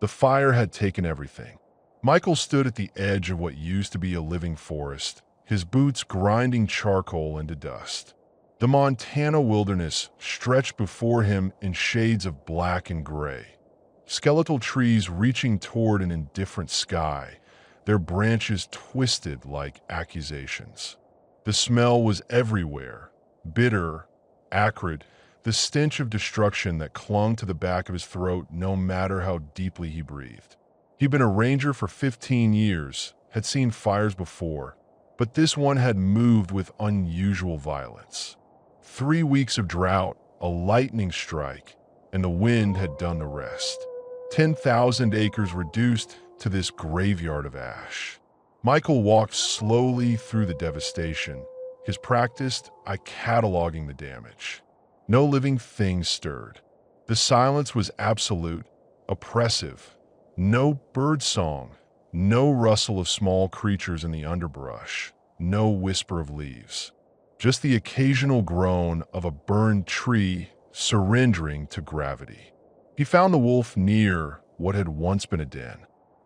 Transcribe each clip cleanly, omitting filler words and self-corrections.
The fire had taken everything. Michael stood at the edge of what used to be a living forest, his boots grinding charcoal into dust. The Montana wilderness stretched before him in shades of black and gray. Skeletal trees reaching toward an indifferent sky, their branches twisted like accusations. The smell was everywhere, bitter, acrid, the stench of destruction that clung to the back of his throat no matter how deeply he breathed. He'd been a ranger for 15 years, had seen fires before, but this one had moved with unusual violence. 3 weeks of drought, a lightning strike, and the wind had done the rest. 10,000 acres reduced to this graveyard of ash. Michael walked slowly through the devastation, his practiced eye cataloging the damage. No living thing stirred. The silence was absolute, oppressive. No bird song, no rustle of small creatures in the underbrush, no whisper of leaves. Just the occasional groan of a burned tree surrendering to gravity. He found the wolf near what had once been a den.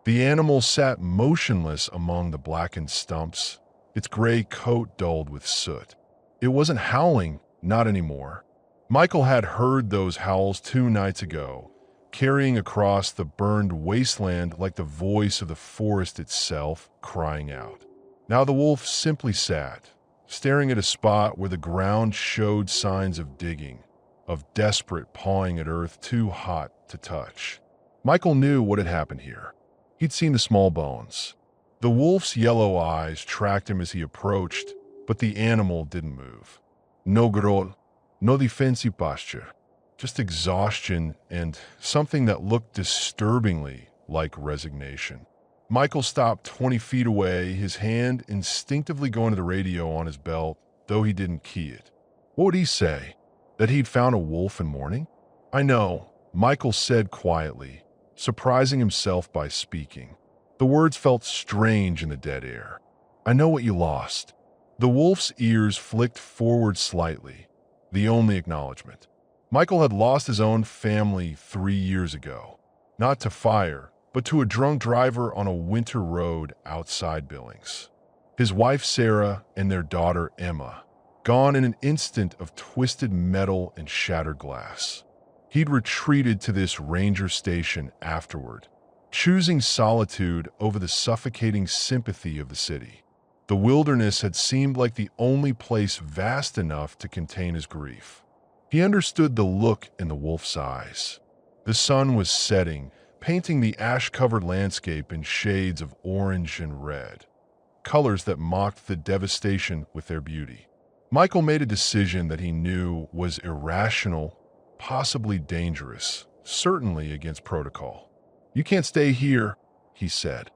The animal sat motionless among the blackened stumps, its gray coat dulled with soot. It wasn't howling, not anymore. Michael had heard those howls 2 nights ago, carrying across the burned wasteland like the voice of the forest itself crying out. Now the wolf simply sat, staring at a spot where the ground showed signs of digging, of desperate pawing at earth too hot to touch. Michael knew what had happened here. He'd seen the small bones. The wolf's yellow eyes tracked him as he approached, but the animal didn't move. No growth, no defensive posture, just exhaustion and something that looked disturbingly like resignation. Michael stopped 20 feet away, his hand instinctively going to the radio on his belt, though he didn't key it. What would he say? That he'd found a wolf in mourning? I know, Michael said quietly, surprising himself by speaking. The words felt strange in the dead air. I know what you lost. The wolf's ears flicked forward slightly, the only acknowledgement. Michael had lost his own family 3 years ago, not to fire, but to a drunk driver on a winter road outside Billings. His wife Sarah and their daughter Emma, gone in an instant of twisted metal and shattered glass. He'd retreated to this ranger station afterward, choosing solitude over the suffocating sympathy of the city. The wilderness had seemed like the only place vast enough to contain his grief. He understood the look in the wolf's eyes. The sun was setting, painting the ash-covered landscape in shades of orange and red, colors that mocked the devastation with their beauty. Michael made a decision that he knew was irrational, possibly dangerous, certainly against protocol. You can't stay here, he said.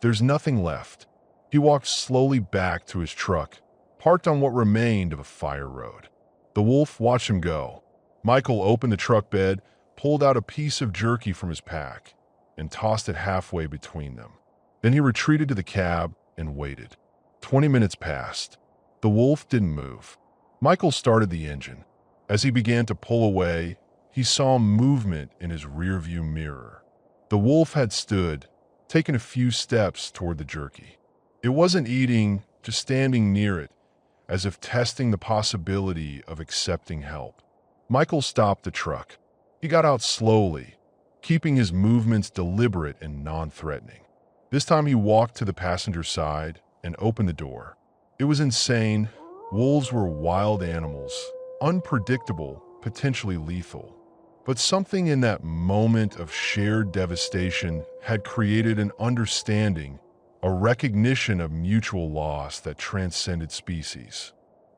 There's nothing left. He walked slowly back to his truck, parked on what remained of a fire road. The wolf watched him go. Michael opened the truck bed, pulled out a piece of jerky from his pack, and tossed it halfway between them. Then he retreated to the cab and waited. 20 minutes passed. The wolf didn't move. Michael started the engine. As he began to pull away, he saw movement in his rearview mirror. The wolf had stood, taken a few steps toward the jerky. It wasn't eating, just standing near it, as if testing the possibility of accepting help. Michael stopped the truck. He got out slowly, keeping his movements deliberate and non-threatening. This time he walked to the passenger side and opened the door. It was insane. Wolves were wild animals, unpredictable, potentially lethal. But something in that moment of shared devastation had created an understanding, a recognition of mutual loss that transcended species.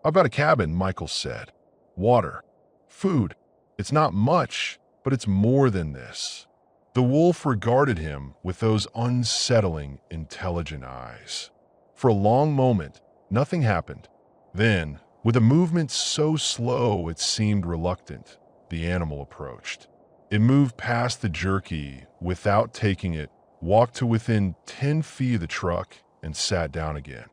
I've got a cabin, Michael said. Water. Food. It's not much, but it's more than this. The wolf regarded him with those unsettling, intelligent eyes. For a long moment, nothing happened. Then, with a movement so slow it seemed reluctant, the animal approached. It moved past the jerky without taking it, walked to within 10 feet of the truck, and sat down again.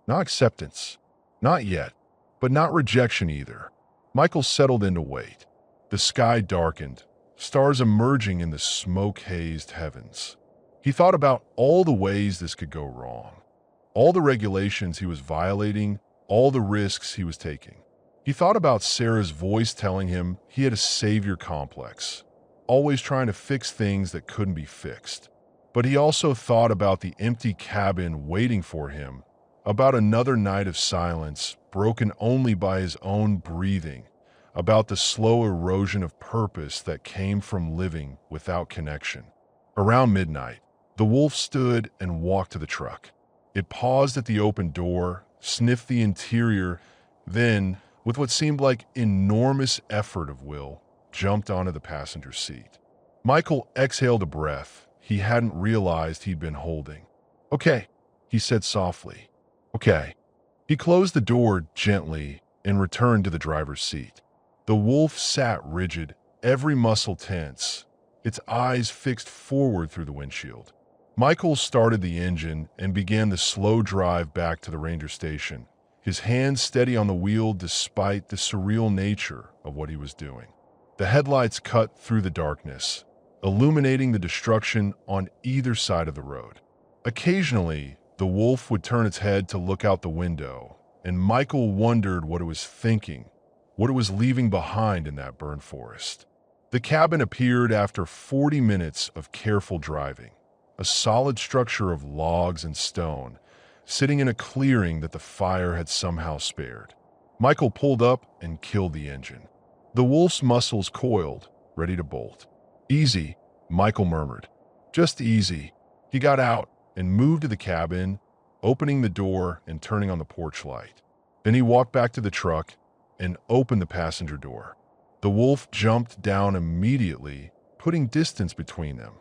Not acceptance. Not yet. But not rejection either. Michael settled in to wait. The sky darkened, stars emerging in the smoke-hazed heavens. He thought about all the ways this could go wrong, all the regulations he was violating, all the risks he was taking. He thought about Sarah's voice telling him he had a savior complex, always trying to fix things that couldn't be fixed. But he also thought about the empty cabin waiting for him, about another night of silence broken only by his own breathing, about the slow erosion of purpose that came from living without connection. Around midnight, the wolf stood and walked to the truck. It paused at the open door, sniffed the interior, then, with what seemed like enormous effort of will, jumped onto the passenger seat. Michael exhaled a breath he hadn't realized he'd been holding. "Okay," he said softly. "Okay." He closed the door gently and returned to the driver's seat. The wolf sat rigid, every muscle tense, its eyes fixed forward through the windshield. Michael started the engine and began the slow drive back to the ranger station, his hands steady on the wheel despite the surreal nature of what he was doing. The headlights cut through the darkness, illuminating the destruction on either side of the road. Occasionally, the wolf would turn its head to look out the window, and Michael wondered what it was thinking, what it was leaving behind in that burned forest. The cabin appeared after 40 minutes of careful driving, a solid structure of logs and stone, sitting in a clearing that the fire had somehow spared. Michael pulled up and killed the engine. The wolf's muscles coiled, ready to bolt. "Easy," Michael murmured. "Just easy." He got out and moved to the cabin, opening the door and turning on the porch light. Then he walked back to the truck and opened the passenger door. The wolf jumped down immediately, putting distance between them.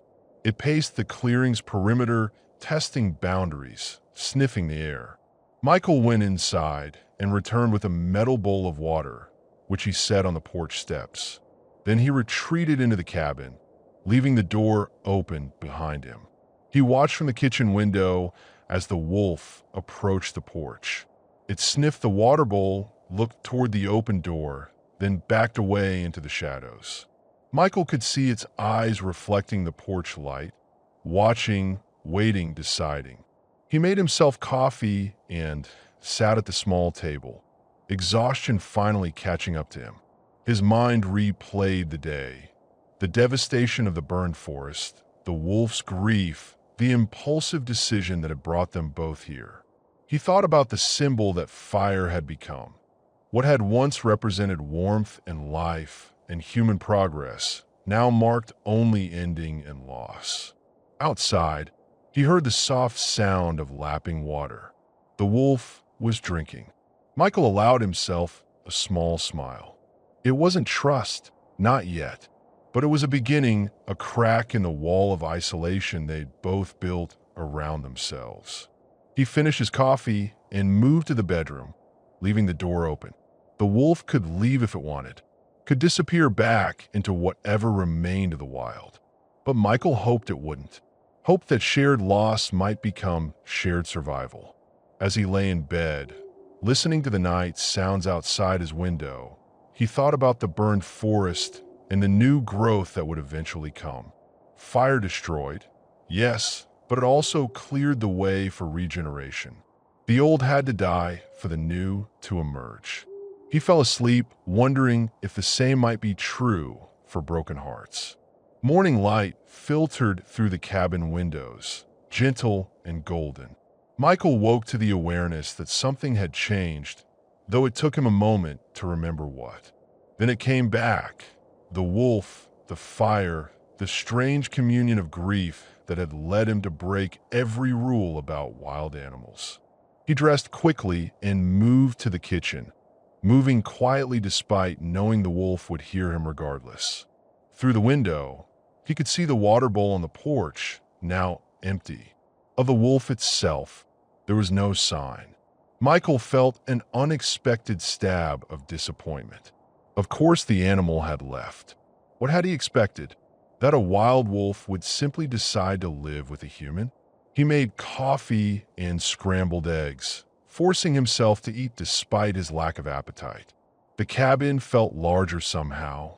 It paced the clearing's perimeter, testing boundaries, sniffing the air. Michael went inside and returned with a metal bowl of water, which he set on the porch steps. Then he retreated into the cabin, leaving the door open behind him. He watched from the kitchen window as the wolf approached the porch. It sniffed the water bowl, looked toward the open door, then backed away into the shadows. Michael could see its eyes reflecting the porch light, watching, waiting, deciding. He made himself coffee and sat at the small table, exhaustion finally catching up to him. His mind replayed the day, the devastation of the burned forest, the wolf's grief, the impulsive decision that had brought them both here. He thought about the symbol that fire had become. What had once represented warmth and life and human progress now marked only ending and loss. Outside, he heard the soft sound of lapping water. The wolf was drinking. Michael allowed himself a small smile. It wasn't trust, not yet, but it was a beginning, a crack in the wall of isolation they'd both built around themselves. He finished his coffee and moved to the bedroom, leaving the door open. The wolf could leave if it wanted, could disappear back into whatever remained of the wild. But Michael hoped it wouldn't, hoped that shared loss might become shared survival. As he lay in bed, listening to the night sounds outside his window, he thought about the burned forest and the new growth that would eventually come. Fire destroyed, yes, but it also cleared the way for regeneration. The old had to die for the new to emerge. He fell asleep, wondering if the same might be true for broken hearts. Morning light filtered through the cabin windows, gentle and golden. Michael woke to the awareness that something had changed, though it took him a moment to remember what. Then it came back, the wolf, the fire, the strange communion of grief that had led him to break every rule about wild animals. He dressed quickly and moved to the kitchen, moving quietly despite knowing the wolf would hear him regardless. Through the window, he could see the water bowl on the porch, now empty. Of the wolf itself, there was no sign. Michael felt an unexpected stab of disappointment. Of course the animal had left. What had he expected? That a wild wolf would simply decide to live with a human? He made coffee and scrambled eggs, forcing himself to eat despite his lack of appetite. The cabin felt larger somehow,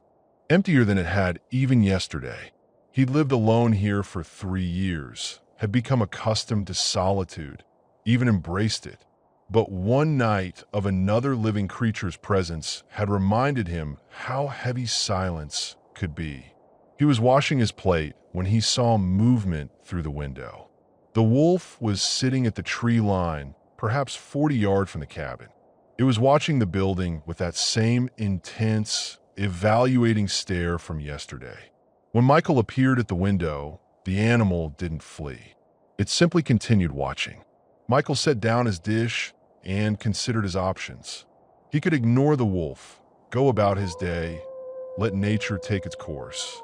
emptier than it had even yesterday. He'd lived alone here for 3 years, had become accustomed to solitude, even embraced it. But one night of another living creature's presence had reminded him how heavy silence could be. He was washing his plate when he saw movement through the window. The wolf was sitting at the tree line, perhaps 40 yards from the cabin. It was watching the building with that same intense, evaluating stare from yesterday. When Michael appeared at the window, the animal didn't flee. It simply continued watching. Michael set down his dish and considered his options. He could ignore the wolf, go about his day, let nature take its course.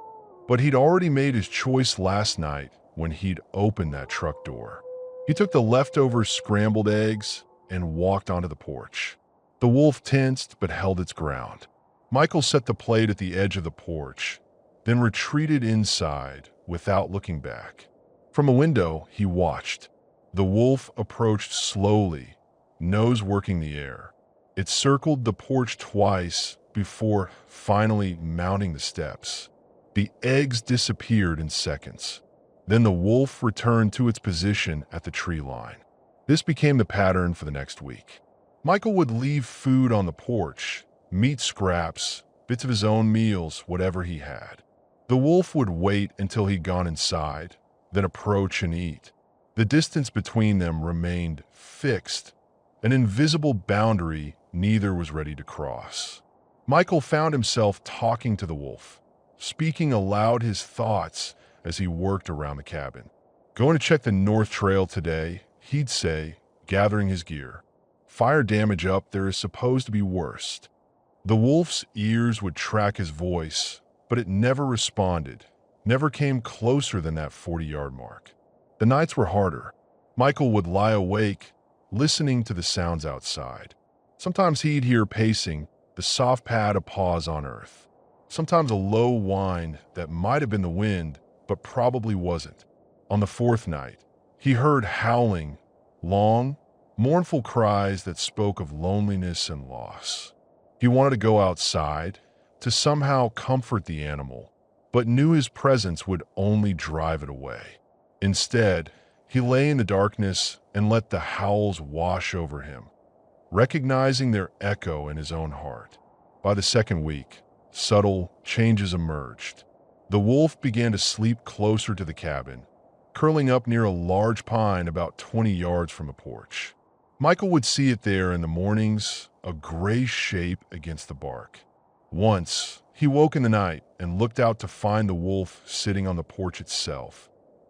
But he'd already made his choice last night when he'd opened that truck door. He took the leftover scrambled eggs and walked onto the porch. The wolf tensed but held its ground. Michael set the plate at the edge of the porch, then retreated inside without looking back. From a window, he watched. The wolf approached slowly, nose working the air. It circled the porch twice before finally mounting the steps. The eggs disappeared in seconds. Then the wolf returned to its position at the tree line. This became the pattern for the next week. Michael would leave food on the porch, meat scraps, bits of his own meals, whatever he had. The wolf would wait until he'd gone inside, then approach and eat. The distance between them remained fixed, an invisible boundary neither was ready to cross. Michael found himself talking to the wolf, speaking aloud his thoughts as he worked around the cabin. "Going to check the north trail today," he'd say, gathering his gear. "Fire damage up there is supposed to be worst." The wolf's ears would track his voice, but it never responded, never came closer than that 40-yard mark. The nights were harder. Michael would lie awake, listening to the sounds outside. Sometimes he'd hear pacing, the soft pad of paws on earth. Sometimes a low whine that might have been the wind, but probably wasn't. On the fourth night, he heard howling, long, mournful cries that spoke of loneliness and loss. He wanted to go outside, to somehow comfort the animal, but knew his presence would only drive it away. Instead, he lay in the darkness and let the howls wash over him, recognizing their echo in his own heart. By the second week, subtle changes emerged. The wolf began to sleep closer to the cabin, curling up near a large pine about 20 yards from the porch. Michael would see it there in the mornings, a gray shape against the bark. Once, he woke in the night and looked out to find the wolf sitting on the porch itself,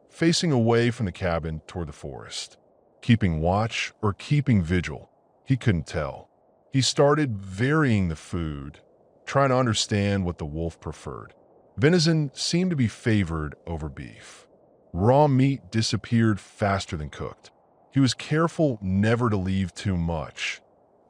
facing away from the cabin toward the forest. Keeping watch or keeping vigil, he couldn't tell. He started varying the food, trying to understand what the wolf preferred. Venison seemed to be favored over beef. Raw meat disappeared faster than cooked. He was careful never to leave too much.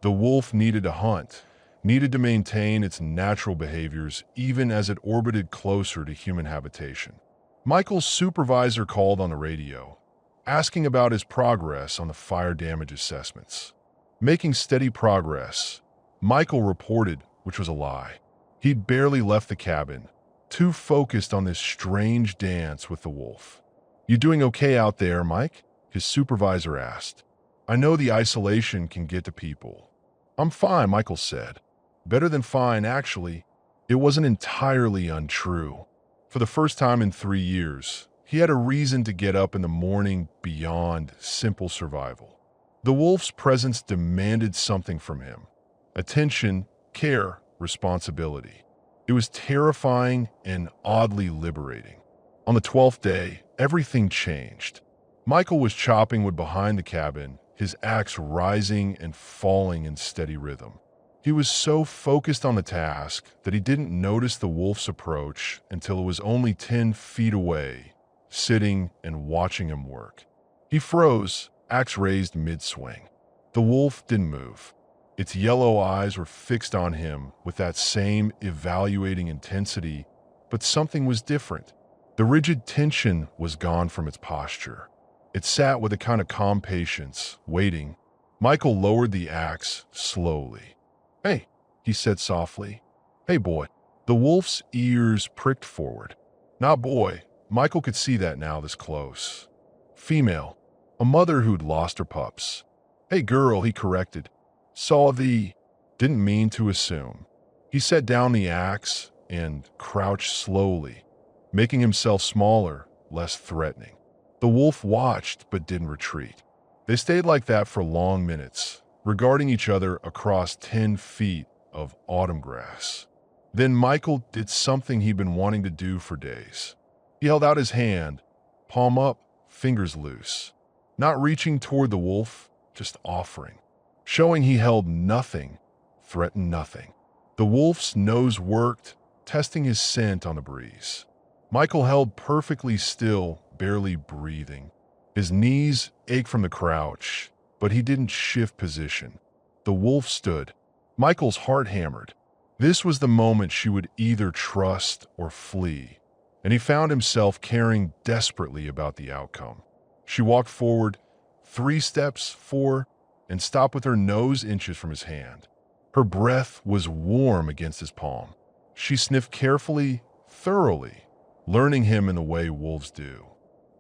The wolf needed to hunt, needed to maintain its natural behaviors even as it orbited closer to human habitation. Michael's supervisor called on the radio, asking about his progress on the fire damage assessments. Making steady progress, Michael reported, which was a lie. He'd barely left the cabin, too focused on this strange dance with the wolf. "You doing okay out there, Mike?" his supervisor asked. "I know the isolation can get to people." "I'm fine," Michael said. Better than fine, actually. It wasn't entirely untrue. For the first time in 3 years, he had a reason to get up in the morning beyond simple survival. The wolf's presence demanded something from him. Attention, care, responsibility. It was terrifying and oddly liberating. On the 12th day, everything changed. Michael was chopping wood behind the cabin, his axe rising and falling in steady rhythm. He was so focused on the task that he didn't notice the wolf's approach until it was only 10 feet away, sitting and watching him work. He froze, axe raised mid-swing. The wolf didn't move. Its yellow eyes were fixed on him with that same evaluating intensity, but something was different. The rigid tension was gone from its posture. It sat with a kind of calm patience, waiting. Michael lowered the axe slowly. "Hey," he said softly. "Hey, boy." The The wolf's ears pricked forward. Not boy. Michael could see that now this close. Female. A mother who'd lost her pups. Hey girl, he corrected. Saw the... Didn't mean to assume. He set down the axe and crouched slowly, making himself smaller, less threatening. The wolf watched but didn't retreat. They stayed like that for long minutes, regarding each other across 10 feet of autumn grass. Then Michael did something he'd been wanting to do for days. He held out his hand, palm up, fingers loose, not reaching toward the wolf, just offering, showing he held nothing, threatened nothing. The wolf's nose worked, testing his scent on the breeze. Michael held perfectly still, barely breathing. His knees ached from the crouch, but he didn't shift position. The wolf stood. Michael's heart hammered. This was the moment she would either trust or flee, and he found himself caring desperately about the outcome. She walked forward, 3 steps, 4, and stopped with her nose inches from his hand. Her breath was warm against his palm. She sniffed carefully, thoroughly, learning him in the way wolves do.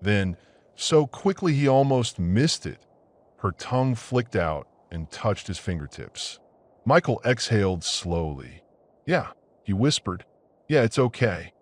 Then, so quickly he almost missed it, her tongue flicked out and touched his fingertips. Michael exhaled slowly. Yeah, he whispered. Yeah, it's okay.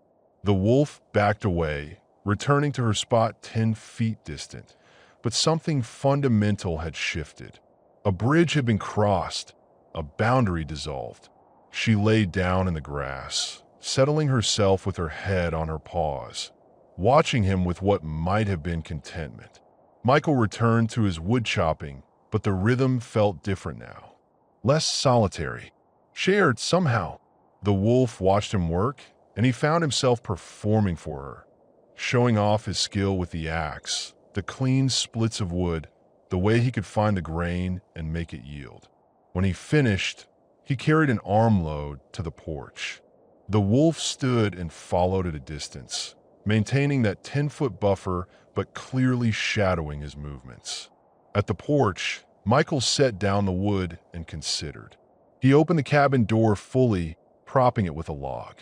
The wolf backed away, returning to her spot 10 feet distant. But something fundamental had shifted. A bridge had been crossed, a boundary dissolved. She lay down in the grass, settling herself with her head on her paws, watching him with what might have been contentment. Michael returned to his wood chopping, but the rhythm felt different now. Less solitary. Shared somehow. The wolf watched him work, and he found himself performing for her, showing off his skill with the axe, the clean splits of wood, the way he could find the grain and make it yield. When he finished, he carried an armload to the porch. The wolf stood and followed at a distance, maintaining that 10-foot buffer but clearly shadowing his movements. At the porch, Michael set down the wood and considered. He opened the cabin door fully, propping it with a log.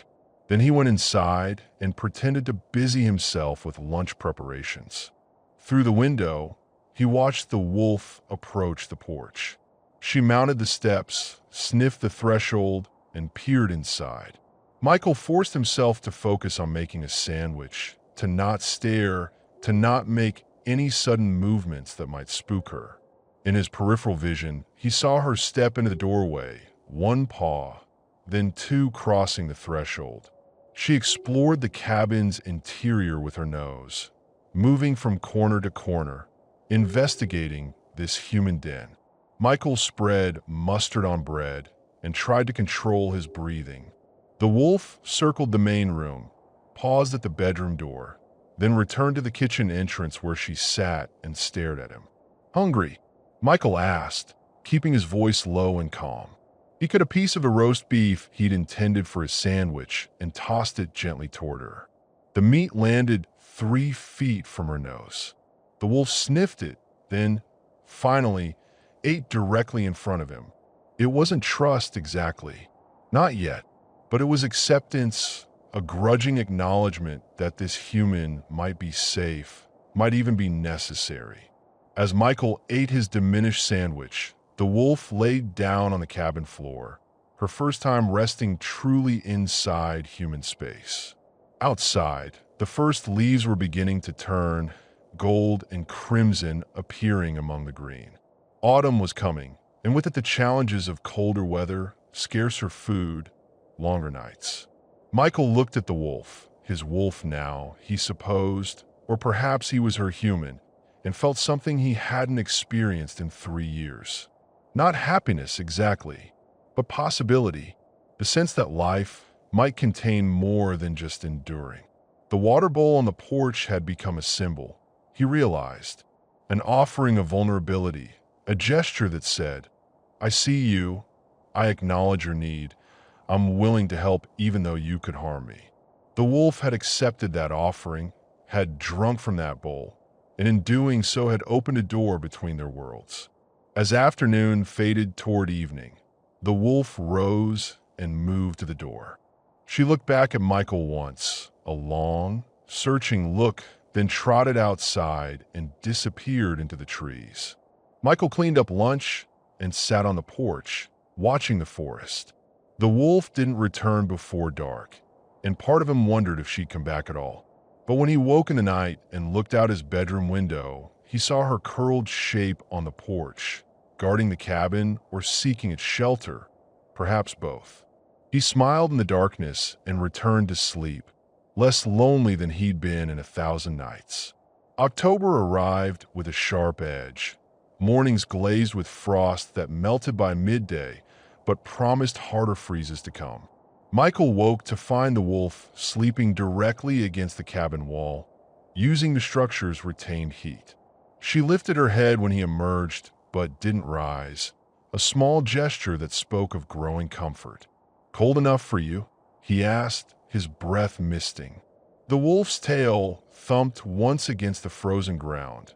Then he went inside and pretended to busy himself with lunch preparations. Through the window, he watched the wolf approach the porch. She mounted the steps, sniffed the threshold, and peered inside. Michael forced himself to focus on making a sandwich, to not stare, to not make any sudden movements that might spook her. In his peripheral vision, he saw her step into the doorway, 1 paw, then 2 crossing the threshold. She explored the cabin's interior with her nose, moving from corner to corner, investigating this human den. Michael spread mustard on bread and tried to control his breathing. The wolf circled the main room, paused at the bedroom door, then returned to the kitchen entrance where she sat and stared at him. Hungry? Michael asked, keeping his voice low and calm. He cut a piece of the roast beef he'd intended for his sandwich and tossed it gently toward her. The meat landed 3 feet from her nose. The wolf sniffed it, then, finally, ate directly in front of him. It wasn't trust exactly. Not yet. But it was acceptance, a grudging acknowledgement that this human might be safe, might even be necessary. As Michael ate his diminished sandwich, the wolf laid down on the cabin floor, her first time resting truly inside human space. Outside, the first leaves were beginning to turn, gold and crimson appearing among the green. Autumn was coming, and with it the challenges of colder weather, scarcer food, longer nights. Michael looked at the wolf, his wolf now, he supposed, or perhaps he was her human, and felt something he hadn't experienced in 3 years. Not happiness exactly, but possibility, the sense that life might contain more than just enduring. The water bowl on the porch had become a symbol, he realized, an offering of vulnerability, a gesture that said, I see you, I acknowledge your need, I'm willing to help even though you could harm me. The wolf had accepted that offering, had drunk from that bowl, and in doing so had opened a door between their worlds. As afternoon faded toward evening, the wolf rose and moved to the door. She looked back at Michael once, a long, searching look, then trotted outside and disappeared into the trees. Michael cleaned up lunch and sat on the porch, watching the forest. The wolf didn't return before dark, and part of him wondered if she'd come back at all. But when he woke in the night and looked out his bedroom window, he saw her curled shape on the porch, guarding the cabin or seeking its shelter, perhaps both. He smiled in the darkness and returned to sleep, less lonely than he'd been in 1,000 nights. October arrived with a sharp edge. Mornings glazed with frost that melted by midday, but promised harder freezes to come. Michael woke to find the wolf sleeping directly against the cabin wall, using the structure's retained heat. She lifted her head when he emerged, but didn't rise, a small gesture that spoke of growing comfort. "Cold enough for you?" he asked, his breath misting. The wolf's tail thumped once against the frozen ground.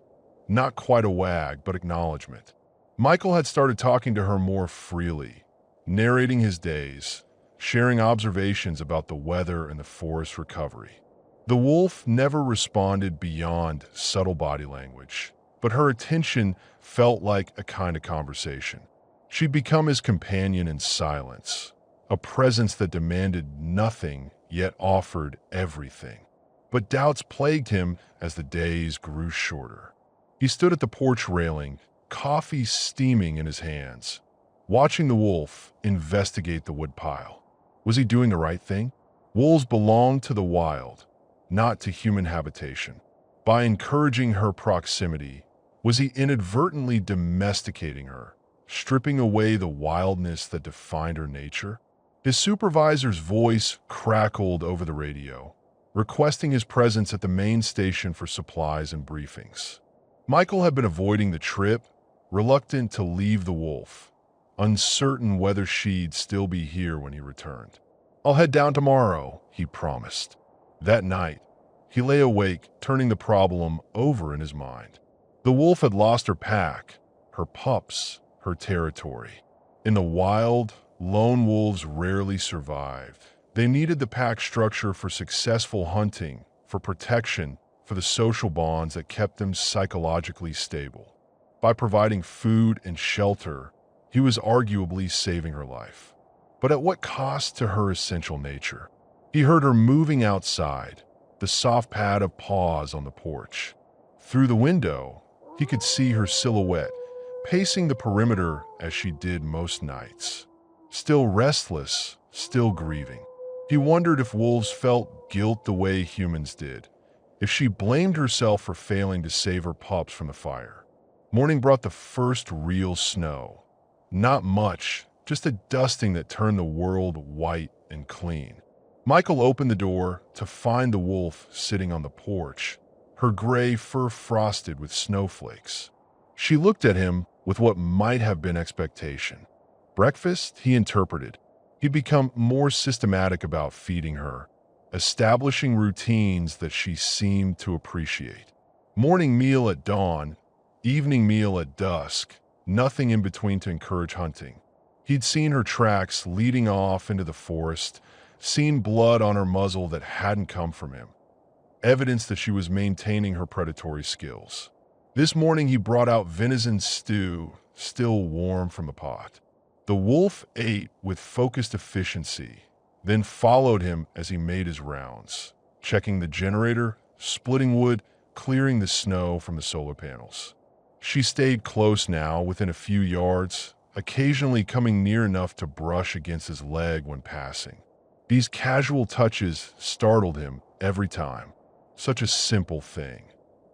Not quite a wag, but acknowledgement. Michael had started talking to her more freely, narrating his days, sharing observations about the weather and the forest recovery. The wolf never responded beyond subtle body language, but her attention felt like a kind of conversation. She'd become his companion in silence, a presence that demanded nothing yet offered everything. But doubts plagued him as the days grew shorter. He stood at the porch railing, coffee steaming in his hands, watching the wolf investigate the woodpile. Was he doing the right thing? Wolves belong to the wild, not to human habitation. By encouraging her proximity, was he inadvertently domesticating her, stripping away the wildness that defined her nature? His supervisor's voice crackled over the radio, requesting his presence at the main station for supplies and briefings. Michael had been avoiding the trip, reluctant to leave the wolf, uncertain whether she'd still be here when he returned. "I'll head down tomorrow," he promised. That night, he lay awake, turning the problem over in his mind. The wolf had lost her pack, her pups, her territory. In the wild, lone wolves rarely survived. They needed the pack structure for successful hunting, for protection, for the social bonds that kept them psychologically stable. By providing food and shelter, he was arguably saving her life. But at what cost to her essential nature? He heard her moving outside, the soft pad of paws on the porch. Through the window, he could see her silhouette, pacing the perimeter as she did most nights. Still restless, still grieving. He wondered if wolves felt guilt the way humans did, if she blamed herself for failing to save her pups from the fire. Morning brought the first real snow. Not much, just a dusting that turned the world white and clean. Michael opened the door to find the wolf sitting on the porch, her gray fur frosted with snowflakes. She looked at him with what might have been expectation. Breakfast, he interpreted. He'd become more systematic about feeding her, establishing routines that she seemed to appreciate. Morning meal at dawn, evening meal at dusk, nothing in between to encourage hunting. He'd seen her tracks leading off into the forest, seen blood on her muzzle that hadn't come from him, evidence that she was maintaining her predatory skills. This morning he brought out venison stew, still warm from the pot. The wolf ate with focused efficiency, then followed him as he made his rounds, checking the generator, splitting wood, clearing the snow from the solar panels. She stayed close now, within a few yards, occasionally coming near enough to brush against his leg when passing. These casual touches startled him every time. Such a simple thing.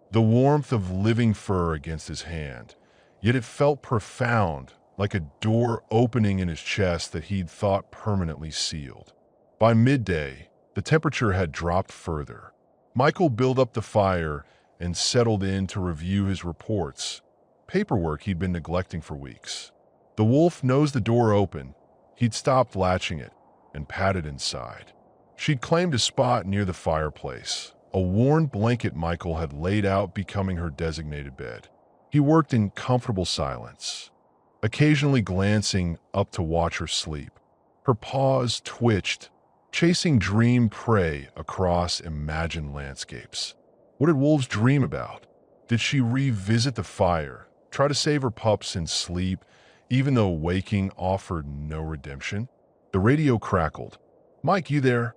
The warmth of living fur against his hand, yet it felt profound, like a door opening in his chest that he'd thought permanently sealed. By midday, the temperature had dropped further. Michael built up the fire and settled in to review his reports, paperwork he'd been neglecting for weeks. The wolf nosed the door open. He'd stopped latching it and patted inside. She'd claimed a spot near the fireplace, a worn blanket Michael had laid out becoming her designated bed. He worked in comfortable silence, occasionally glancing up to watch her sleep. Her paws twitched, chasing dream prey across imagined landscapes. What did wolves dream about? Did she revisit the fire, try to save her pups in sleep, even though waking offered no redemption? The radio crackled. "Mike, you there?"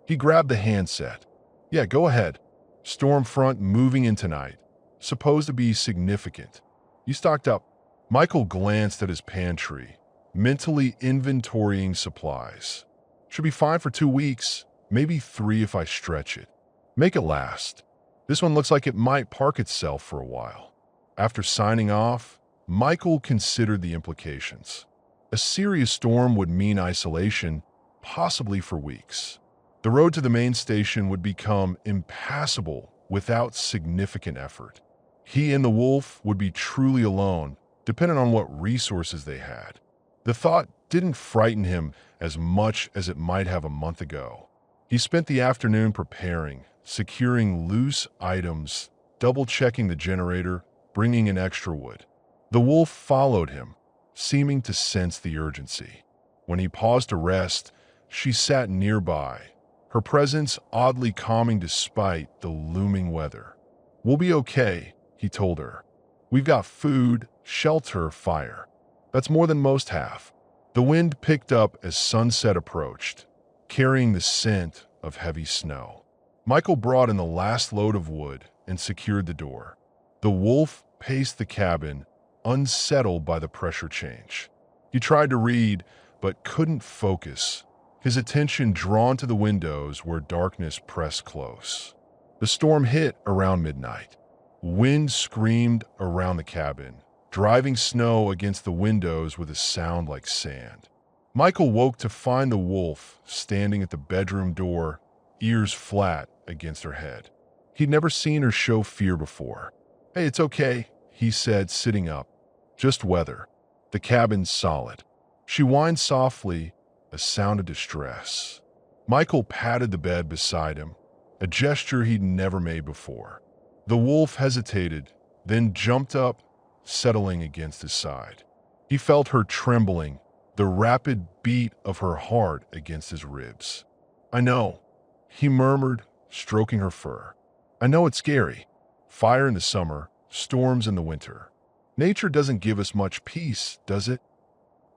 He grabbed the handset. "Yeah, go ahead. Storm front moving in tonight. Supposed to be significant. You stocked up?" Michael glanced at his pantry, mentally inventorying supplies. "Should be fine for 2 weeks, maybe 3 if I stretch it. Make it last. This one looks like it might park itself for a while." After signing off, Michael considered the implications. A serious storm would mean isolation, possibly for weeks. The road to the main station would become impassable without significant effort. He and the wolf would be truly alone, depending on what resources they had. The thought didn't frighten him as much as it might have a month ago. He spent the afternoon preparing, securing loose items, double-checking the generator, bringing in extra wood. The wolf followed him, seeming to sense the urgency. When he paused to rest, she sat nearby, her presence oddly calming despite the looming weather. "We'll be okay," he told her. "We've got food, shelter, fire. That's more than most have." The wind picked up as sunset approached, carrying the scent of heavy snow. Michael brought in the last load of wood and secured the door. The wolf paced the cabin, unsettled by the pressure change. He tried to read, but couldn't focus, his attention drawn to the windows where darkness pressed close. The storm hit around midnight. Wind screamed around the cabin, driving snow against the windows with a sound like sand. Michael woke to find the wolf standing at the bedroom door, ears flat against her head. He'd never seen her show fear before. "Hey, it's okay," he said, sitting up. "Just weather. The cabin's solid." She whined softly, a sound of distress. Michael patted the bed beside him, a gesture he'd never made before. The wolf hesitated, then jumped up, settling against his side. He felt her trembling, the rapid beat of her heart against his ribs. "I know," he murmured, stroking her fur. "I know it's scary. Fire in the summer, storms in the winter. Nature doesn't give us much peace, does it?"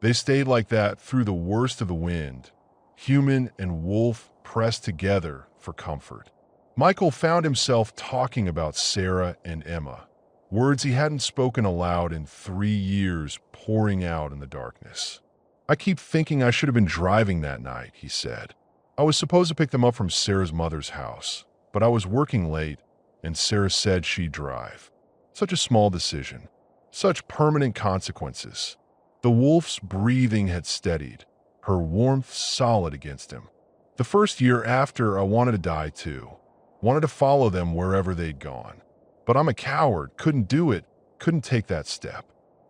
They stayed like that through the worst of the wind, human and wolf pressed together for comfort. Michael found himself talking about Sarah and Emma, words he hadn't spoken aloud in 3 years pouring out in the darkness. "I keep thinking I should have been driving that night," he said. "I was supposed to pick them up from Sarah's mother's house, but I was working late, and Sarah said she'd drive. Such a small decision. Such permanent consequences." The wolf's breathing had steadied, her warmth solid against him. "The first year after, I wanted to die too. Wanted to follow them wherever they'd gone. But I'm a coward, couldn't do it, couldn't take that step.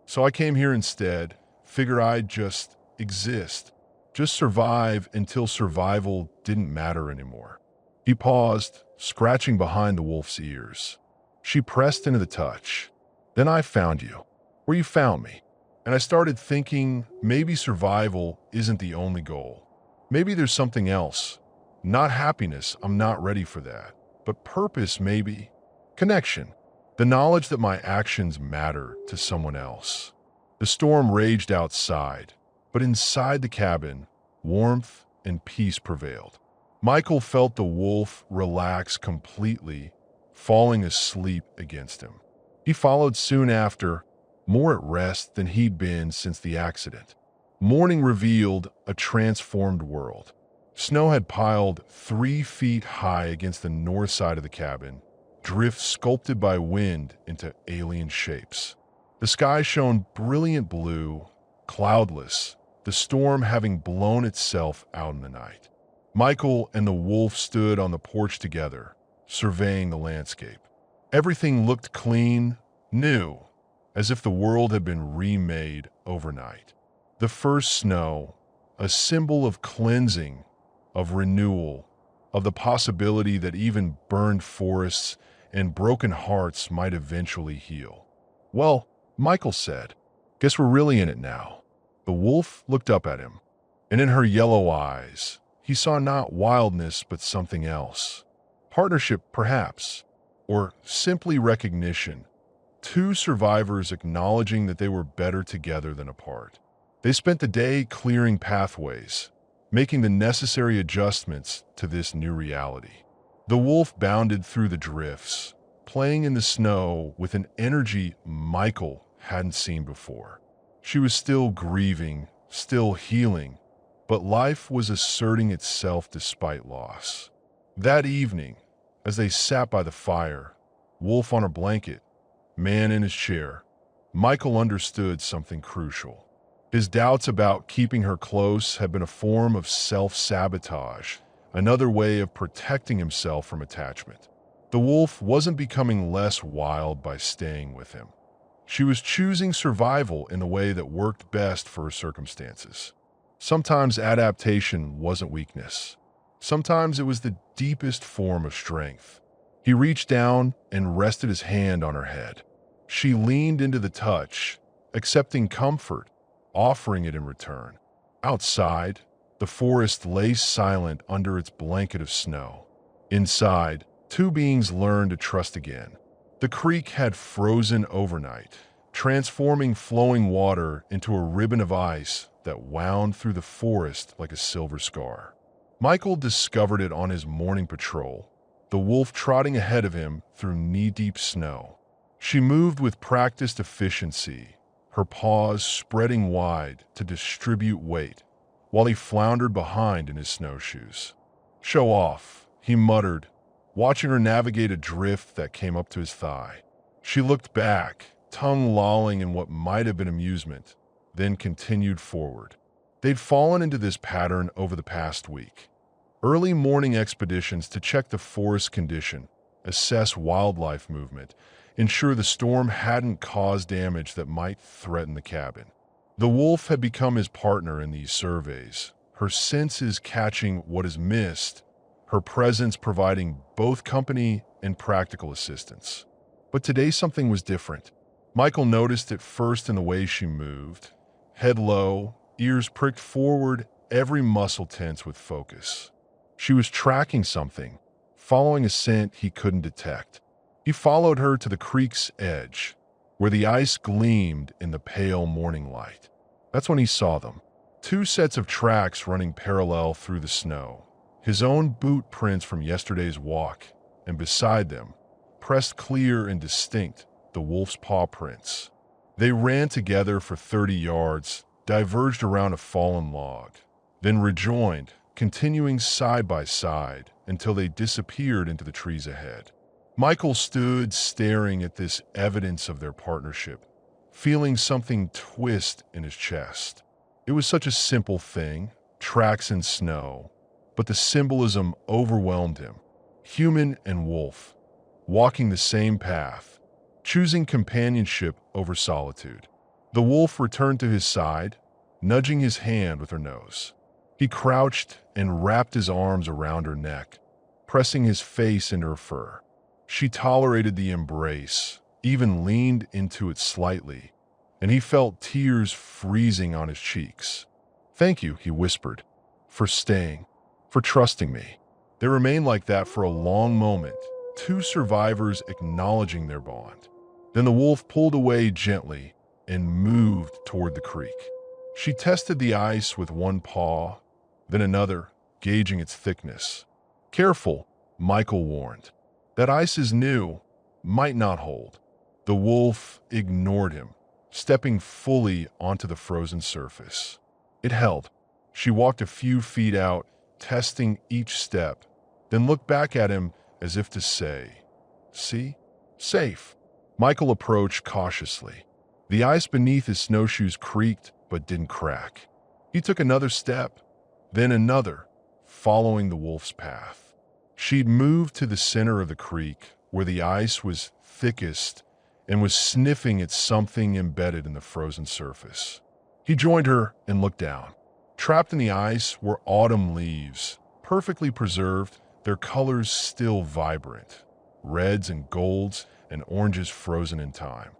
So I came here instead, figured I'd just exist, just survive until survival didn't matter anymore." He paused, scratching behind the wolf's ears. She pressed into the touch. "Then I found you, where you found me. And I started thinking maybe survival isn't the only goal. Maybe there's something else. Not happiness, I'm not ready for that. But purpose, maybe. Connection. The knowledge that my actions matter to someone else." The storm raged outside, but inside the cabin, warmth and peace prevailed. Michael felt the wolf relax completely, falling asleep against him. He followed soon after, more at rest than he'd been since the accident. Morning revealed a transformed world. Snow had piled 3 feet high against the north side of the cabin, drifts sculpted by wind into alien shapes. The sky shone brilliant blue, cloudless, the storm having blown itself out in the night. Michael and the wolf stood on the porch together, surveying the landscape. Everything looked clean, new, as if the world had been remade overnight. The first snow, a symbol of cleansing, of renewal, of the possibility that even burned forests and broken hearts might eventually heal. "Well," Michael said, "guess we're really in it now." The wolf looked up at him, and in her yellow eyes, he He saw not wildness, but something else. Partnership, perhaps, or simply recognition. Two survivors acknowledging that they were better together than apart. They spent the day clearing pathways, making the necessary adjustments to this new reality. The wolf bounded through the drifts, playing in the snow with an energy Michael hadn't seen before. She was still grieving, still healing, but life was asserting itself despite loss. That evening, as they sat by the fire, wolf on her blanket, man in his chair, Michael understood something crucial. His doubts about keeping her close had been a form of self-sabotage, another way of protecting himself from attachment. The wolf wasn't becoming less wild by staying with him. She was choosing survival in the way that worked best for her circumstances. Sometimes adaptation wasn't weakness. Sometimes it was the deepest form of strength. He reached down and rested his hand on her head. She leaned into the touch, accepting comfort, offering it in return. Outside, the forest lay silent under its blanket of snow. Inside, two beings learned to trust again. The creek had frozen overnight, transforming flowing water into a ribbon of ice that wound through the forest like a silver scar. Michael discovered it on his morning patrol, the wolf trotting ahead of him through knee-deep snow. She moved with practiced efficiency, her paws spreading wide to distribute weight, while he floundered behind in his snowshoes. "Show off," he muttered, watching her navigate a drift that came up to his thigh. She looked back, tongue lolling in what might have been amusement, then continued forward. They'd fallen into this pattern over the past week. Early morning expeditions to check the forest condition, assess wildlife movement, ensure the storm hadn't caused damage that might threaten the cabin. The wolf had become his partner in these surveys, her senses catching what is missed, her presence providing both company and practical assistance. But today something was different. Michael noticed it first in the way she moved. Head low, ears pricked forward, every muscle tense with focus. She was tracking something, following a scent he couldn't detect. He followed her to the creek's edge, where the ice gleamed in the pale morning light. That's when he saw them. Two sets of tracks running parallel through the snow. His own boot prints from yesterday's walk, and beside them, pressed clear and distinct, the wolf's paw prints. They ran together for 30 yards, diverged around a fallen log, then rejoined, continuing side by side until they disappeared into the trees ahead. Michael stood staring at this evidence of their partnership, feeling something twist in his chest. It was such a simple thing, tracks in snow, but the symbolism overwhelmed him. Human and wolf, walking the same path, choosing companionship over solitude. The wolf returned to his side, nudging his hand with her nose. He crouched and wrapped his arms around her neck, pressing his face into her fur. She tolerated the embrace, even leaned into it slightly, and he felt tears freezing on his cheeks. "Thank you," he whispered, "for staying, for trusting me." They remained like that for a long moment, two survivors acknowledging their bond. Then the wolf pulled away gently and moved toward the creek. She tested the ice with one paw, then another, gauging its thickness. "Careful," Michael warned. "That ice is new, might not hold." The wolf ignored him, stepping fully onto the frozen surface. It held. She walked a few feet out, testing each step, then looked back at him as if to say, "See? Safe." Michael approached cautiously. The ice beneath his snowshoes creaked but didn't crack. He took another step, then another, following the wolf's path. She'd moved to the center of the creek, where the ice was thickest, and was sniffing at something embedded in the frozen surface. He joined her and looked down. Trapped in the ice were autumn leaves, perfectly preserved, their colors still vibrant, reds and golds and oranges frozen in time.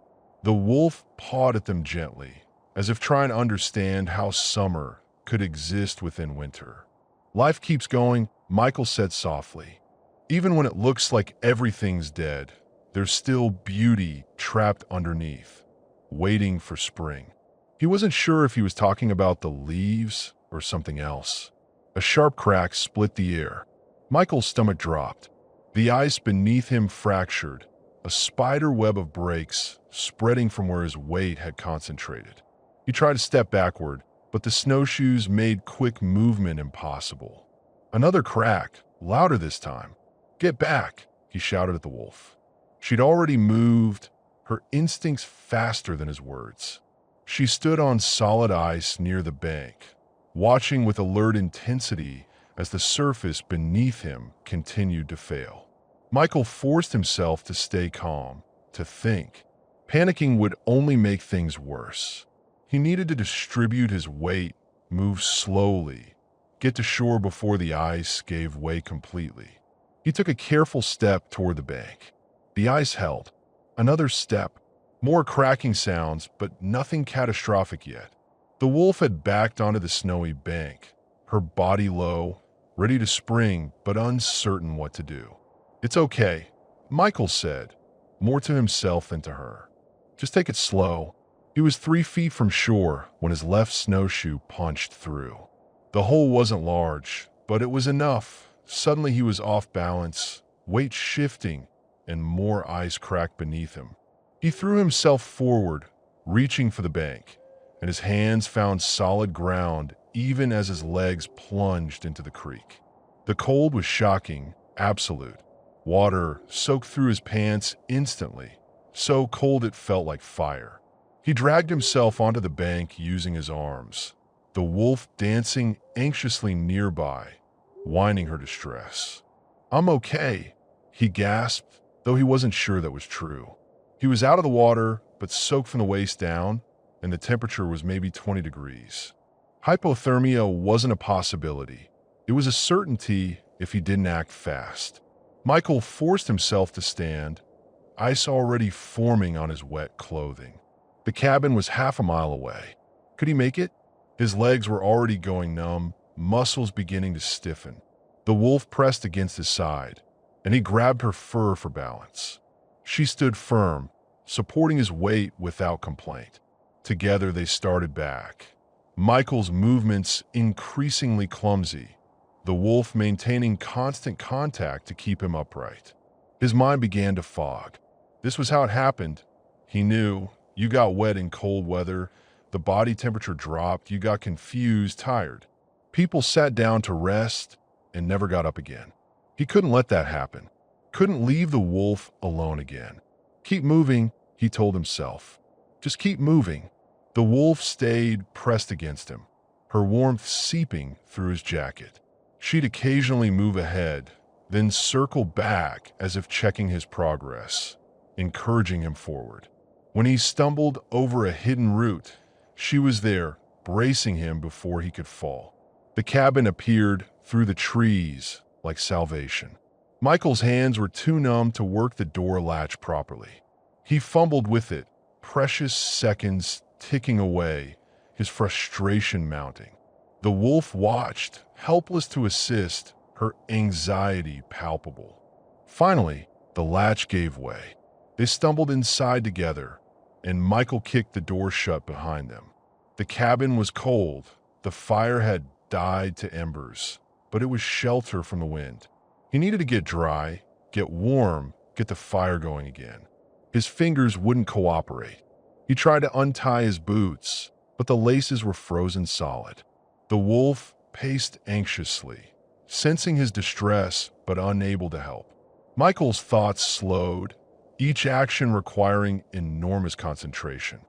The wolf pawed at them gently, as if trying to understand how summer could exist within winter. Life keeps going, Michael said softly. Even when it looks like everything's dead, there's still beauty trapped underneath, waiting for spring. He wasn't sure if he was talking about the leaves or something else. A sharp crack split the air. Michael's stomach dropped. The ice beneath him fractured, a spider web of breaks spreading from where his weight had concentrated. He tried to step backward, but the snowshoes made quick movement impossible. Another crack, louder this time. "Get back," he shouted at the wolf. She'd already moved, her instincts faster than his words. She stood on solid ice near the bank, watching with alert intensity as the surface beneath him continued to fail. Michael forced himself to stay calm, to think. Panicking would only make things worse. He needed to distribute his weight, move slowly, get to shore before the ice gave way completely. He took a careful step toward the bank. The ice held. Another step. More cracking sounds, but nothing catastrophic yet. The wolf had backed onto the snowy bank, her body low, ready to spring, but uncertain what to do. "It's okay," Michael said, more to himself than to her. "Just take it slow." He was 3 feet from shore when his left snowshoe punched through. The hole wasn't large, but it was enough. Suddenly he was off balance, weight shifting, and more ice cracked beneath him. He threw himself forward, reaching for the bank, and his hands found solid ground even as his legs plunged into the creek. The cold was shocking, absolute. Water soaked through his pants instantly, so cold it felt like fire. He dragged himself onto the bank using his arms, the wolf dancing anxiously nearby, whining her distress. "I'm okay," he gasped, though he wasn't sure that was true. He was out of the water, but soaked from the waist down, and the temperature was maybe 20 degrees. Hypothermia wasn't a possibility. It was a certainty if he didn't act fast. Michael forced himself to stand, ice already forming on his wet clothing. The cabin was half a mile away. Could he make it? His legs were already going numb, muscles beginning to stiffen. The wolf pressed against his side, and he grabbed her fur for balance. She stood firm, supporting his weight without complaint. Together they started back, Michael's movements increasingly clumsy, the wolf maintaining constant contact to keep him upright. His mind began to fog. This was how it happened. He knew. You got wet in cold weather, the body temperature dropped, you got confused, tired. People sat down to rest and never got up again. He couldn't let that happen. Couldn't leave the wolf alone again. "Keep moving," he told himself. "Just keep moving." The wolf stayed pressed against him, her warmth seeping through his jacket. She'd occasionally move ahead, then circle back as if checking his progress, encouraging him forward. When he stumbled over a hidden root, she was there, bracing him before he could fall. The cabin appeared through the trees like salvation. Michael's hands were too numb to work the door latch properly. He fumbled with it, precious seconds ticking away, his frustration mounting. The wolf watched, helpless to assist, her anxiety palpable. Finally, the latch gave way. They stumbled inside together, and Michael kicked the door shut behind them. The cabin was cold. The fire had died to embers, but it was shelter from the wind. He needed to get dry, get warm, get the fire going again. His fingers wouldn't cooperate. He tried to untie his boots, but the laces were frozen solid. The wolf paced anxiously, sensing his distress but unable to help. Michael's thoughts slowed, each action requiring enormous concentration.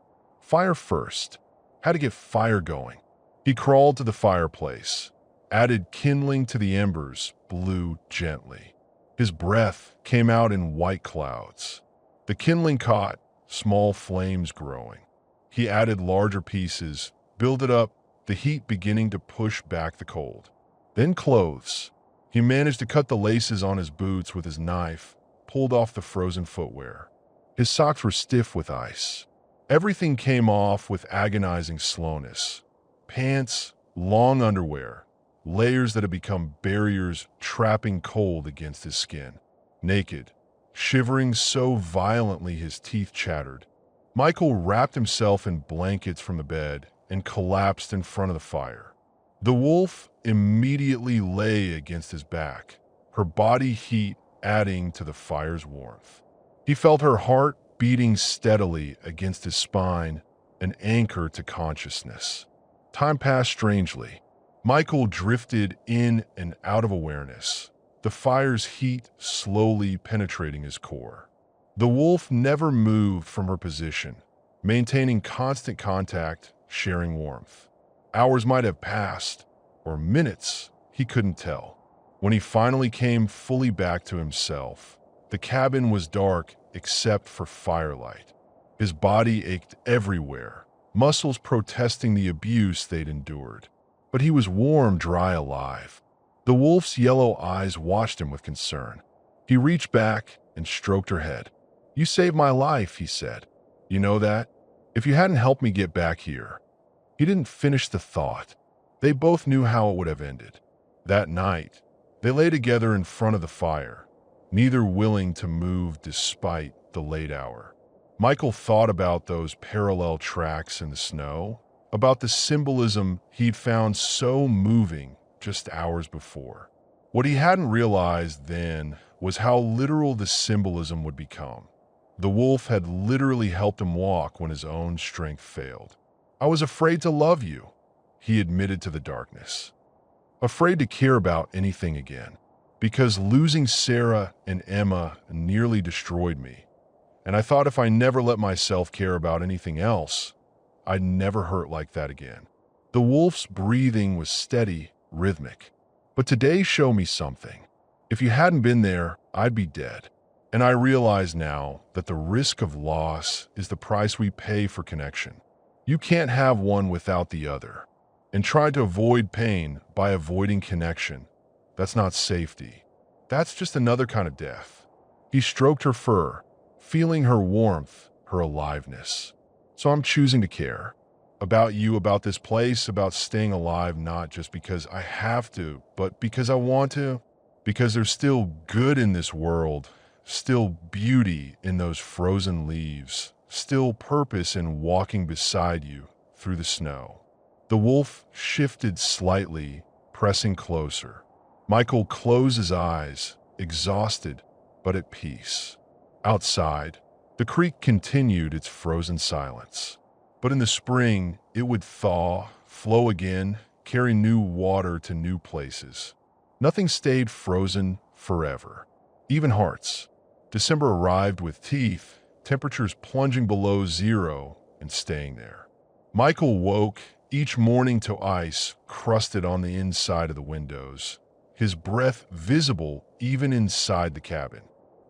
Fire first. Had to get fire going. He crawled to the fireplace, added kindling to the embers, blew gently. His breath came out in white clouds. The kindling caught, small flames growing. He added larger pieces, built it up, the heat beginning to push back the cold. Then clothes. He managed to cut the laces on his boots with his knife, pulled off the frozen footwear. His socks were stiff with ice. Everything came off with agonizing slowness. Pants, long underwear, layers that had become barriers trapping cold against his skin. Naked, shivering so violently his teeth chattered, Michael wrapped himself in blankets from the bed and collapsed in front of the fire. The wolf immediately lay against his back, her body heat adding to the fire's warmth. He felt her heart beating steadily against his spine, an anchor to consciousness. Time passed strangely. Michael drifted in and out of awareness, the fire's heat slowly penetrating his core. The wolf never moved from her position, maintaining constant contact, sharing warmth. Hours might have passed, or minutes, he couldn't tell. When he finally came fully back to himself, the cabin was dark except for firelight. His body ached everywhere, muscles protesting the abuse they'd endured. But he was warm, dry, alive. The wolf's yellow eyes watched him with concern. He reached back and stroked her head. "You saved my life," he said. "You know that? If you hadn't helped me get back here." He didn't finish the thought. They both knew how it would have ended. That night, they lay together in front of the fire, neither willing to move despite the late hour. Michael thought about those parallel tracks in the snow, about the symbolism he'd found so moving just hours before. What he hadn't realized then was how literal the symbolism would become. The wolf had literally helped him walk when his own strength failed. "I was afraid to love you," he admitted to the darkness. "Afraid to care about anything again, because losing Sarah and Emma nearly destroyed me. And I thought if I never let myself care about anything else, I'd never hurt like that again." The wolf's breathing was steady, rhythmic. "But today showed me something. If you hadn't been there, I'd be dead. And I realize now that the risk of loss is the price we pay for connection. You can't have one without the other. And try to avoid pain by avoiding connection. That's not safety. That's just another kind of death." He stroked her fur, feeling her warmth, her aliveness. "So I'm choosing to care. About you, about this place, about staying alive, not just because I have to, but because I want to. Because there's still good in this world, still beauty in those frozen leaves, still purpose in walking beside you through the snow." The wolf shifted slightly, pressing closer. Michael closed his eyes, exhausted but at peace. Outside, the creek continued its frozen silence. But in the spring, it would thaw, flow again, carry new water to new places. Nothing stayed frozen forever. Even hearts. December arrived with teeth, temperatures plunging below zero and staying there. Michael woke each morning to ice crusted on the inside of the windows, his breath visible even inside the cabin.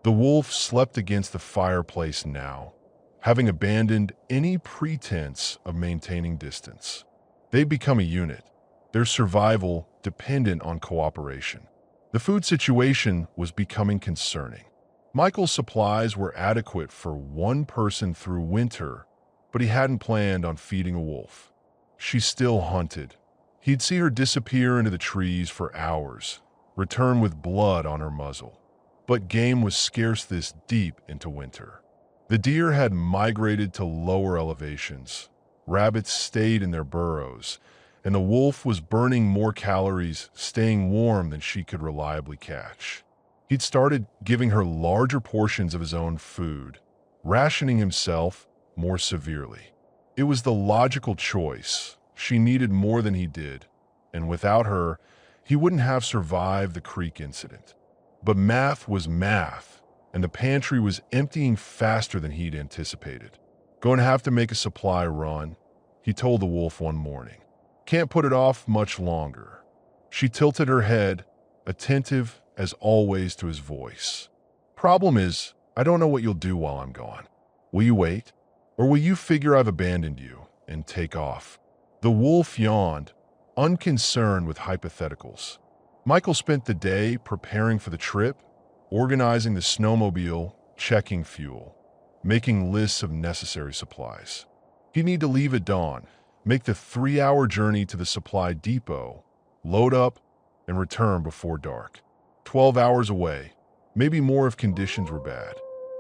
The wolf slept against the fireplace now, having abandoned any pretense of maintaining distance. They'd become a unit, their survival dependent on cooperation. The food situation was becoming concerning. Michael's supplies were adequate for one person through winter, but he hadn't planned on feeding a wolf. She still hunted. He'd see her disappear into the trees for hours, return with blood on her muzzle. But game was scarce this deep into winter. The deer had migrated to lower elevations. Rabbits stayed in their burrows, and the wolf was burning more calories, staying warm than she could reliably catch. He'd started giving her larger portions of his own food, rationing himself more severely. It was the logical choice. She needed more than he did, and without her, he wouldn't have survived the creek incident. But math was math, and the pantry was emptying faster than he'd anticipated. "Going to have to make a supply run," he told the wolf one morning. "Can't put it off much longer." She tilted her head, attentive as always to his voice. "Problem is, I don't know what you'll do while I'm gone. Will you wait? Or will you figure I've abandoned you and take off?" The wolf yawned, unconcerned with hypotheticals. Michael spent the day preparing for the trip, organizing the snowmobile, checking fuel, making lists of necessary supplies. He'd need to leave at dawn, make the 3-hour journey to the supply depot, load up, and return before dark. 12 hours away, maybe more if conditions were bad.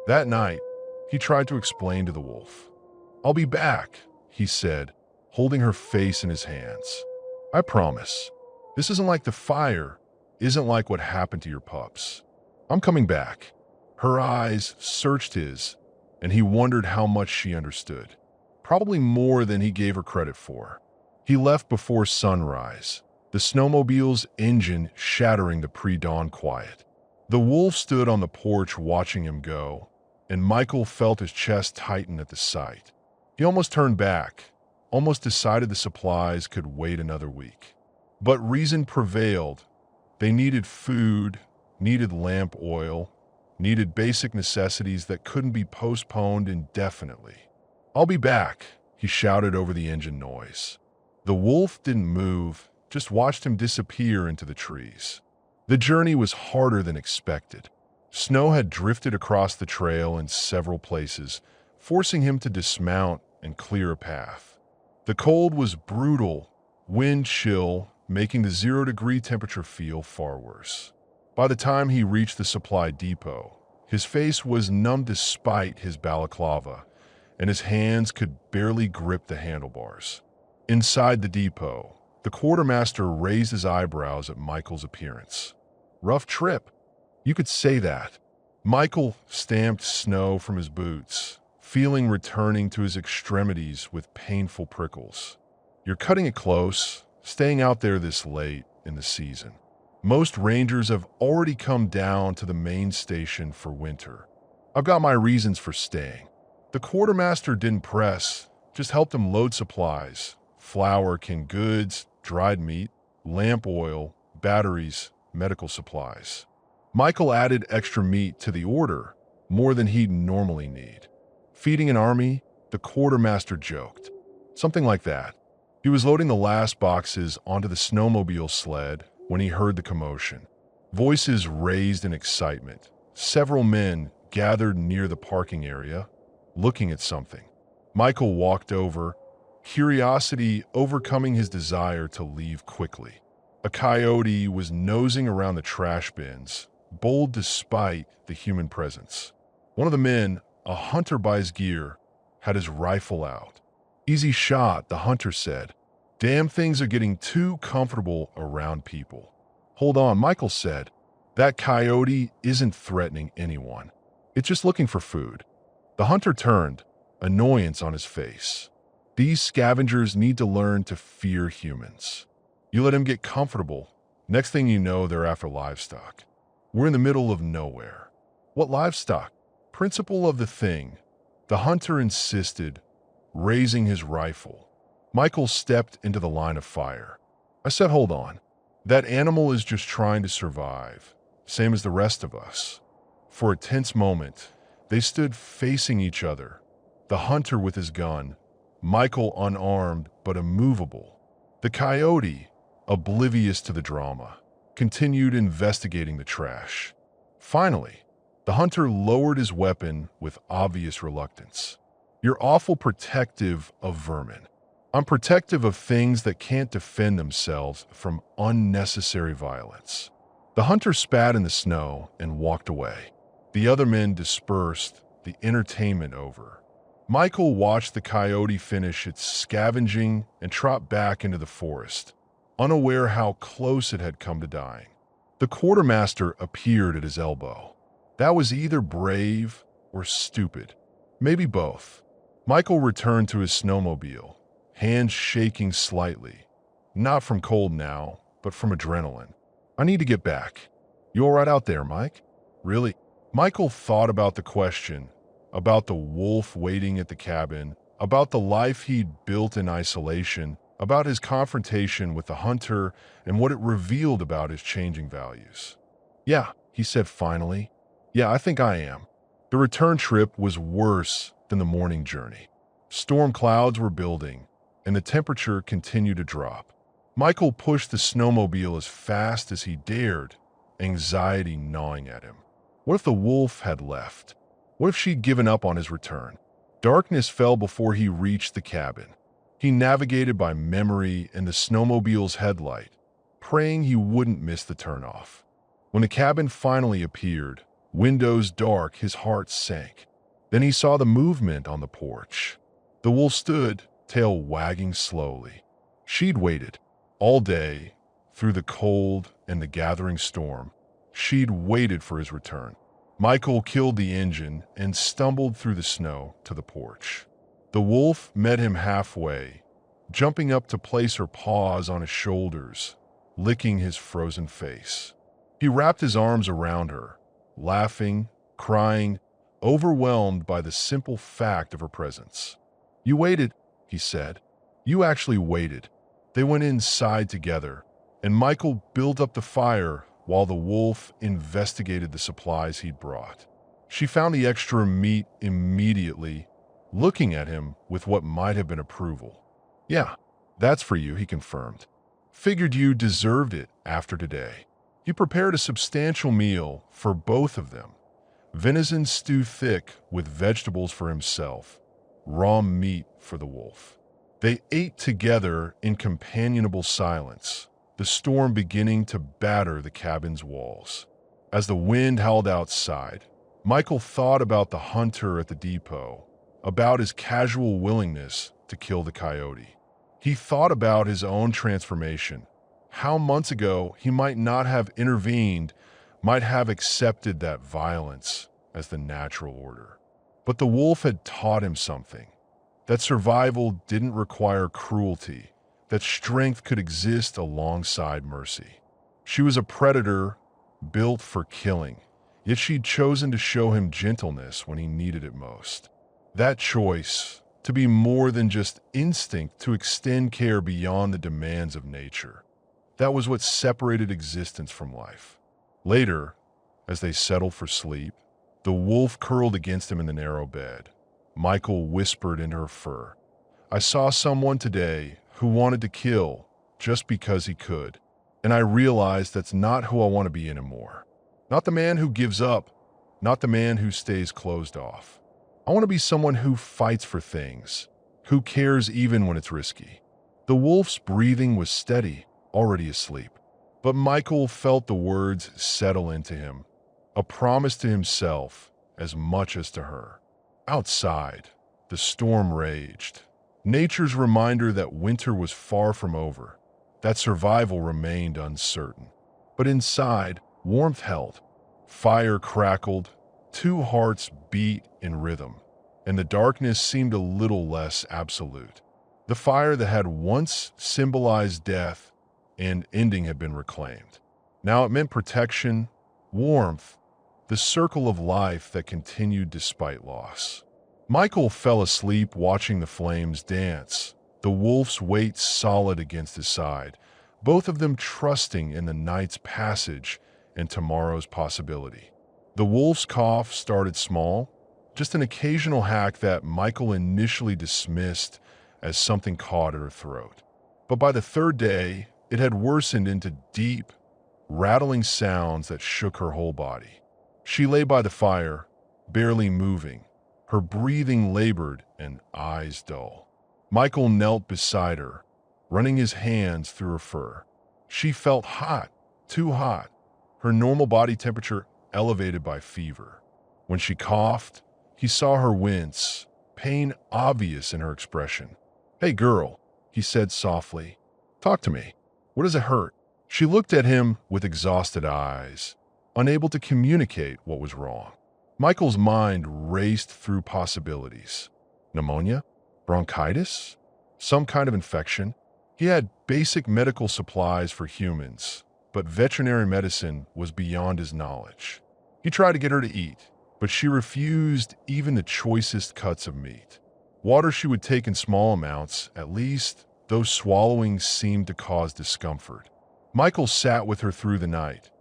That night, he tried to explain to the wolf. "I'll be back," he said, holding her face in his hands. "I promise. This isn't like the fire, isn't like what happened to your pups. I'm coming back." Her eyes searched his, and he wondered how much she understood. Probably more than he gave her credit for. He left before sunrise, the snowmobile's engine shattering the pre-dawn quiet. The wolf stood on the porch watching him go, and Michael felt his chest tighten at the sight. He almost turned back, almost decided the supplies could wait another week. But reason prevailed. They needed food, needed lamp oil, needed basic necessities that couldn't be postponed indefinitely. "I'll be back," he shouted over the engine noise. The wolf didn't move, just watched him disappear into the trees. The journey was harder than expected. Snow had drifted across the trail in several places, forcing him to dismount and clear a path. The cold was brutal, wind chill, making the 0-degree temperature feel far worse. By the time he reached the supply depot, his face was numb despite his balaclava, and his hands could barely grip the handlebars. Inside the depot, the quartermaster raised his eyebrows at Michael's appearance. "Rough trip. You could say that." Michael stamped snow from his boots, feeling returning to his extremities with painful prickles. "You're cutting it close, staying out there this late in the season. Most rangers have already come down to the main station for winter. I've got my reasons for staying." The quartermaster didn't press, just helped him load supplies: flour, canned goods, dried meat, lamp oil, batteries, medical supplies. Michael added extra meat to the order, more than he'd normally need. "Feeding an army?" the quartermaster joked. Something like that. He was loading the last boxes onto the snowmobile sled when he heard the commotion. Voices raised in excitement. Several men gathered near the parking area, looking at something. Michael walked over, curiosity overcoming his desire to leave quickly. A coyote was nosing around the trash bins, bold despite the human presence. One of the men, a hunter by his gear, had his rifle out. "Easy shot," the hunter said. "Damn things are getting too comfortable around people." "Hold on," Michael said. "That coyote isn't threatening anyone. It's just looking for food." The hunter turned, annoyance on his face. These scavengers need to learn to fear humans. You let him get comfortable, next thing you know, they're after livestock. We're in the middle of nowhere. "What livestock?" "Principle of the thing," the hunter insisted, raising his rifle. Michael stepped into the line of fire. "I said hold on. That animal is just trying to survive, same as the rest of us." For a tense moment, they stood facing each other, the hunter with his gun, Michael unarmed but immovable. The coyote, oblivious to the drama, continued investigating the trash. Finally, the hunter lowered his weapon with obvious reluctance. "You're awful protective of vermin." "I'm protective of things that can't defend themselves from unnecessary violence." The hunter spat in the snow and walked away. The other men dispersed, the entertainment over. Michael watched the coyote finish its scavenging and trot back into the forest, unaware how close it had come to dying. The quartermaster appeared at his elbow. That was either brave or stupid, maybe both. Michael returned to his snowmobile, hands shaking slightly, not from cold now, but from adrenaline. "I need to get back." "You all right out there, Mike?" "Really?" Michael thought about the question, about the wolf waiting at the cabin, about the life he'd built in isolation, about his confrontation with the hunter and what it revealed about his changing values. "Yeah," he said finally. "Yeah, I think I am." The return trip was worse than the morning journey. Storm clouds were building, and the temperature continued to drop. Michael pushed the snowmobile as fast as he dared, anxiety gnawing at him. What if the wolf had left? What if she'd given up on his return? Darkness fell before he reached the cabin. He navigated by memory and the snowmobile's headlight, praying he wouldn't miss the turnoff. When the cabin finally appeared, windows dark, his heart sank. Then he saw the movement on the porch. The wolf stood, tail wagging slowly. She'd waited all day, through the cold and the gathering storm. She'd waited for his return. Michael killed the engine and stumbled through the snow to the porch. The wolf met him halfway, jumping up to place her paws on his shoulders, licking his frozen face. He wrapped his arms around her, laughing, crying, overwhelmed by the simple fact of her presence. "You waited," he said. "You actually waited." They went inside together, and Michael built up the fire while the wolf investigated the supplies he'd brought. She found the extra meat immediately, looking at him with what might have been approval. "Yeah, that's for you," he confirmed. "Figured you deserved it after today." He prepared a substantial meal for both of them. Venison stew thick with vegetables for himself, raw meat for the wolf. They ate together in companionable silence, the storm beginning to batter the cabin's walls. As the wind howled outside, Michael thought about the hunter at the depot, about his casual willingness to kill the coyote. He thought about his own transformation, how months ago he might not have intervened, might have accepted that violence as the natural order. But the wolf had taught him something, that survival didn't require cruelty, that strength could exist alongside mercy. She was a predator built for killing, yet she'd chosen to show him gentleness when he needed it most. That choice, to be more than just instinct, to extend care beyond the demands of nature, that was what separated existence from life. Later, as they settled for sleep, the wolf curled against him in the narrow bed. Michael whispered in her fur, "I saw someone today who wanted to kill just because he could, and I realized that's not who I want to be anymore. Not the man who gives up, not the man who stays closed off. I want to be someone who fights for things, who cares even when it's risky." The wolf's breathing was steady, already asleep. But Michael felt the words settle into him, a promise to himself as much as to her. Outside, the storm raged, nature's reminder that winter was far from over, that survival remained uncertain. But inside, warmth held. Fire crackled, two hearts beat in rhythm, and the darkness seemed a little less absolute. The fire that had once symbolized death and ending had been reclaimed. Now it meant protection, warmth, the circle of life that continued despite loss. Michael fell asleep watching the flames dance, the wolf's weight solid against his side, both of them trusting in the night's passage and tomorrow's possibility. The wolf's cough started small, just an occasional hack that Michael initially dismissed as something caught at her throat. But by the third day, it had worsened into deep, rattling sounds that shook her whole body. She lay by the fire, barely moving, her breathing labored and eyes dull. Michael knelt beside her, running his hands through her fur. She felt hot, too hot, her normal body temperature elevated by fever. When she coughed, he saw her wince, pain obvious in her expression. "Hey girl," he said softly, "talk to me. What does it hurt?" She looked at him with exhausted eyes, unable to communicate what was wrong. Michael's mind raced through possibilities. Pneumonia? Bronchitis? Some kind of infection? He had basic medical supplies for humans, but veterinary medicine was beyond his knowledge. He tried to get her to eat, but she refused even the choicest cuts of meat. Water she would take in small amounts, at least, though swallowing seemed to cause discomfort. Michael sat with her through the night,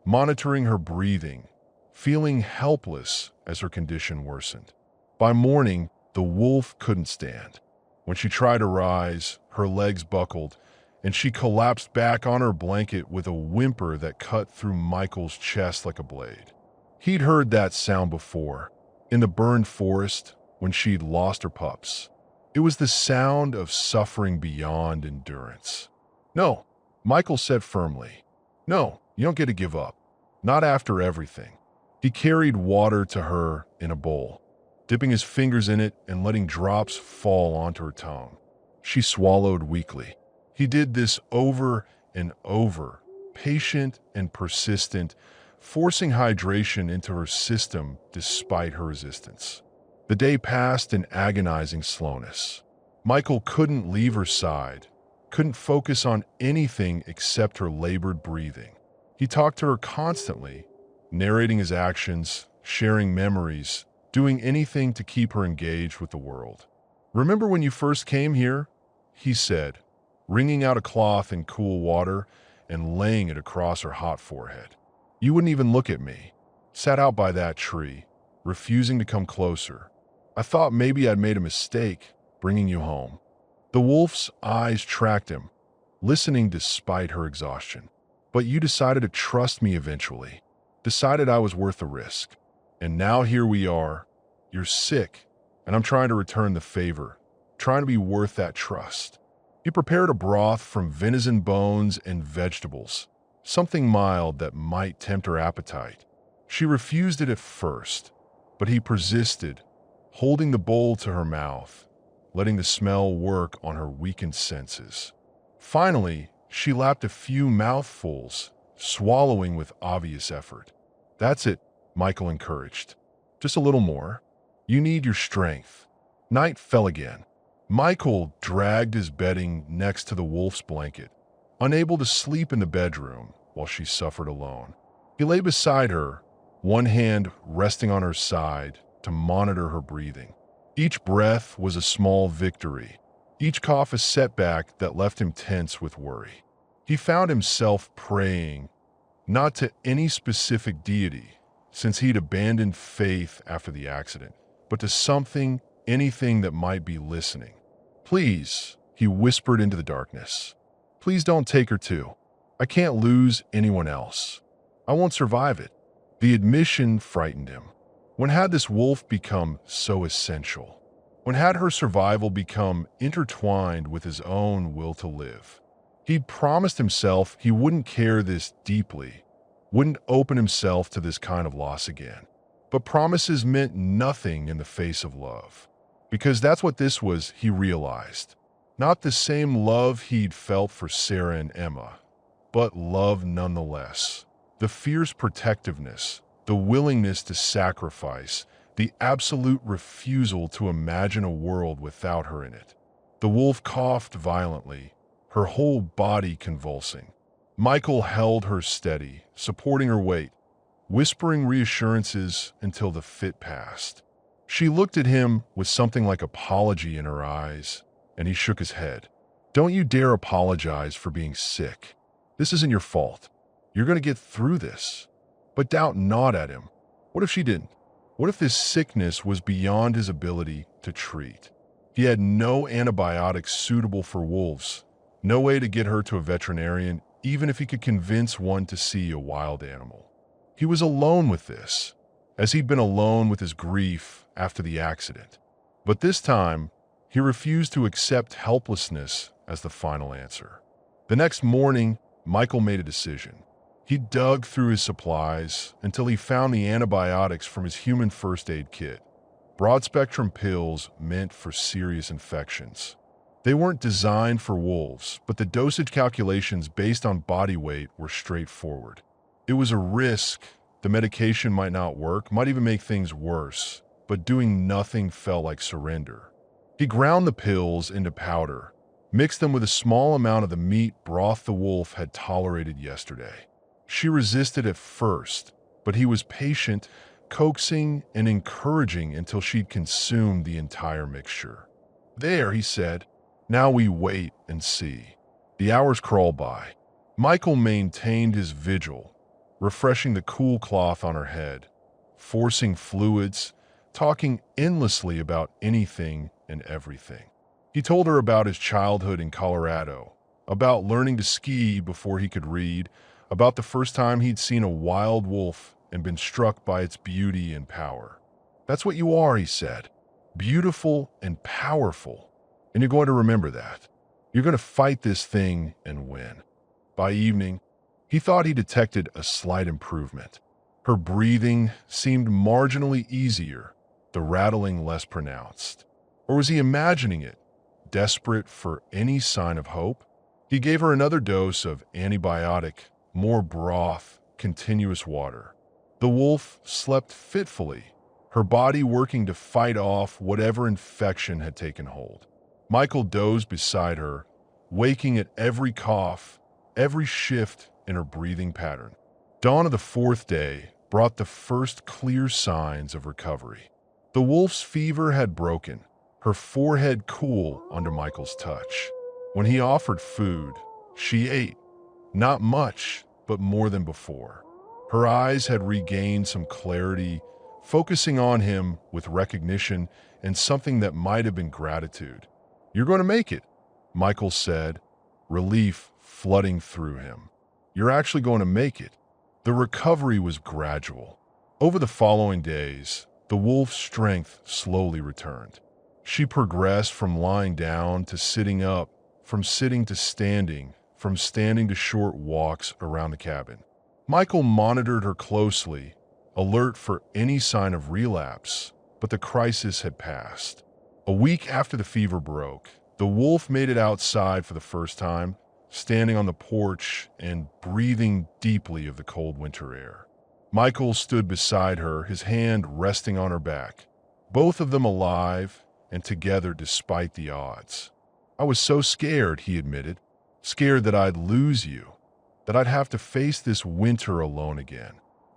monitoring her breathing, feeling helpless as her condition worsened. By morning, the wolf couldn't stand. When she tried to rise, her legs buckled, and she collapsed back on her blanket with a whimper that cut through Michael's chest like a blade. He'd heard that sound before, in the burned forest when she'd lost her pups. It was the sound of suffering beyond endurance. "No," Michael said firmly. No, you don't get to give up. Not after everything. He carried water to her in a bowl, dipping his fingers in it and letting drops fall onto her tongue. She swallowed weakly. He did this over and over, patient and persistent, forcing hydration into her system despite her resistance. The day passed in agonizing slowness. Michael couldn't leave her side, couldn't focus on anything except her labored breathing. He talked to her constantly, narrating his actions, sharing memories, doing anything to keep her engaged with the world. "Remember when you first came here?" he said, wringing out a cloth in cool water and laying it across her hot forehead. "You wouldn't even look at me. Sat out by that tree, refusing to come closer. I thought maybe I'd made a mistake bringing you home." The wolf's eyes tracked him, listening despite her exhaustion. "But you decided to trust me eventually. Decided I was worth the risk. And now here we are. You're sick, and I'm trying to return the favor, trying to be worth that trust." He prepared a broth from venison bones and vegetables, something mild that might tempt her appetite. She refused it at first, but he persisted, holding the bowl to her mouth, letting the smell work on her weakened senses. Finally, she lapped a few mouthfuls, swallowing with obvious effort. "That's it," Michael encouraged. "Just a little more. You need your strength." Night fell again. Michael dragged his bedding next to the wolf's blanket, unable to sleep in the bedroom while she suffered alone. He lay beside her, one hand resting on her side to monitor her breathing. Each breath was a small victory, each cough a setback that left him tense with worry. He found himself praying, not to any specific deity, since he'd abandoned faith after the accident, but to something, anything that might be listening. "Please," he whispered into the darkness. "Please don't take her too. I can't lose anyone else. I won't survive it." The admission frightened him. When had this wolf become so essential? When had her survival become intertwined with his own will to live? He'd promised himself he wouldn't care this deeply, wouldn't open himself to this kind of loss again. But promises meant nothing in the face of love. Because that's what this was, he realized. Not the same love he'd felt for Sarah and Emma, but love nonetheless. The fierce protectiveness, the willingness to sacrifice, the absolute refusal to imagine a world without her in it. The wolf coughed violently, her whole body convulsing. Michael held her steady, supporting her weight, whispering reassurances until the fit passed. She looked at him with something like apology in her eyes, and he shook his head. "Don't you dare apologize for being sick. This isn't your fault. You're going to get through this." But doubt gnawed at him. What if she didn't? What if this sickness was beyond his ability to treat? He had no antibiotics suitable for wolves, no way to get her to a veterinarian, even if he could convince one to see a wild animal. He was alone with this, as he'd been alone with his grief after the accident. But this time, he refused to accept helplessness as the final answer. The next morning, Michael made a decision. He dug through his supplies until he found the antibiotics from his human first aid kit, broad-spectrum pills meant for serious infections. They weren't designed for wolves, but the dosage calculations based on body weight were straightforward. It was a risk. The medication might not work, might even make things worse, but doing nothing felt like surrender. He ground the pills into powder, mixed them with a small amount of the meat broth the wolf had tolerated yesterday. She resisted at first, but he was patient, coaxing and encouraging until she'd consumed the entire mixture. "There," he said. "Now we wait and see." The hours crawled by. Michael maintained his vigil, refreshing the cool cloth on her head, forcing fluids, talking endlessly about anything and everything. He told her about his childhood in Colorado, about learning to ski before he could read, about the first time he'd seen a wild wolf and been struck by its beauty and power. "That's what you are," he said. "Beautiful and powerful. And you're going to remember that. You're going to fight this thing and win." By evening, he thought he detected a slight improvement. Her breathing seemed marginally easier, the rattling less pronounced. Or was he imagining it, desperate for any sign of hope? He gave her another dose of antibiotic, more broth, continuous water. The wolf slept fitfully, her body working to fight off whatever infection had taken hold. Michael dozed beside her, waking at every cough, every shift in her breathing pattern. Dawn of the fourth day brought the first clear signs of recovery. The wolf's fever had broken, her forehead cool under Michael's touch. When he offered food, she ate. Not much, but more than before. Her eyes had regained some clarity, focusing on him with recognition and something that might have been gratitude. "You're going to make it," Michael said, relief flooding through him. "You're actually going to make it." The recovery was gradual. Over the following days, the wolf's strength slowly returned. She progressed from lying down to sitting up, from sitting to standing, from standing to short walks around the cabin. Michael monitored her closely, alert for any sign of relapse, but the crisis had passed. A week after the fever broke, the wolf made it outside for the first time, standing on the porch and breathing deeply of the cold winter air. Michael stood beside her, his hand resting on her back, both of them alive and together despite the odds. "I was so scared," he admitted, "scared that I'd lose you, that I'd have to face this winter alone again.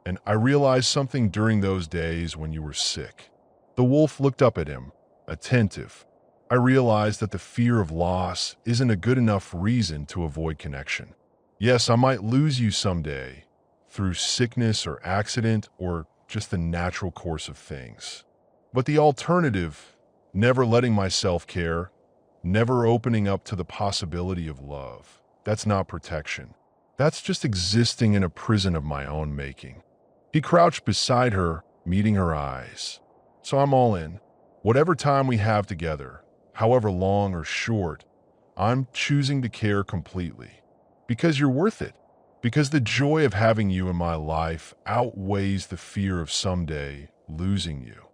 And I realized something during those days when you were sick." The wolf looked up at him, attentive. "I realized that the fear of loss isn't a good enough reason to avoid connection. Yes, I might lose you someday, through sickness or accident or just the natural course of things. But the alternative, never letting myself care, never opening up to the possibility of love, that's not protection. That's just existing in a prison of my own making." He crouched beside her, meeting her eyes. "So I'm all in. Whatever time we have together, however long or short, I'm choosing to care completely. Because you're worth it. Because the joy of having you in my life outweighs the fear of someday losing you."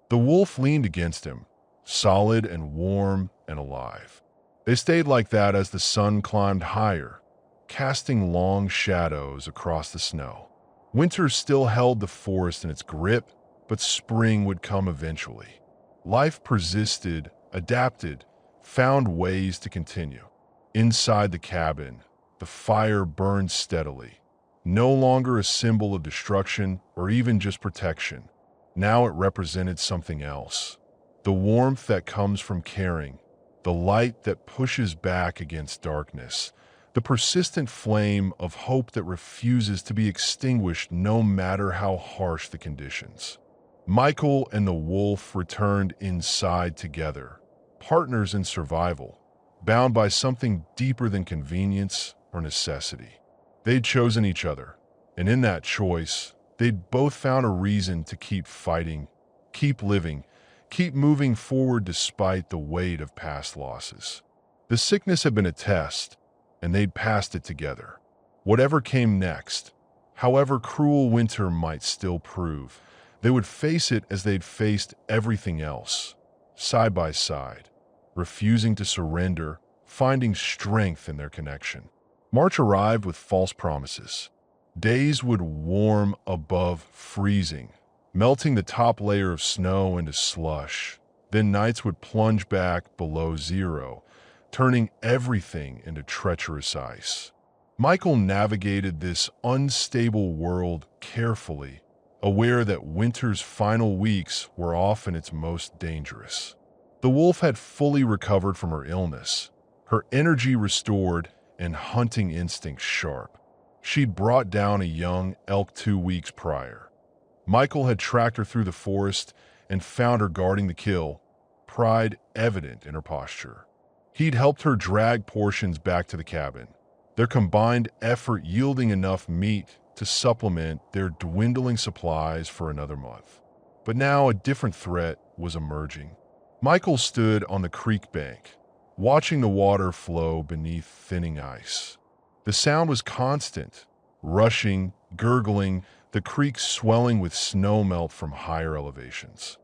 The wolf leaned against him, solid and warm and alive. They stayed like that as the sun climbed higher, casting long shadows across the snow. Winter still held the forest in its grip, but spring would come eventually. Life persisted, adapted, found ways to continue. Inside the cabin, the fire burned steadily, no longer a symbol of destruction or even just protection. Now it represented something else. The warmth that comes from caring, the light that pushes back against darkness, the persistent flame of hope that refuses to be extinguished no matter how harsh the conditions. Michael and the wolf returned inside together, partners in survival, bound by something deeper than convenience or necessity. They'd chosen each other, and in that choice, they'd both found a reason to keep fighting, keep living, keep moving forward despite the weight of past losses. The sickness had been a test, and they'd passed it together. Whatever came next, however cruel winter might still prove, they would face it as they'd faced everything else, side by side, refusing to surrender, finding strength in their connection. March arrived with false promises. Days would warm above freezing, melting the top layer of snow into slush. Then nights would plunge back below zero, turning everything into treacherous ice. Michael navigated this unstable world carefully, aware that winter's final weeks were often its most dangerous. The wolf had fully recovered from her illness, her energy restored and hunting instincts sharp. She'd brought down a young elk 2 weeks prior. Michael had tracked her through the forest and found her guarding the kill, pride evident in her posture. He'd helped her drag portions back to the cabin, their combined effort yielding enough meat to supplement their dwindling supplies for another month. But now a different threat was emerging. Michael stood on the creek bank, watching the water flow beneath thinning ice. The The sound was constant, rushing, gurgling, the creek swelling with snow melt from higher elevations.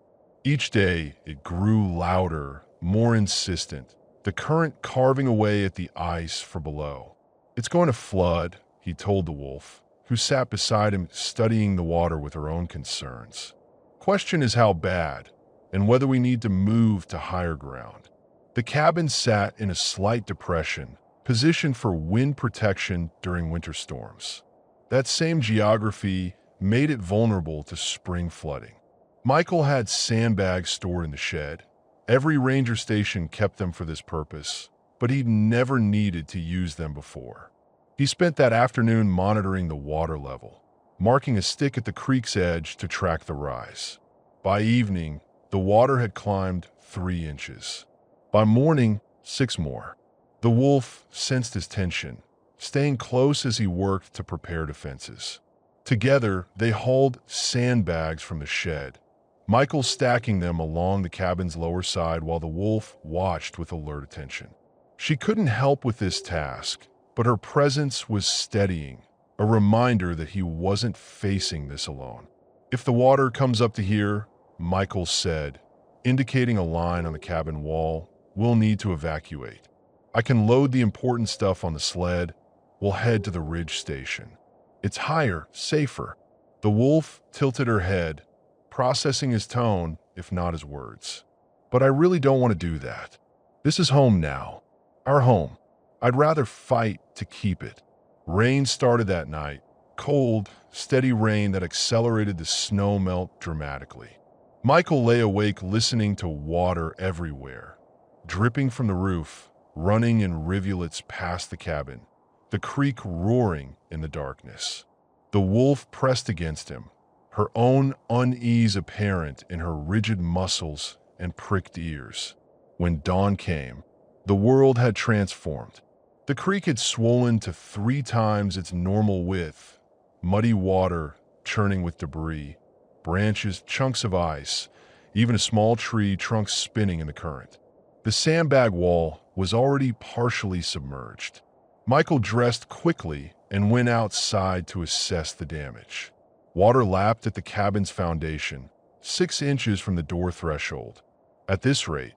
Each day, it grew louder, more insistent, the current carving away at the ice for below. "It's going to flood," he told the wolf, who sat beside him studying the water with her own concerns. "Question is how bad, and whether we need to move to higher ground." The cabin sat in a slight depression, positioned for wind protection during winter storms. That same geography made it vulnerable to spring flooding. Michael had sandbags stored in the shed. Every ranger station kept them for this purpose, but he'd never needed to use them before. He spent that afternoon monitoring the water level, marking a stick at the creek's edge to track the rise. By evening, the water had climbed 3 inches. By morning, 6 more. The wolf sensed his tension, staying close as he worked to prepare defenses. Together, they hauled sandbags from the shed, Michael stacking them along the cabin's lower side while the wolf watched with alert attention. She couldn't help with this task, but her presence was steadying, a reminder that he wasn't facing this alone. "If the water comes up to here," Michael said, indicating a line on the cabin wall, "we'll need to evacuate. I can load the important stuff on the sled. We'll head to the ridge station. It's higher, safer." The wolf tilted her head, processing his tone, if not his words. "But I really don't want to do that. This is home now. Our home. I'd rather fight to keep it." Rain started that night, cold, steady rain that accelerated the snow melt dramatically. Michael lay awake listening to water everywhere, dripping from the roof, running in rivulets past the cabin, the creek roaring in the darkness. The wolf pressed against him, her own unease apparent in her rigid muscles and pricked ears. When dawn came, the world had transformed. The creek had swollen to 3 times its normal width, muddy water churning with debris, branches, chunks of ice, even a small tree trunk spinning in the current. The sandbag wall was already partially submerged. Michael dressed quickly and went outside to assess the damage. Water lapped at the cabin's foundation, 6 inches from the door threshold. At this rate,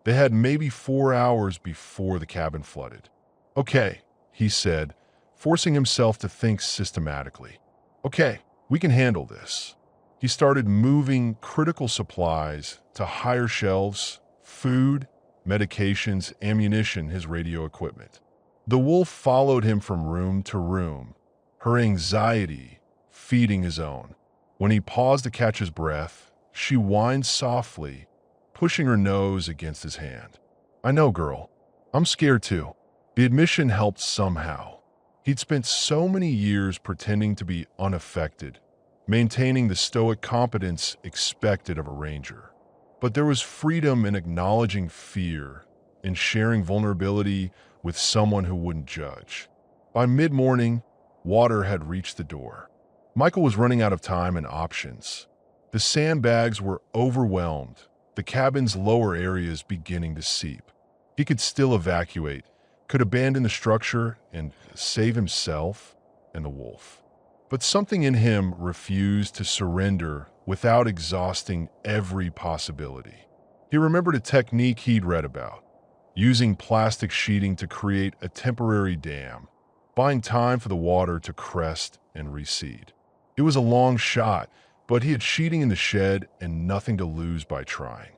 they had maybe 4 hours before the cabin flooded. "Okay," he said, forcing himself to think systematically. "Okay, we can handle this." He started moving critical supplies to higher shelves, food, medications, ammunition, his radio equipment. The wolf followed him from room to room, her anxiety feeding his own. When he paused to catch his breath, she whined softly, pushing her nose against his hand. "I know, girl. I'm scared too." The admission helped somehow. He'd spent so many years pretending to be unaffected, maintaining the stoic competence expected of a ranger. But there was freedom in acknowledging fear, in sharing vulnerability with someone who wouldn't judge. By mid-morning, water had reached the door. Michael was running out of time and options. The sandbags were overwhelmed, the cabin's lower areas beginning to seep. He could still evacuate, could abandon the structure and save himself and the wolf. But something in him refused to surrender without exhausting every possibility. He remembered a technique he'd read about, using plastic sheeting to create a temporary dam, buying time for the water to crest and recede. It was a long shot, but he had sheeting in the shed and nothing to lose by trying.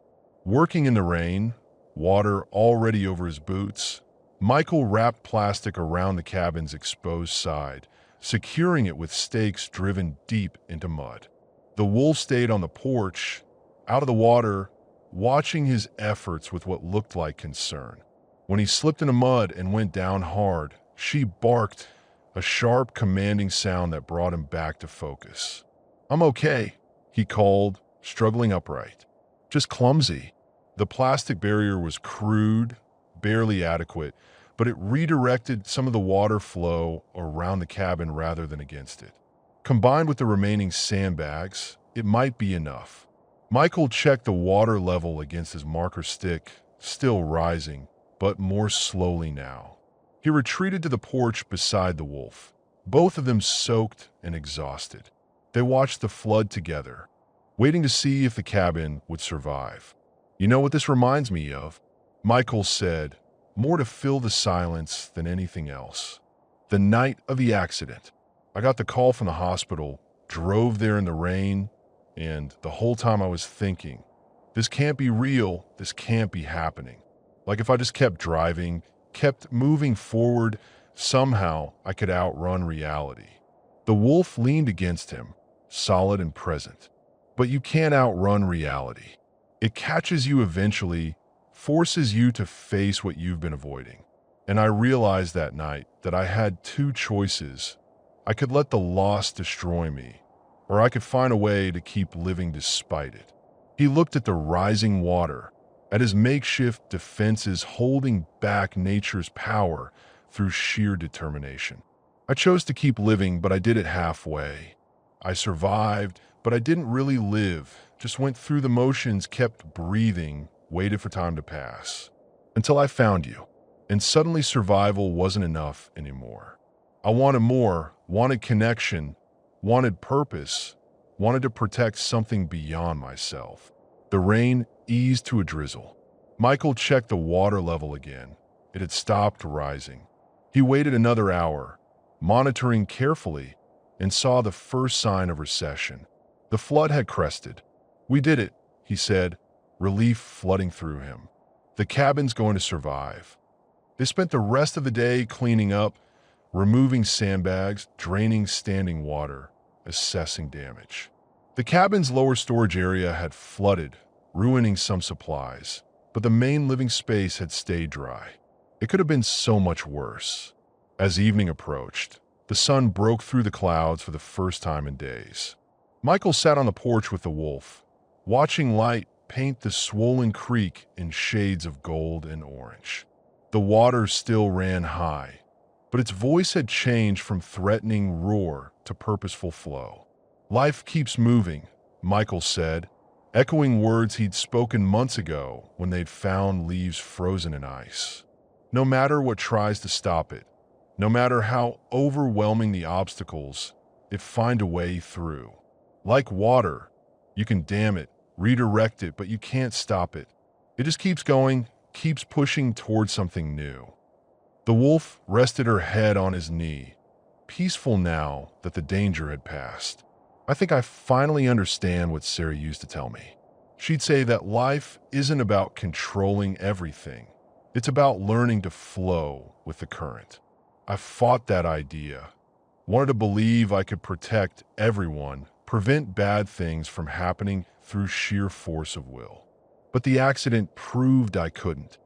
Working in the rain, water already over his boots, Michael wrapped plastic around the cabin's exposed side, securing it with stakes driven deep into mud. The wolf stayed on the porch, out of the water, watching his efforts with what looked like concern. When he slipped in the mud and went down hard, she barked, a sharp, commanding sound that brought him back to focus. "I'm okay," he called, struggling upright. "Just clumsy." The plastic barrier was crude, barely adequate, but it redirected some of the water flow around the cabin rather than against it. Combined with the remaining sandbags, it might be enough. Michael checked the water level against his marker stick, still rising, but more slowly now. He retreated to the porch beside the wolf, both of them soaked and exhausted. They watched the flood together, waiting to see if the cabin would survive. "You know what this reminds me of?" Michael said, more to fill the silence than anything else. "The night of the accident. I got the call from the hospital, drove there in the rain, and the whole time I was thinking, this can't be real, this can't be happening. Like if I just kept driving, kept moving forward, somehow I could outrun reality." The wolf leaned against him, solid and present. "But you can't outrun reality. It catches you eventually, forces you to face what you've been avoiding." And I realized that night that I had two choices. I could let the loss destroy me, or I could find a way to keep living despite it. He looked at the rising water, at his makeshift defenses holding back nature's power through sheer determination. I chose to keep living, but I did it halfway. I survived, but I didn't really live, just went through the motions, kept breathing, waited for time to pass. Until I found you, and suddenly survival wasn't enough anymore. I wanted more, wanted connection, wanted purpose, wanted to protect something beyond myself. The rain eased to a drizzle. Michael checked the water level again. It had stopped rising. He waited another hour, monitoring carefully, and saw the first sign of recession. The flood had crested. "We did it," he said, relief flooding through him. "The cabin's going to survive." They spent the rest of the day cleaning up, removing sandbags, draining standing water, assessing damage. The cabin's lower storage area had flooded, ruining some supplies, but the main living space had stayed dry. It could have been so much worse. As evening approached, the sun broke through the clouds for the first time in days. Michael sat on the porch with the wolf, watching light paint the swollen creek in shades of gold and orange. The water still ran high, but its voice had changed from threatening roar to purposeful flow. "Life keeps moving," Michael said, echoing words he'd spoken months ago when they'd found leaves frozen in ice. "No matter what tries to stop it, no matter how overwhelming the obstacles, it finds a way through. Like water, you can dam it, redirect it, but you can't stop it. It just keeps going, keeps pushing towards something new." The wolf rested her head on his knee, peaceful now that the danger had passed. "I think I finally understand what Sarah used to tell me. She'd say that life isn't about controlling everything. It's about learning to flow with the current. I fought that idea, wanted to believe I could protect everyone, prevent bad things from happening through sheer force of will. But the accident proved I couldn't."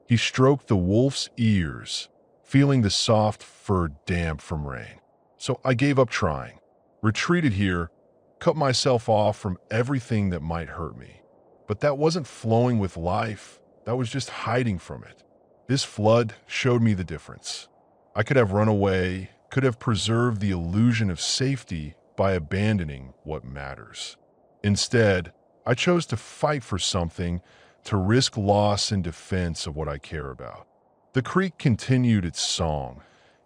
He stroked the wolf's ears, feeling the soft fur damp from rain. "So I gave up trying, retreated here, cut myself off from everything that might hurt me. But that wasn't flowing with life, that was just hiding from it. This flood showed me the difference. I could have run away, could have preserved the illusion of safety by abandoning what matters. Instead, I chose to fight for something, to risk loss in defense of what I care about." The creek continued its song,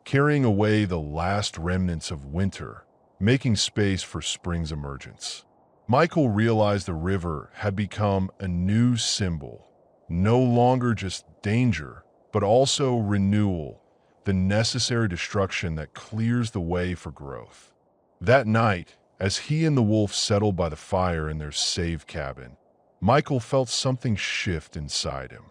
carrying away the last remnants of winter, making space for spring's emergence. Michael realized the river had become a new symbol, no longer just danger, but also renewal, the necessary destruction that clears the way for growth. That night, as he and the wolf settled by the fire in their saved cabin, Michael felt something shift inside him.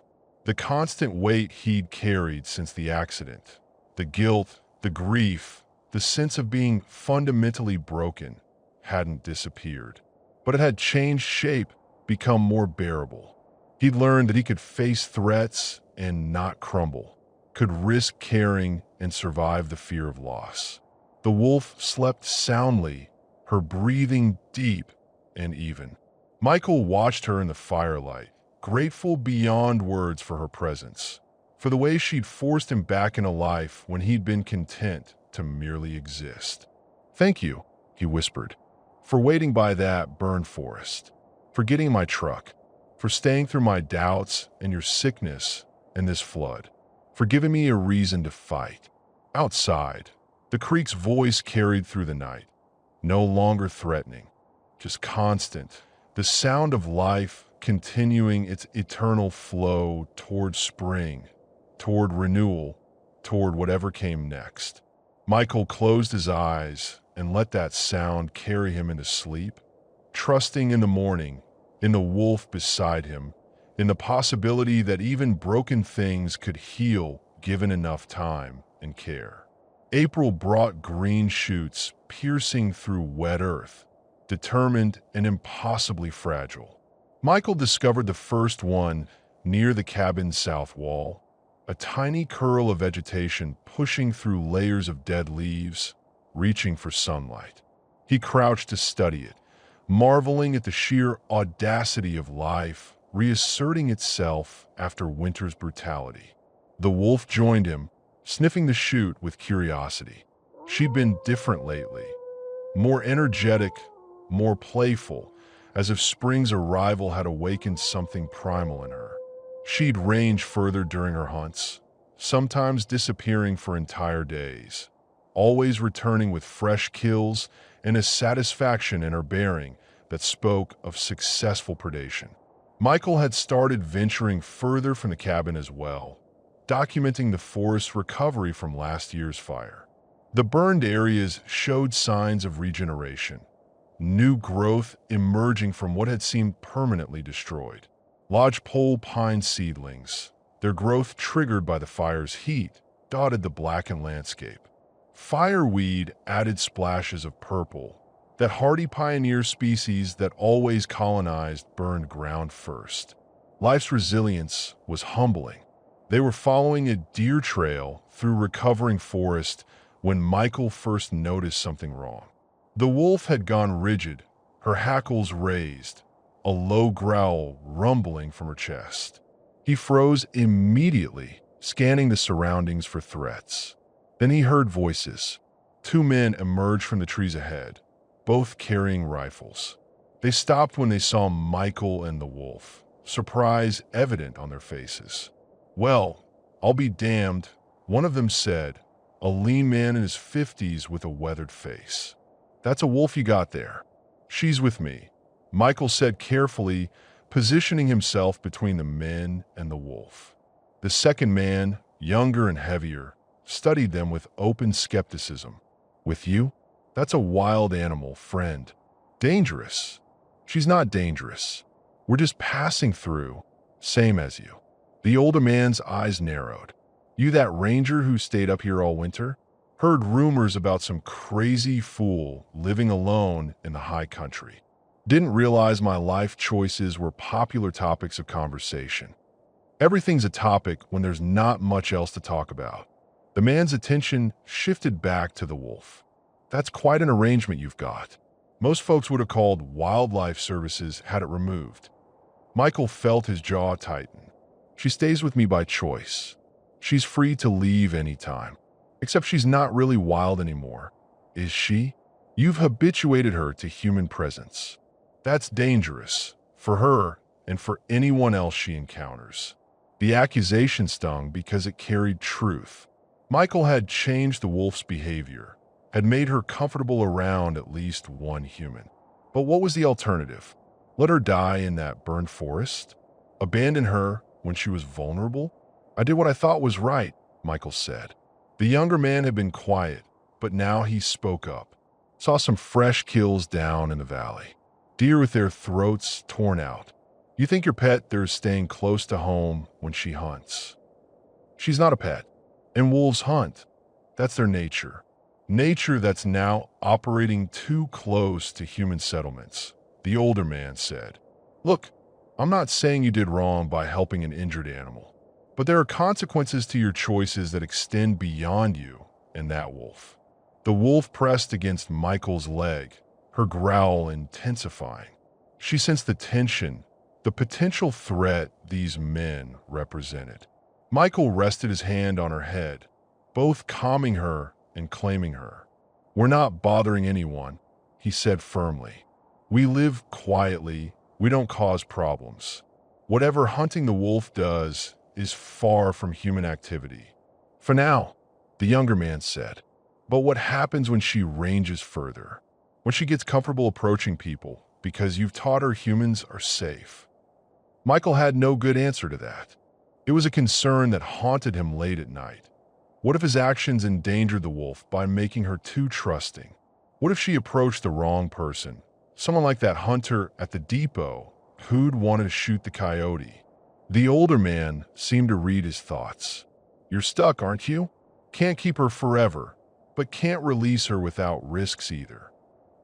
The constant weight he'd carried since the accident, the guilt, the grief, the sense of being fundamentally broken, hadn't disappeared. But it had changed shape, become more bearable. He'd learned that he could face threats and not crumble, could risk caring and survive the fear of loss. The wolf slept soundly, her breathing deep and even. Michael watched her in the firelight, grateful beyond words for her presence, for the way she'd forced him back into life when he'd been content to merely exist. "Thank you," he whispered, "for waiting by that burned forest, for getting my truck, for staying through my doubts and your sickness and this flood, for giving me a reason to fight. Outside, the creek's voice carried through the night, no longer threatening, just constant, the sound of life continuing its eternal flow toward spring, toward renewal, toward whatever came next. Michael closed his eyes and let that sound carry him into sleep, trusting in the morning, in the wolf beside him, in the possibility that even broken things could heal given enough time and care. April brought green shoots piercing through wet earth, determined and impossibly fragile. Michael discovered the first one near the cabin's south wall, a tiny curl of vegetation pushing through layers of dead leaves, reaching for sunlight. He crouched to study it, marveling at the sheer audacity of life reasserting itself after winter's brutality. The wolf joined him, sniffing the shoot with curiosity. She'd been different lately, more energetic, more playful, as if spring's arrival had awakened something primal in her. She'd range further during her hunts, sometimes disappearing for entire days, always returning with fresh kills and a satisfaction in her bearing that spoke of successful predation. Michael had started venturing further from the cabin as well, documenting the forest's recovery from last year's fire. The burned areas showed signs of regeneration, new growth emerging from what had seemed permanently destroyed. Lodgepole pine seedlings, their growth triggered by the fire's heat, dotted the blackened landscape. Fireweed added splashes of purple, that hardy pioneer species that always colonized burned ground first. Life's resilience was humbling. They were following a deer trail through recovering forest when Michael first noticed something wrong. The wolf had gone rigid, her hackles raised, a low growl rumbling from her chest. He froze immediately, scanning the surroundings for threats. Then he heard voices. Two men emerged from the trees ahead, both carrying rifles. They stopped when they saw Michael and the wolf, surprise evident on their faces. "Well, I'll be damned," one of them said, a lean man in his 50s with a weathered face. "That's a wolf you got there." "She's with me," Michael said carefully, positioning himself between the men and the wolf. The second man, younger and heavier, studied them with open skepticism. "With you? That's a wild animal, friend. Dangerous." "She's not dangerous. We're just passing through, same as you." The older man's eyes narrowed. "You that ranger who stayed up here all winter? Heard rumors about some crazy fool living alone in the high country. Didn't realize my life choices were popular topics of conversation." Everything's a topic when there's not much else to talk about. The man's attention shifted back to the wolf. "That's quite an arrangement you've got. Most folks would have called wildlife services had it removed." Michael felt his jaw tighten. "She stays with me by choice. She's free to leave anytime. Except she's not really wild anymore. Is she? You've habituated her to human presence. That's dangerous, for her and for anyone else she encounters." The accusation stung because it carried truth. Michael had changed the wolf's behavior, had made her comfortable around at least one human. But what was the alternative? Let her die in that burned forest? Abandon her when she was vulnerable? "I did what I thought was right," Michael said. The younger man had been quiet, but now he spoke up. "Saw some fresh kills down in the valley. Deer with their throats torn out. You think your pet there's staying close to home when she hunts. She's not a pet. And wolves hunt. That's their nature. Nature that's now operating too close to human settlements," the older man said. "Look, I'm not saying you did wrong by helping an injured animal, but there are consequences to your choices that extend beyond you and that wolf." The wolf pressed against Michael's leg, her growl intensifying. She sensed the tension, the potential threat these men represented. Michael rested his hand on her head, both calming her and claiming her. "We're not bothering anyone," he said firmly. "We live quietly, we don't cause problems. Whatever hunting the wolf does is far from human activity. For now, the younger man said. But what happens when she ranges further? When she gets comfortable approaching people because you've taught her humans are safe? Michael had no good answer to that. It was a concern that haunted him late at night. What if his actions endangered the wolf by making her too trusting? What if she approached the wrong person? Someone like that hunter at the depot who'd wanted to shoot the coyote. The older man seemed to read his thoughts. You're stuck, aren't you? Can't keep her forever, but can't release her without risks either.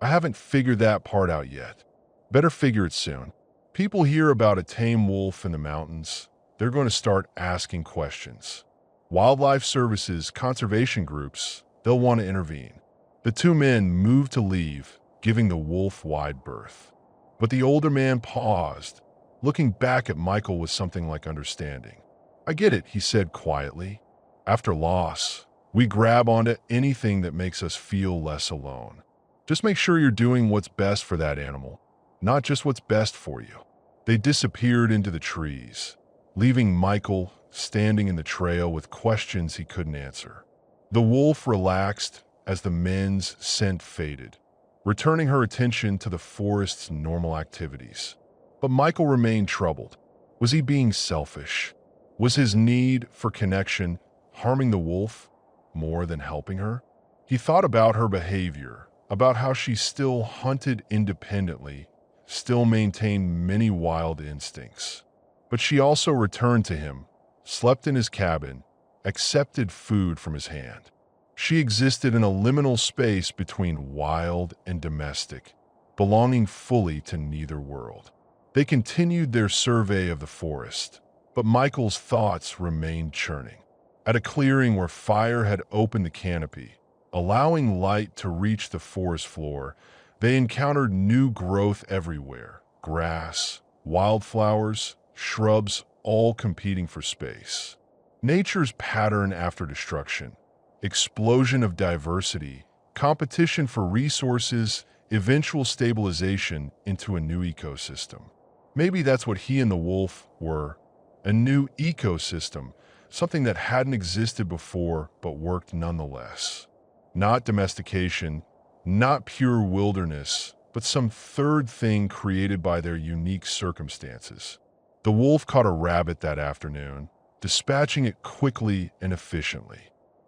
I haven't figured that part out yet. Better figure it soon. People hear about a tame wolf in the mountains. They're going to start asking questions. Wildlife services, conservation groups, they'll want to intervene. The two men moved to leave, giving the wolf wide berth. But the older man paused, looking back at Michael with something like understanding. I get it, he said quietly. After loss, we grab onto anything that makes us feel less alone. Just make sure you're doing what's best for that animal, not just what's best for you. They disappeared into the trees, leaving Michael standing in the trail with questions he couldn't answer. The wolf relaxed as the men's scent faded, returning her attention to the forest's normal activities. But Michael remained troubled. Was he being selfish? Was his need for connection harming the wolf more than helping her? He thought about her behavior, about how she still hunted independently, still maintained many wild instincts. But she also returned to him, slept in his cabin, accepted food from his hand. She existed in a liminal space between wild and domestic, belonging fully to neither world. They continued their survey of the forest, but Michael's thoughts remained churning. At a clearing where fire had opened the canopy, allowing light to reach the forest floor, they encountered new growth everywhere: grass, wildflowers, shrubs, all competing for space. Nature's pattern after destruction, explosion of diversity, competition for resources, eventual stabilization into a new ecosystem. Maybe that's what he and the wolf were, a new ecosystem, something that hadn't existed before but worked nonetheless. Not domestication, not pure wilderness, but some third thing created by their unique circumstances. The wolf caught a rabbit that afternoon, dispatching it quickly and efficiently.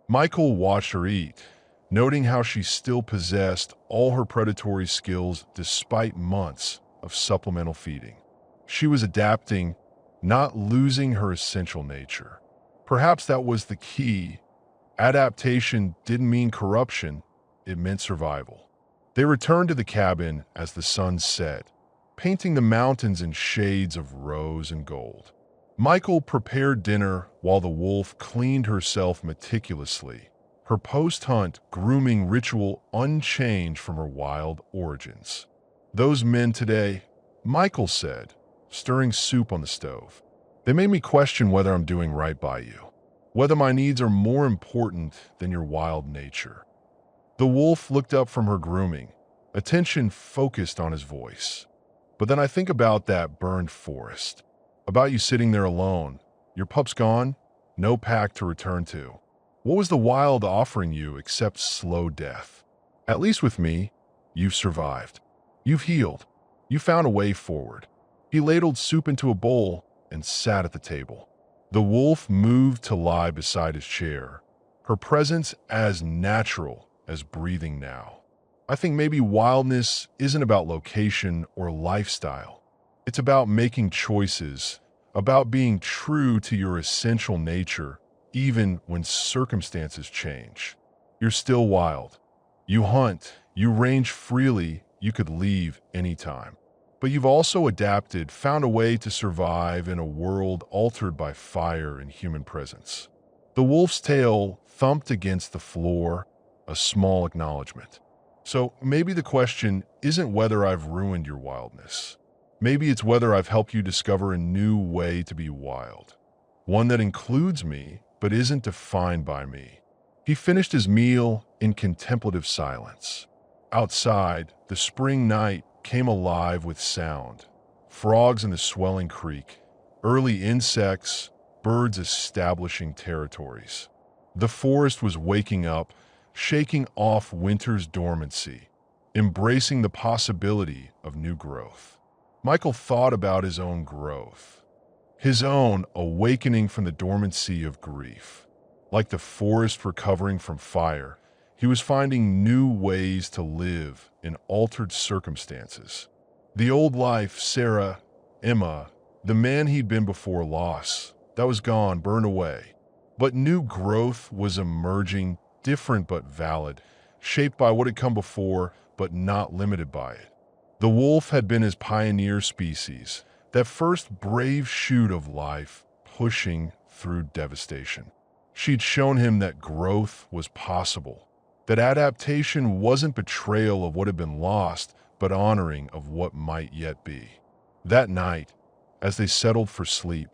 Michael watched her eat, noting how she still possessed all her predatory skills despite months of supplemental feeding. She was adapting, not losing her essential nature. Perhaps that was the key. Adaptation didn't mean corruption, it meant survival. They returned to the cabin as the sun set, painting the mountains in shades of rose and gold. Michael prepared dinner while the wolf cleaned herself meticulously, her post-hunt grooming ritual unchanged from her wild origins. Those men today, Michael said, stirring soup on the stove. They made me question whether I'm doing right by you, whether my needs are more important than your wild nature. The wolf looked up from her grooming, attention focused on his voice. But then I think about that burned forest, about you sitting there alone, your pup's gone, no pack to return to. What was the wild offering you except slow death? At least with me, you've survived. You've healed. You found a way forward. He ladled soup into a bowl and sat at the table. The wolf moved to lie beside his chair, her presence as natural as breathing now. I think maybe wildness isn't about location or lifestyle. It's about making choices, about being true to your essential nature, even when circumstances change. You're still wild. You hunt, you range freely, you could leave anytime. But you've also adapted, found a way to survive in a world altered by fire and human presence. The wolf's tail thumped against the floor, a small acknowledgement. So maybe the question isn't whether I've ruined your wildness. Maybe it's whether I've helped you discover a new way to be wild. One that includes me, but isn't defined by me. He finished his meal in contemplative silence. Outside, the spring night came alive with sound. Frogs in the swelling creek, early insects, birds establishing territories. The forest was waking up, shaking off winter's dormancy, embracing the possibility of new growth. Michael thought about his own growth, his own awakening from the dormancy of grief. Like the forest recovering from fire, he was finding new ways to live in altered circumstances. The old life, Sarah, Emma, the man he'd been before loss, that was gone, burned away. But new growth was emerging, different but valid, shaped by what had come before, but not limited by it. The wolf had been his pioneer species, that first brave shoot of life, pushing through devastation. She'd shown him that growth was possible, that adaptation wasn't betrayal of what had been lost, but honoring of what might yet be. That night, as they settled for sleep,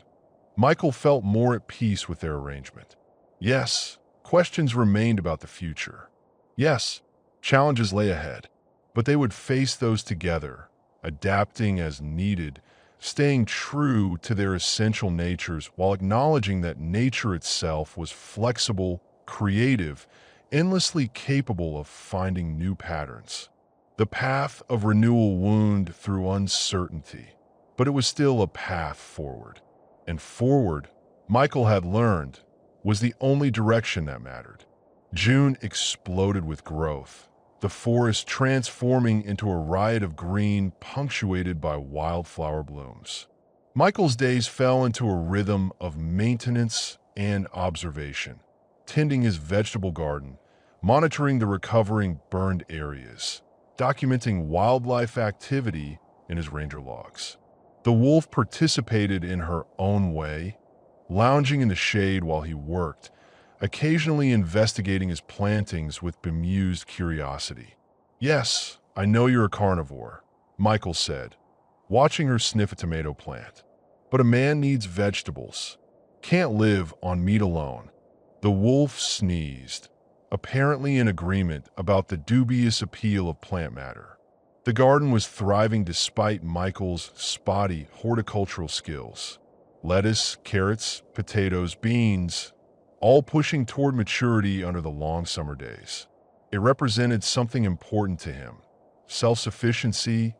Michael felt more at peace with their arrangement. Yes, questions remained about the future. Yes, challenges lay ahead, but they would face those together, adapting as needed, staying true to their essential natures while acknowledging that nature itself was flexible, creative, endlessly capable of finding new patterns. The path of renewal wound through uncertainty, but it was still a path forward. And forward, Michael had learned, was the only direction that mattered. June exploded with growth, the forest transforming into a riot of green punctuated by wildflower blooms. Michael's days fell into a rhythm of maintenance and observation, tending his vegetable garden, monitoring the recovering burned areas, documenting wildlife activity in his ranger logs. The wolf participated in her own way, lounging in the shade while he worked, occasionally investigating his plantings with bemused curiosity. "Yes, I know you're a carnivore," Michael said, watching her sniff a tomato plant. "But a man needs vegetables. Can't live on meat alone." The wolf sneezed, apparently in agreement about the dubious appeal of plant matter. The garden was thriving despite Michael's spotty horticultural skills. Lettuce, carrots, potatoes, beans, all pushing toward maturity under the long summer days. It represented something important to him. Self-sufficiency,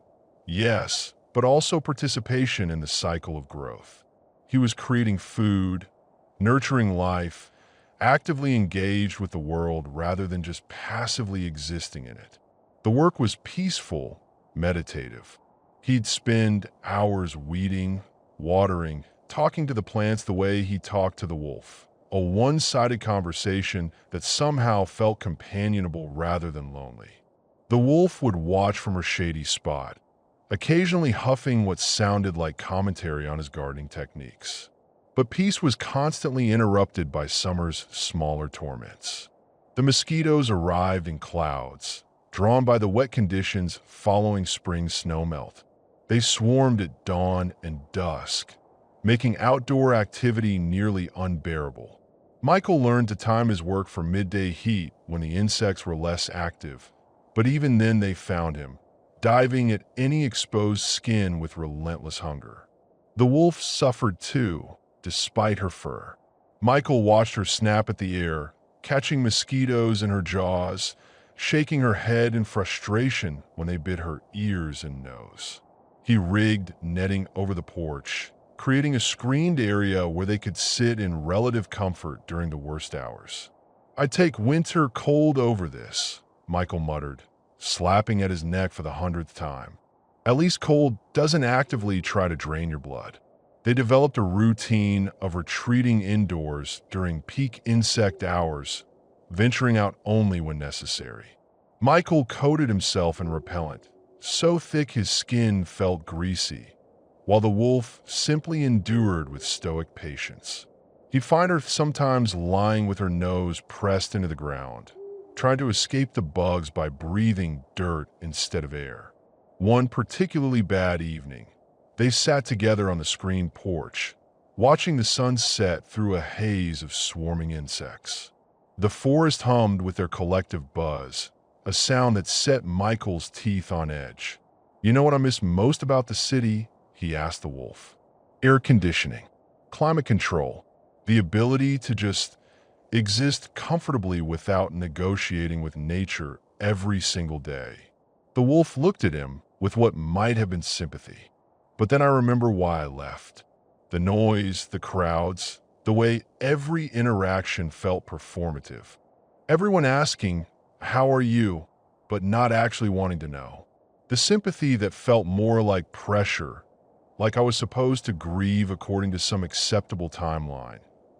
yes, but also participation in the cycle of growth. He was creating food, nurturing life, actively engaged with the world rather than just passively existing in it. The work was peaceful, meditative. He'd spend hours weeding, watering, talking to the plants the way he talked to the wolf. A one-sided conversation that somehow felt companionable rather than lonely. The wolf would watch from her shady spot, occasionally huffing what sounded like commentary on his gardening techniques. But peace was constantly interrupted by summer's smaller torments. The mosquitoes arrived in clouds, drawn by the wet conditions following spring snowmelt. They swarmed at dawn and dusk, making outdoor activity nearly unbearable. Michael learned to time his work for midday heat when the insects were less active, but even then they found him, diving at any exposed skin with relentless hunger. The wolf suffered too, despite her fur. Michael watched her snap at the air, catching mosquitoes in her jaws, shaking her head in frustration when they bit her ears and nose. He rigged netting over the porch, creating a screened area where they could sit in relative comfort during the worst hours. "I'd take winter cold over this," Michael muttered, slapping at his neck for the 100th time. "At least cold doesn't actively try to drain your blood." They developed a routine of retreating indoors during peak insect hours, venturing out only when necessary. Michael coated himself in repellent, so thick his skin felt greasy, while the wolf simply endured with stoic patience. He'd find her sometimes lying with her nose pressed into the ground, trying to escape the bugs by breathing dirt instead of air. One particularly bad evening, they sat together on the screened porch, watching the sun set through a haze of swarming insects. The forest hummed with their collective buzz, a sound that set Michael's teeth on edge. "You know what I miss most about the city?" he asked the wolf. "Air conditioning. Climate control. the ability to just exist comfortably without negotiating with nature every single day. The wolf looked at him with what might have been sympathy. But then I remember why I left. The noise, the crowds, the way every interaction felt performative. Everyone asking, "How are you?" but not actually wanting to know. The sympathy that felt more like pressure, like I was supposed to grieve according to some acceptable timeline,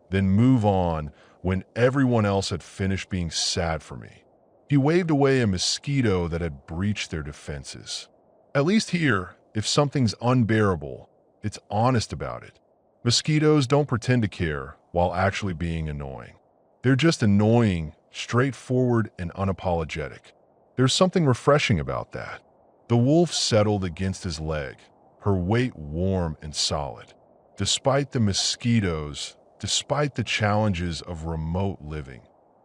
then move on when everyone else had finished being sad for me. He waved away a mosquito that had breached their defenses. At least here, if something's unbearable, it's honest about it. Mosquitoes don't pretend to care while actually being annoying. They're just annoying, straightforward, and unapologetic. There's something refreshing about that. The wolf settled against his leg, her weight warm and solid. Despite the mosquitoes, despite the challenges of remote living,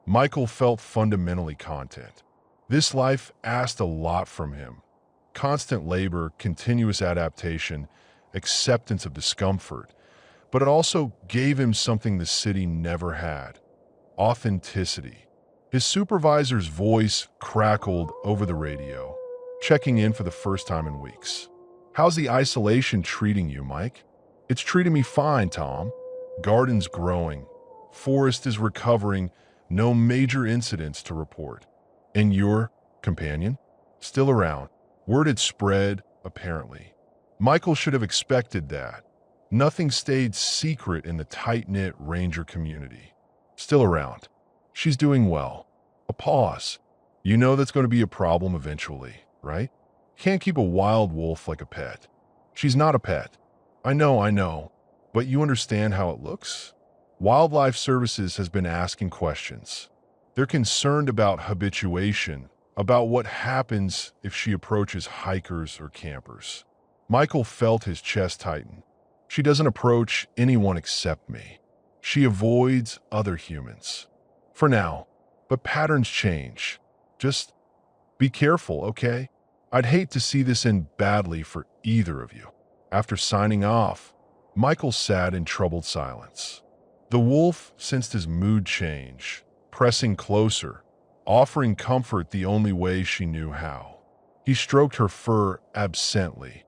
Michael felt fundamentally content. This life asked a lot from him. Constant labor, continuous adaptation, acceptance of discomfort. But it also gave him something the city never had: authenticity. His supervisor's voice crackled over the radio, checking in for the first time in weeks. "How's the isolation treating you, Mike?" "It's treating me fine, Tom. Garden's growing. Forest is recovering. No major incidents to report." "And your companion?" "Still around." Word had spread, apparently. Michael should have expected that. Nothing stayed secret in the tight-knit ranger community. "Still around. She's doing well." A pause. "You know that's going to be a problem eventually, right? Can't keep a wild wolf like a pet." "She's not a pet." I know. But you understand how it looks?" Wildlife Services has been asking questions. They're concerned about habituation, about what happens if she approaches hikers or campers. Michael felt his chest tighten. "She doesn't approach anyone except me. She avoids other humans. For now. But patterns change. Just be careful, okay? I'd hate to see this end badly for either of you." After signing off, Michael sat in troubled silence. The wolf sensed his mood change, pressing closer, offering comfort the only way she knew how. He stroked her fur absently,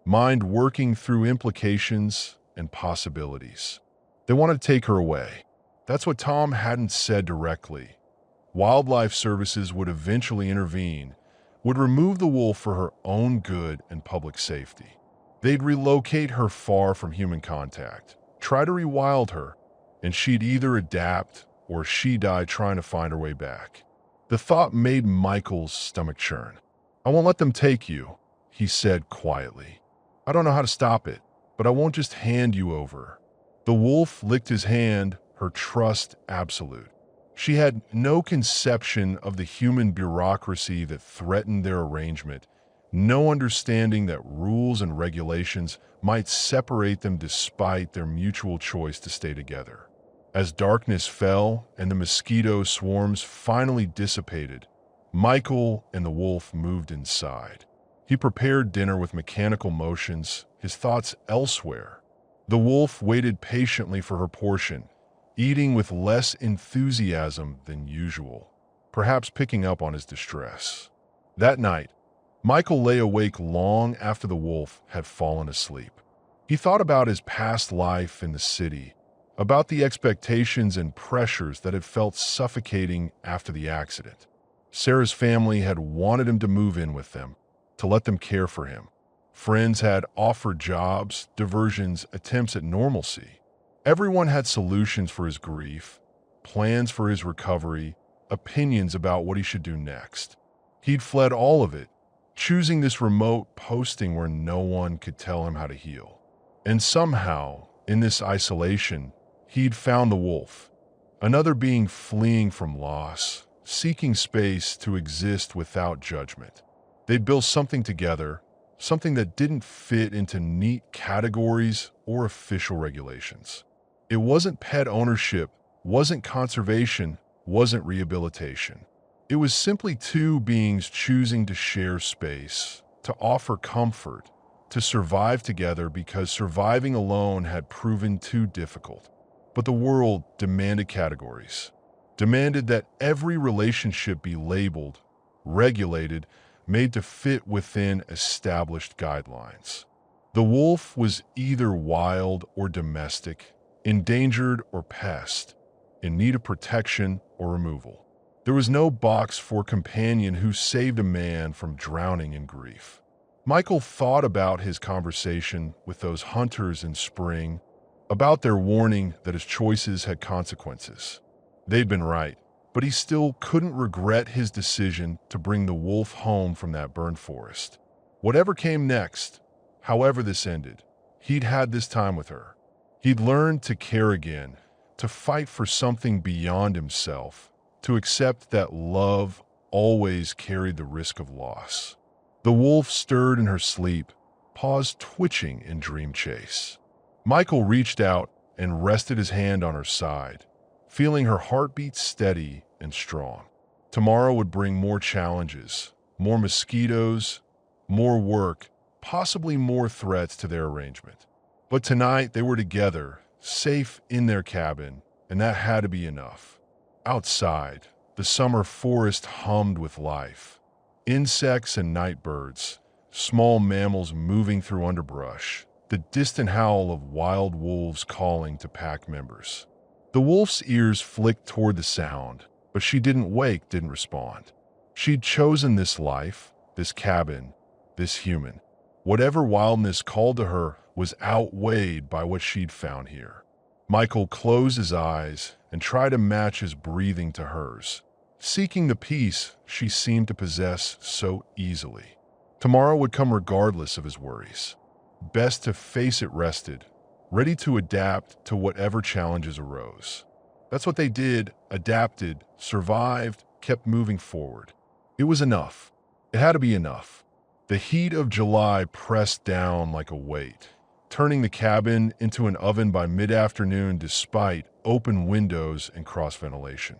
mind working through implications and possibilities. They wanted to take her away. That's what Tom hadn't said directly. Wildlife Services would eventually intervene, would remove the wolf for her own good and public safety. They'd relocate her far from human contact, try to rewild her, and she'd either adapt or she die trying to find her way back. The thought made Michael's stomach churn. "I won't let them take you," he said quietly. "I don't know how to stop it, but I won't just hand you over." The wolf licked his hand, her trust absolute. She had no conception of the human bureaucracy that threatened their arrangement, no understanding that rules and regulations might separate them despite their mutual choice to stay together. As darkness fell and the mosquito swarms finally dissipated, Michael and the wolf moved inside. He prepared dinner with mechanical motions, his thoughts elsewhere. The wolf waited patiently for her portion, eating with less enthusiasm than usual, perhaps picking up on his distress. That night, Michael lay awake long after the wolf had fallen asleep. He thought about his past life in the city, about the expectations and pressures that had felt suffocating after the accident. Sarah's family had wanted him to move in with them, to let them care for him. Friends had offered jobs, diversions, attempts at normalcy. Everyone had solutions for his grief, plans for his recovery, opinions about what he should do next. He'd fled all of it, choosing this remote posting where no one could tell him how to heal. And somehow, in this isolation, he'd found the wolf, another being fleeing from loss, seeking space to exist without judgment. They'd built something together, something that didn't fit into neat categories or official regulations. It wasn't pet ownership, wasn't conservation, wasn't rehabilitation. It was simply two beings choosing to share space, to offer comfort, to survive together because surviving alone had proven too difficult. But the world demanded categories, demanded that every relationship be labeled, regulated, made to fit within established guidelines. The wolf was either wild or domestic, endangered or pest, in need of protection or removal. There was no box for companion who saved a man from drowning in grief. Michael thought about his conversation with those hunters in spring, about their warning that his choices had consequences. They'd been right, but he still couldn't regret his decision to bring the wolf home from that burned forest. Whatever came next, however this ended, he'd had this time with her. He'd learned to care again, to fight for something beyond himself, to accept that love always carried the risk of loss. The wolf stirred in her sleep, paws twitching in dream chase. Michael reached out and rested his hand on her side, feeling her heartbeat steady and strong. Tomorrow would bring more challenges, more mosquitoes, more work, possibly more threats to their arrangement. But tonight they were together, safe in their cabin, and that had to be enough. Outside, the summer forest hummed with life. Insects and night birds, small mammals moving through underbrush, the distant howl of wild wolves calling to pack members. The wolf's ears flicked toward the sound, but she didn't wake, didn't respond. She'd chosen this life, this cabin, this human. Whatever wildness called to her was outweighed by what she'd found here. Michael closed his eyes and tried to match his breathing to hers, seeking the peace she seemed to possess so easily. Tomorrow would come regardless of his worries. Best to face it rested, ready to adapt to whatever challenges arose. That's what they did, adapted, survived, kept moving forward. It was enough. It had to be enough. The heat of July pressed down like a weight, turning the cabin into an oven by mid-afternoon despite open windows and cross-ventilation.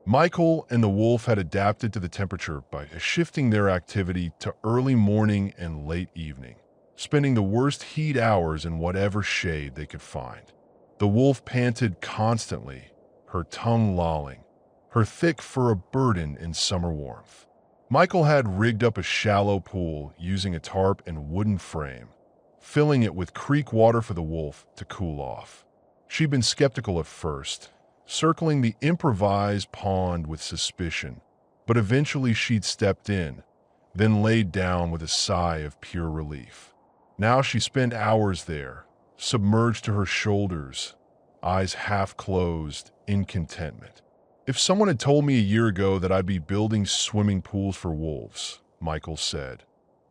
Michael and the wolf had adapted to the temperature by shifting their activity to early morning and late evening, spending the worst heat hours in whatever shade they could find. The wolf panted constantly, her tongue lolling, her thick fur a burden in summer warmth. Michael had rigged up a shallow pool using a tarp and wooden frame, filling it with creek water for the wolf to cool off. She'd been skeptical at first, circling the improvised pond with suspicion, but eventually she'd stepped in, then laid down with a sigh of pure relief. Now she spent hours there, submerged to her shoulders, eyes half closed, in contentment. If someone had told me a year ago that I'd be building swimming pools for wolves, Michael said,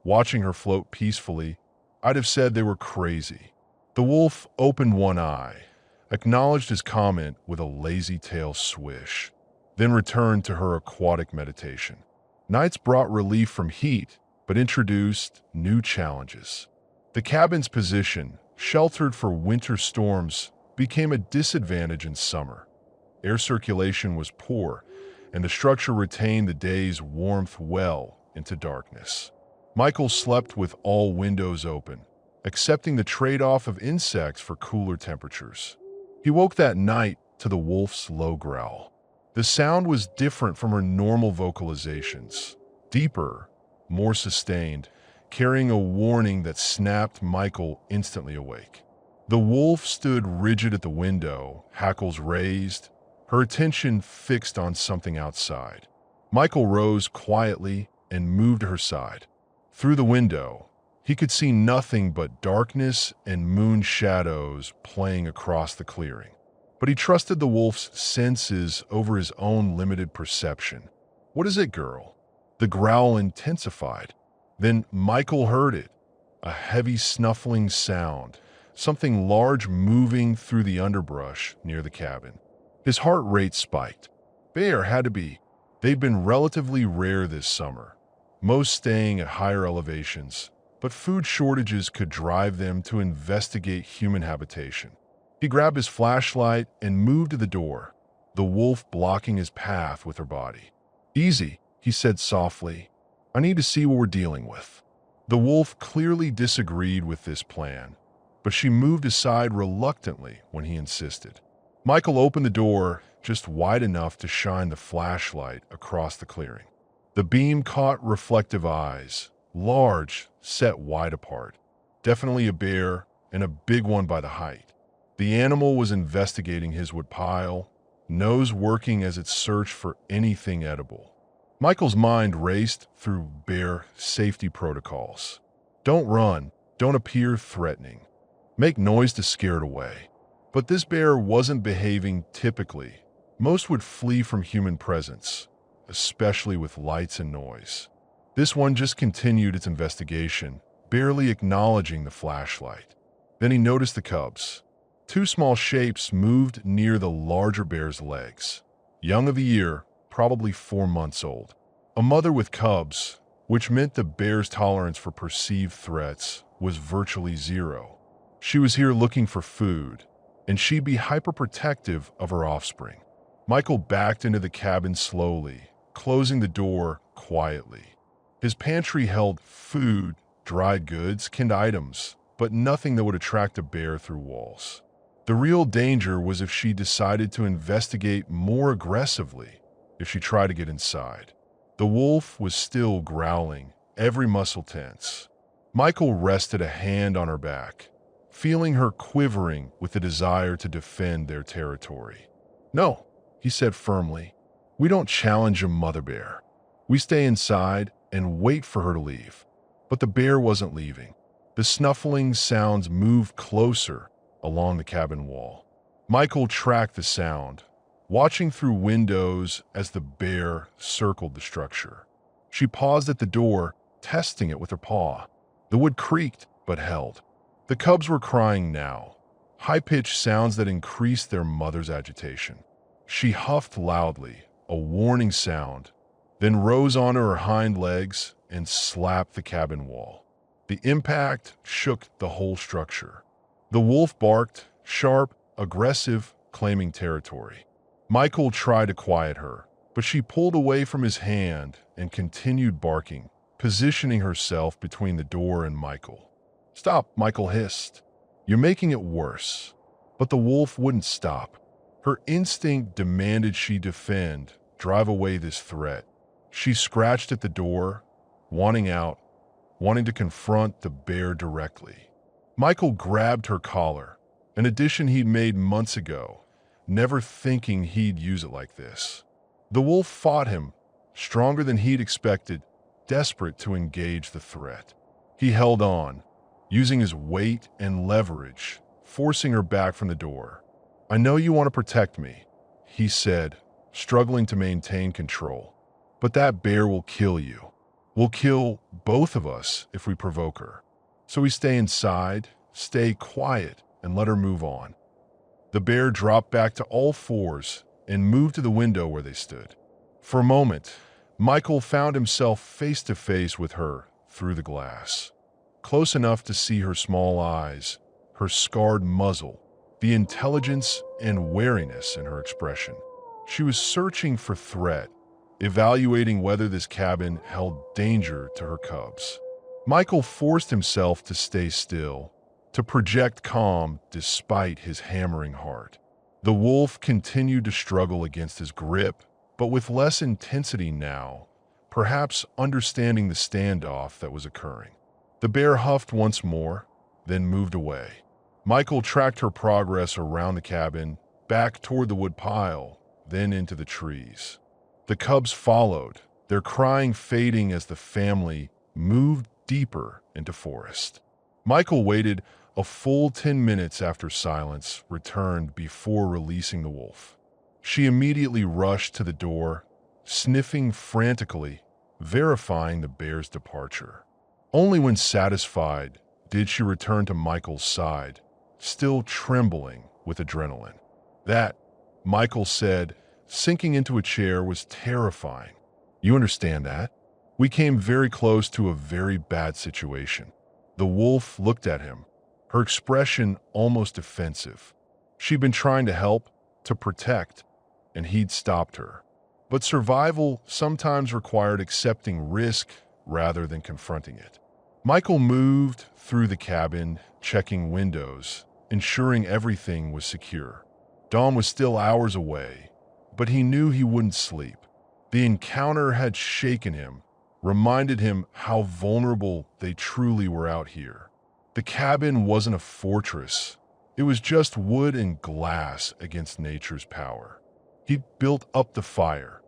watching her float peacefully, I'd have said they were crazy. The wolf opened one eye, acknowledged his comment with a lazy tail swish, then returned to her aquatic meditation. Nights brought relief from heat, but introduced new challenges. The cabin's position, sheltered for winter storms, became a disadvantage in summer. Air circulation was poor, and the structure retained the day's warmth well into darkness. Michael slept with all windows open, accepting the trade-off of insects for cooler temperatures. He woke that night to the wolf's low growl. The sound was different from her normal vocalizations, deeper, more sustained, carrying a warning that snapped Michael instantly awake. The wolf stood rigid at the window, hackles raised, her attention fixed on something outside. Michael rose quietly and moved to her side. Through the window, he could see nothing but darkness and moon shadows playing across the clearing. But he trusted the wolf's senses over his own limited perception. "What is it, girl?" The growl intensified. Then Michael heard it, a heavy snuffling sound, something large moving through the underbrush near the cabin. His heart rate spiked. Bear had to be. They'd been relatively rare this summer, most staying at higher elevations, but food shortages could drive them to investigate human habitation. He grabbed his flashlight and moved to the door, the wolf blocking his path with her body. "Easy," he said softly. "I need to see what we're dealing with." The wolf clearly disagreed with this plan, but she moved aside reluctantly when he insisted. Michael opened the door just wide enough to shine the flashlight across the clearing. The beam caught reflective eyes, large, set wide apart. Definitely a bear, and a big one by the height. The animal was investigating his woodpile, nose working as it searched for anything edible. Michael's mind raced through bear safety protocols. Don't run, don't appear threatening, make noise to scare it away. But this bear wasn't behaving typically. Most would flee from human presence, especially with lights and noise. This one just continued its investigation, barely acknowledging the flashlight. Then he noticed the cubs. Two small shapes moved near the larger bear's legs. Young of a year, probably 4 months old. A mother with cubs, which meant the bear's tolerance for perceived threats was virtually zero. She was here looking for food, and she'd be hyperprotective of her offspring. Michael backed into the cabin slowly, closing the door quietly. His pantry held food, dried goods, canned items, but nothing that would attract a bear through walls. The real danger was if she decided to investigate more aggressively, if she tried to get inside. The wolf was still growling, every muscle tense. Michael rested a hand on her back, feeling her quivering with the desire to defend their territory. "No," he said firmly. "We don't challenge a mother bear. We stay inside and wait for her to leave." But the bear wasn't leaving. The snuffling sounds moved closer along the cabin wall. Michael tracked the sound, watching through windows as the bear circled the structure. She paused at the door, testing it with her paw. The wood creaked, but held. The cubs were crying now, high-pitched sounds that increased their mother's agitation. She huffed loudly, a warning sound, then rose onto her hind legs and slapped the cabin wall. The impact shook the whole structure. The wolf barked, sharp, aggressive, claiming territory. Michael tried to quiet her, but she pulled away from his hand and continued barking, positioning herself between the door and Michael. "Stop," Michael hissed. "You're making it worse." But the wolf wouldn't stop. Her instinct demanded she defend, drive away this threat. She scratched at the door, wanting out, wanting to confront the bear directly. Michael grabbed her collar, an addition he'd made months ago, never thinking he'd use it like this. The wolf fought him, stronger than he'd expected, desperate to engage the threat. He held on, using his weight and leverage, forcing her back from the door. "I know you want to protect me," he said, struggling to maintain control. "But that bear will kill you. Will kill both of us if we provoke her. So we stay inside, stay quiet, and let her move on." The bear dropped back to all fours and moved to the window where they stood. For a moment, Michael found himself face to face with her through the glass. Close enough to see her small eyes, her scarred muzzle, the intelligence and wariness in her expression. She was searching for threat, evaluating whether this cabin held danger to her cubs. Michael forced himself to stay still, to project calm despite his hammering heart. The wolf continued to struggle against his grip, but with less intensity now, perhaps understanding the standoff that was occurring. The bear huffed once more, then moved away. Michael tracked her progress around the cabin, back toward the wood pile, then into the trees. The cubs followed, their crying fading as the family moved deeper into forest. Michael waited a full 10 minutes after silence returned before releasing the wolf. She immediately rushed to the door, sniffing frantically, verifying the bear's departure. Only when satisfied did she return to Michael's side, still trembling with adrenaline. "That," Michael said, sinking into a chair, "was terrifying. You understand that? We came very close to a very bad situation." The wolf looked at him, her expression almost defensive. She'd been trying to help, to protect, and he'd stopped her. But survival sometimes required accepting risk rather than confronting it. Michael moved through the cabin, checking windows, ensuring everything was secure. Dawn was still hours away, but he knew he wouldn't sleep. The encounter had shaken him, reminded him how vulnerable they truly were out here. The cabin wasn't a fortress. It was just wood and glass against nature's power. He'd built up the fire,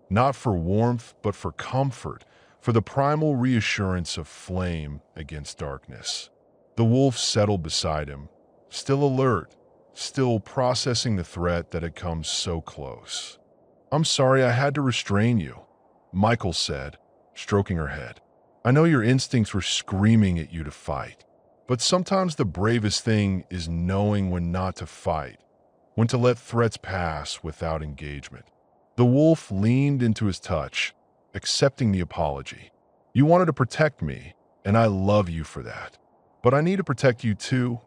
not for warmth, but for comfort, for the primal reassurance of flame against darkness. The wolf settled beside him, still alert, still processing the threat that had come so close. "I'm sorry I had to restrain you," Michael said, stroking her head. "I know your instincts were screaming at you to fight, but sometimes the bravest thing is knowing when not to fight, when to let threats pass without engagement." The wolf leaned into his touch, accepting the apology. "You wanted to protect me, and I love you for that. But I need to protect you too,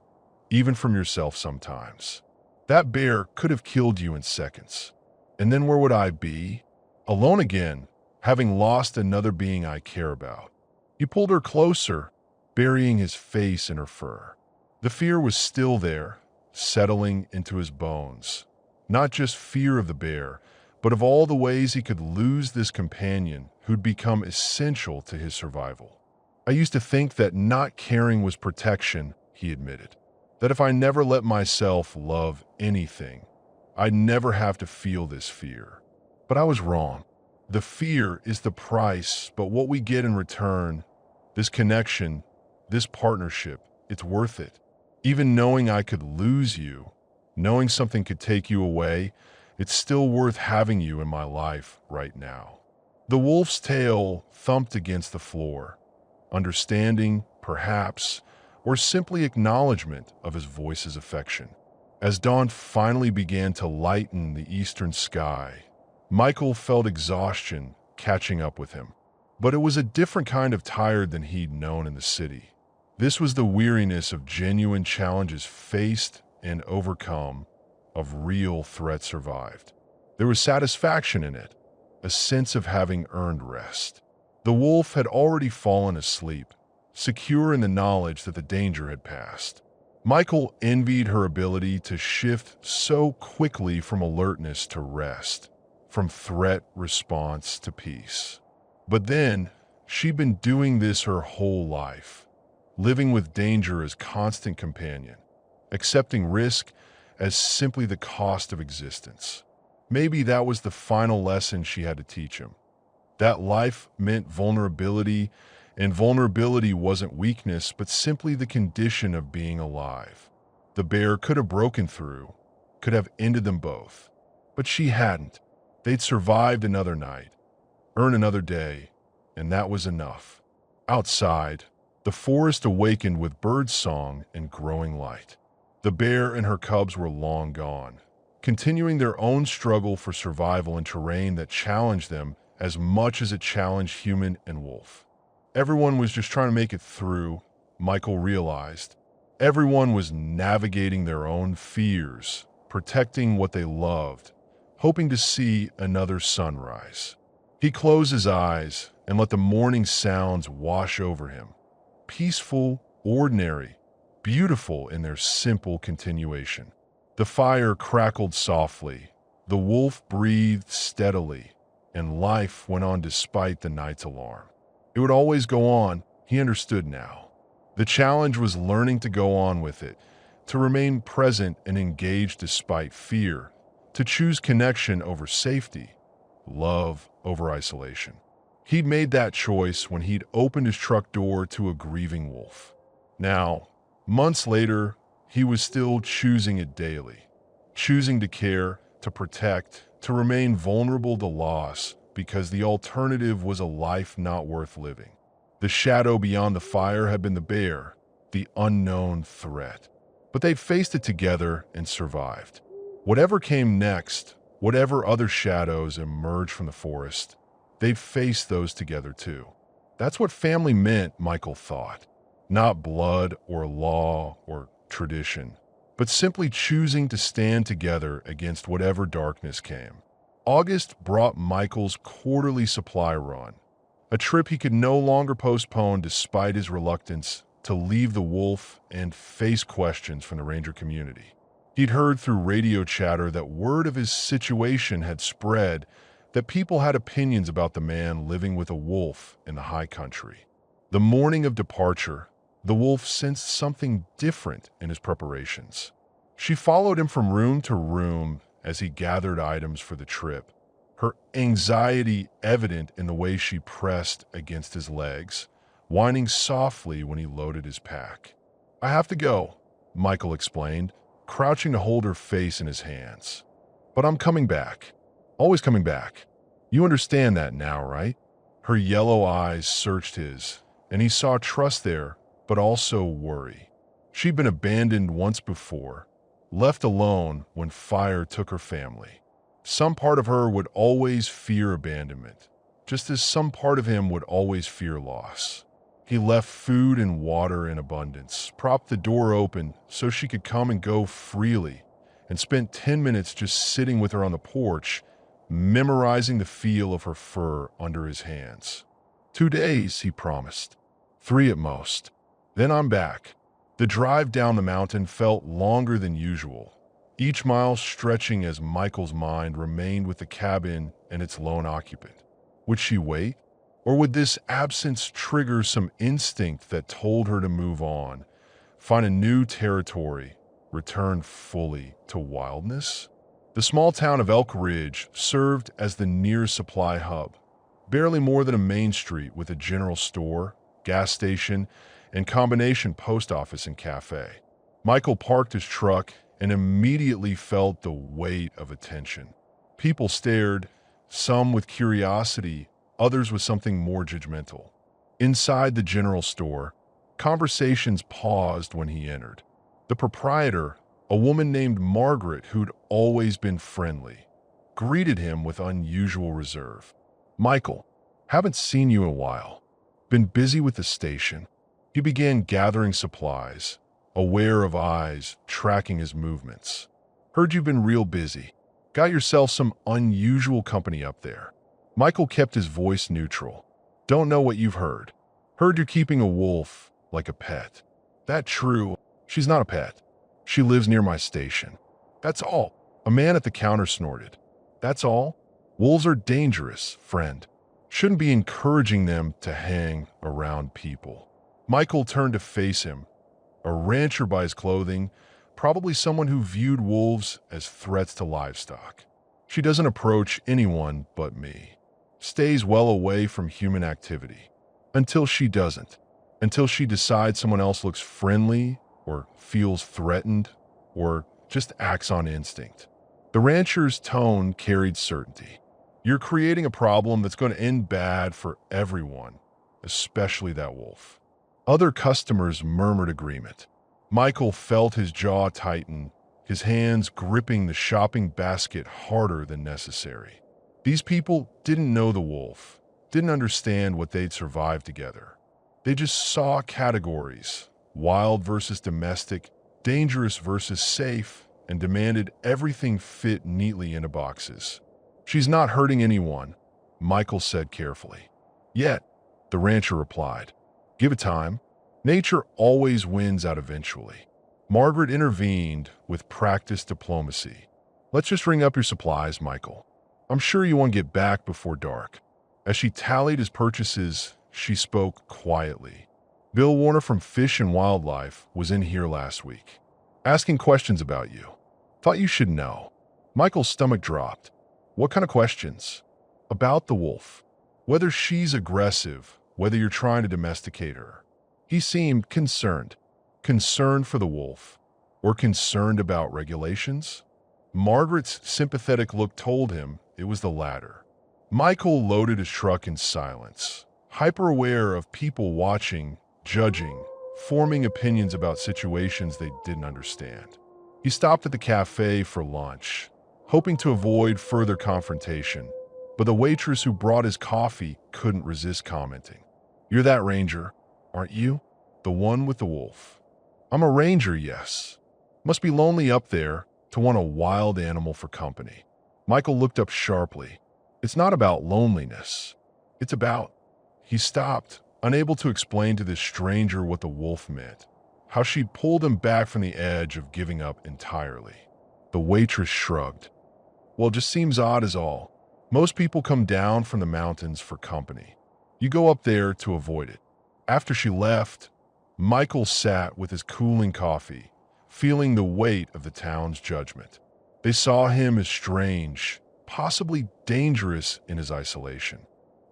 even from yourself sometimes. That bear could have killed you in seconds. And then where would I be? Alone again, having lost another being I care about." He pulled her closer, burying his face in her fur. The fear was still there, settling into his bones. Not just fear of the bear, but of all the ways he could lose this companion who'd become essential to his survival. "I used to think that not caring was protection," he admitted. "That if I never let myself love anything, I'd never have to feel this fear. But I was wrong. The fear is the price, but what we get in return, this connection, this partnership, it's worth it. Even knowing I could lose you, knowing something could take you away, it's still worth having you in my life right now." The wolf's tail thumped against the floor, understanding, perhaps, or simply acknowledgement of his voice's affection. As dawn finally began to lighten the eastern sky, Michael felt exhaustion catching up with him. But it was a different kind of tired than he'd known in the city. This was the weariness of genuine challenges faced and overcome, of real threats survived. There was satisfaction in it, a sense of having earned rest. The wolf had already fallen asleep, secure in the knowledge that the danger had passed. Michael envied her ability to shift so quickly from alertness to rest, from threat response to peace. But then, she'd been doing this her whole life, living with danger as constant companion, accepting risk as simply the cost of existence. Maybe that was the final lesson she had to teach him. That life meant vulnerability, and vulnerability wasn't weakness, but simply the condition of being alive. The bear could have broken through, could have ended them both. But she hadn't. They'd survived another night, earned another day, and that was enough. Outside, the forest awakened with birdsong and growing light. The bear and her cubs were long gone, continuing their own struggle for survival in terrain that challenged them as much as it challenged human and wolf. Everyone was just trying to make it through, Michael realized. Everyone was navigating their own fears, protecting what they loved, hoping to see another sunrise. He closed his eyes and let the morning sounds wash over him. Peaceful, ordinary, beautiful in their simple continuation. The fire crackled softly, the wolf breathed steadily, and life went on despite the night's alarm. It would always go on, he understood now. The challenge was learning to go on with it, to remain present and engaged despite fear, to choose connection over safety, love over isolation. He'd made that choice when he'd opened his truck door to a grieving wolf. Now, months later, he was still choosing it daily, choosing to care, to protect, to remain vulnerable to loss, because the alternative was a life not worth living. The shadow beyond the fire had been the bear, the unknown threat. But they'd faced it together and survived. Whatever came next, whatever other shadows emerged from the forest, they'd faced those together too. That's what family meant, Michael thought. Not blood or law or tradition, but simply choosing to stand together against whatever darkness came. August brought Michael's quarterly supply run, a trip he could no longer postpone despite his reluctance to leave the wolf and face questions from the ranger community. He'd heard through radio chatter that word of his situation had spread, that people had opinions about the man living with a wolf in the high country. The morning of departure, the wolf sensed something different in his preparations. She followed him from room to room as he gathered items for the trip, her anxiety evident in the way she pressed against his legs, whining softly when he loaded his pack. "I have to go," Michael explained, crouching to hold her face in his hands. "But I'm coming back. Always coming back. You understand that now, right?" Her yellow eyes searched his, and he saw trust there, but also worry. She'd been abandoned once before, left alone when fire took her family. Some part of her would always fear abandonment, just as some part of him would always fear loss. He left food and water in abundance, propped the door open so she could come and go freely, and spent 10 minutes just sitting with her on the porch, memorizing the feel of her fur under his hands. 2 days, he promised. 3 at most. Then I'm back. The drive down the mountain felt longer than usual, each mile stretching as Michael's mind remained with the cabin and its lone occupant. Would she wait? Or would this absence trigger some instinct that told her to move on, find a new territory, return fully to wildness? The small town of Elk Ridge served as the nearest supply hub, barely more than a main street with a general store, gas station, and combination post office and cafe. Michael parked his truck and immediately felt the weight of attention. People stared, some with curiosity, others with something more judgmental. Inside the general store, conversations paused when he entered. The proprietor, a woman named Margaret who'd always been friendly, greeted him with unusual reserve. "Michael, haven't seen you in a while. Been busy with the station." He began gathering supplies, aware of eyes tracking his movements. "Heard you've been real busy. Got yourself some unusual company up there." Michael kept his voice neutral. "Don't know what you've heard. Heard you're keeping a wolf like a pet." "That true? She's not a pet. She lives near my station." "That's all." A man at the counter snorted. "That's all? Wolves are dangerous, friend. Shouldn't be encouraging them to hang around people." Michael turned to face him, a rancher by his clothing, probably someone who viewed wolves as threats to livestock. "She doesn't approach anyone but me. Stays well away from human activity. Until she doesn't. Until she decides someone else looks friendly, or feels threatened, or just acts on instinct." The rancher's tone carried certainty. "You're creating a problem that's going to end bad for everyone, especially that wolf." Other customers murmured agreement. Michael felt his jaw tighten, his hands gripping the shopping basket harder than necessary. These people didn't know the wolf, didn't understand what they'd survived together. They just saw categories, wild versus domestic, dangerous versus safe, and demanded everything fit neatly into boxes. "She's not hurting anyone," Michael said carefully. "Yet," the rancher replied. "Give it time. Nature always wins out eventually." Margaret intervened with practiced diplomacy. "Let's just ring up your supplies, Michael. I'm sure you want to get back before dark." As she tallied his purchases, she spoke quietly. "Bill Warner from Fish and Wildlife was in here last week, asking questions about you. Thought you should know." Michael's stomach dropped. "What kind of questions?" "About the wolf. Whether she's aggressive, whether you're trying to domesticate her." He seemed concerned. Concerned for the wolf, or concerned about regulations? Margaret's sympathetic look told him it was the latter. Michael loaded his truck in silence, hyper-aware of people watching, judging, forming opinions about situations they didn't understand. He stopped at the cafe for lunch, hoping to avoid further confrontation, but the waitress who brought his coffee couldn't resist commenting. "You're that ranger, aren't you? The one with the wolf." "I'm a ranger, yes. Must be lonely up there to want a wild animal for company." Michael looked up sharply. "It's not about loneliness. It's about—" He stopped, unable to explain to this stranger what the wolf meant, how she'd pulled him back from the edge of giving up entirely. The waitress shrugged. Well, it just seems odd is all. Most people come down from the mountains for company. You go up there to avoid it. After she left, Michael sat with his cooling coffee, feeling the weight of the town's judgment. They saw him as strange, possibly dangerous in his isolation.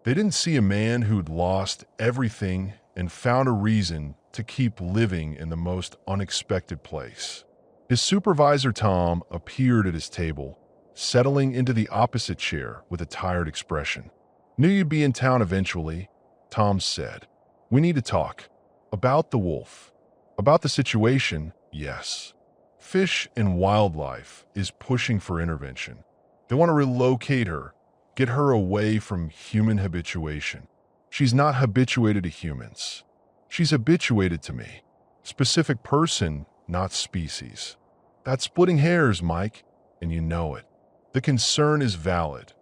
They didn't see a man who'd lost everything and found a reason to keep living in the most unexpected place. His supervisor, Tom, appeared at his table, settling into the opposite chair with a tired expression. Knew you'd be in town eventually, Tom said. We need to talk. About the wolf. About the situation, yes. Fish and Wildlife is pushing for intervention. They want to relocate her, get her away from human habituation. She's not habituated to humans. She's habituated to me. Specific person, not species. That's splitting hairs, Mike, and you know it. The concern is valid.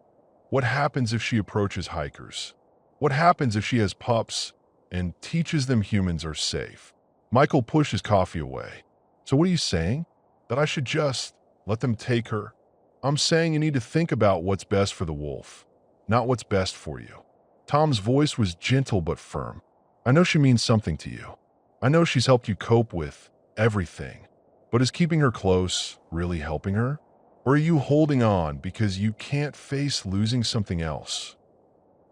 What happens if she approaches hikers? What happens if she has pups and teaches them humans are safe? Michael pushed his coffee away. So what are you saying? That I should just let them take her? I'm saying you need to think about what's best for the wolf, not what's best for you. Tom's voice was gentle but firm. I know she means something to you. I know she's helped you cope with everything. But is keeping her close really helping her? Or are you holding on because you can't face losing something else?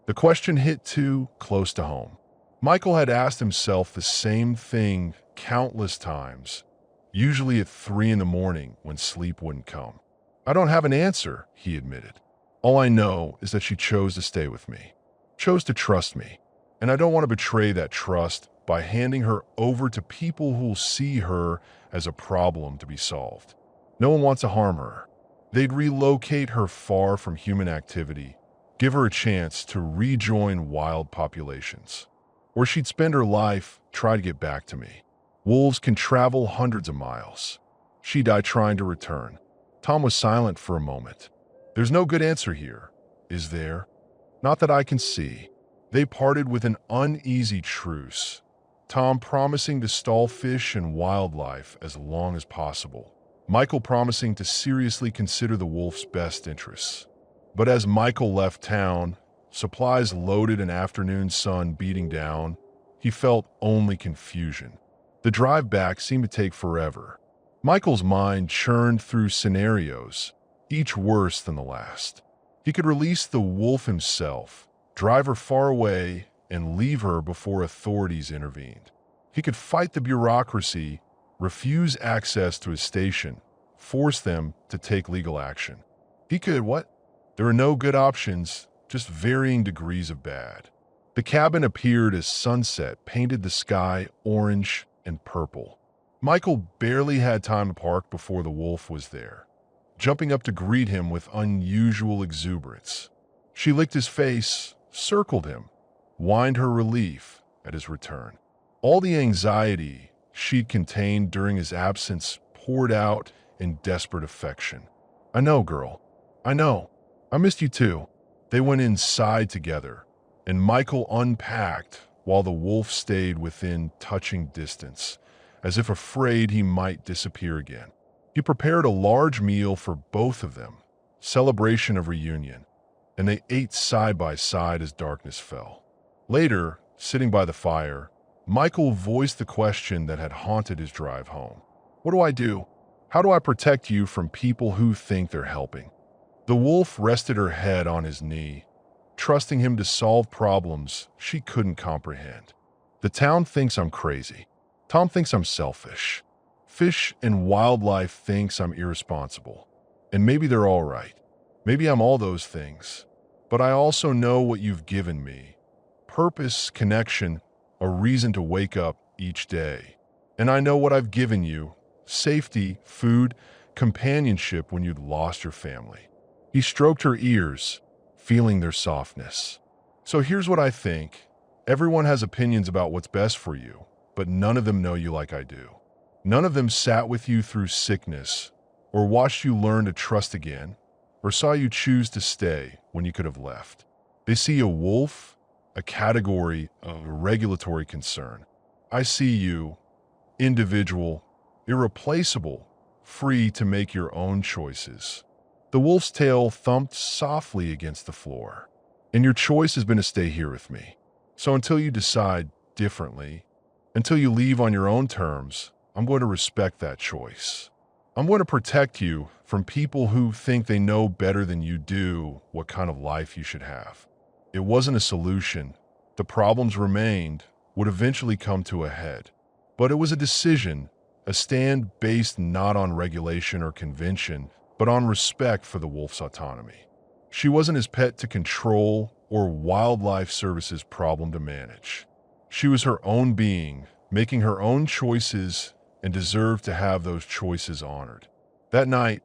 The question hit too close to home. Michael had asked himself the same thing countless times, usually at 3 in the morning when sleep wouldn't come. I don't have an answer, he admitted. All I know is that she chose to stay with me, chose to trust me, and I don't want to betray that trust by handing her over to people who'll see her as a problem to be solved. No one wants to harm her. They'd relocate her far from human activity, give her a chance to rejoin wild populations. Or she'd spend her life trying to get back to me. Wolves can travel hundreds of miles. She'd die trying to return. Tom was silent for a moment. There's no good answer here, is there? Not that I can see. They parted with an uneasy truce, Tom promising to stall Fish and Wildlife as long as possible. Michael promising to seriously consider the wolf's best interests. But as Michael left town, supplies loaded and afternoon sun beating down, he felt only confusion. The drive back seemed to take forever. Michael's mind churned through scenarios, each worse than the last. He could release the wolf himself, drive her far away, and leave her before authorities intervened. He could fight the bureaucracy, refuse access to his station, force them to take legal action. He could what? There are no good options, just varying degrees of bad. The cabin appeared as sunset painted the sky orange and purple. Michael barely had time to park before the wolf was there, jumping up to greet him with unusual exuberance. She licked his face, circled him, whined her relief at his return. All the anxiety she'd contained during his absence poured out in desperate affection. I know, girl. I know. I missed you too. They went inside together, and Michael unpacked while the wolf stayed within touching distance, as if afraid he might disappear again. He prepared a large meal for both of them, celebration of reunion, and they ate side by side as darkness fell. Later, sitting by the fire, Michael voiced the question that had haunted his drive home. What do I do? How do I protect you from people who think they're helping? The wolf rested her head on his knee, trusting him to solve problems she couldn't comprehend. The town thinks I'm crazy. Tom thinks I'm selfish. Fish and Wildlife thinks I'm irresponsible. And maybe they're all right. Maybe I'm all those things. But I also know what you've given me. Purpose, connection, a reason to wake up each day. And I know what I've given you. Safety, food, companionship when you'd lost your family. He stroked her ears, feeling their softness. So here's what I think. Everyone has opinions about what's best for you, but none of them know you like I do. None of them sat with you through sickness, or watched you learn to trust again, or saw you choose to stay when you could have left. They see a wolf, a category of regulatory concern. I see you, individual, irreplaceable, free to make your own choices. The wolf's tail thumped softly against the floor. And your choice has been to stay here with me. So until you decide differently, until you leave on your own terms, I'm going to respect that choice. I'm going to protect you from people who think they know better than you do what kind of life you should have. It wasn't a solution. The problems remained, would eventually come to a head. But it was a decision, a stand based not on regulation or convention, but on respect for the wolf's autonomy. She wasn't his pet to control or wildlife services problem to manage. She was her own being, making her own choices, and deserved to have those choices honored. That night,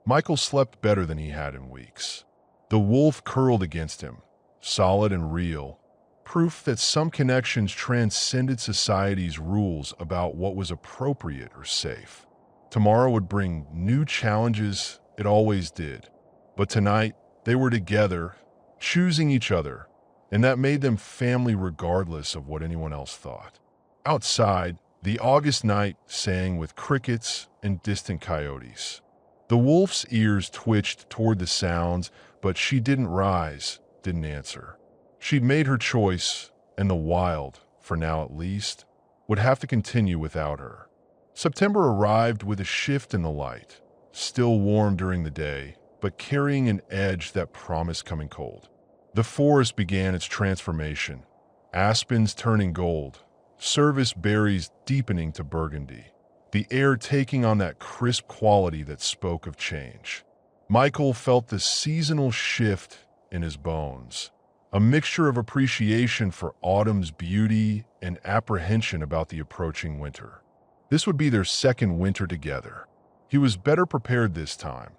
Michael slept better than he had in weeks. The wolf curled against him, solid and real, proof that some connections transcended society's rules about what was appropriate or safe. Tomorrow would bring new challenges, it always did. But tonight, they were together, choosing each other, and that made them family regardless of what anyone else thought. Outside, the August night sang with crickets and distant coyotes. The wolf's ears twitched toward the sounds, but she didn't rise, didn't answer. She'd made her choice, and the wild, for now at least, would have to continue without her. September arrived with a shift in the light, still warm during the day, but carrying an edge that promised coming cold. The forest began its transformation, aspens turning gold, service berries deepening to burgundy, the air taking on that crisp quality that spoke of change. Michael felt the seasonal shift in his bones, a mixture of appreciation for autumn's beauty and apprehension about the approaching winter. This would be their second winter together. He was better prepared this time.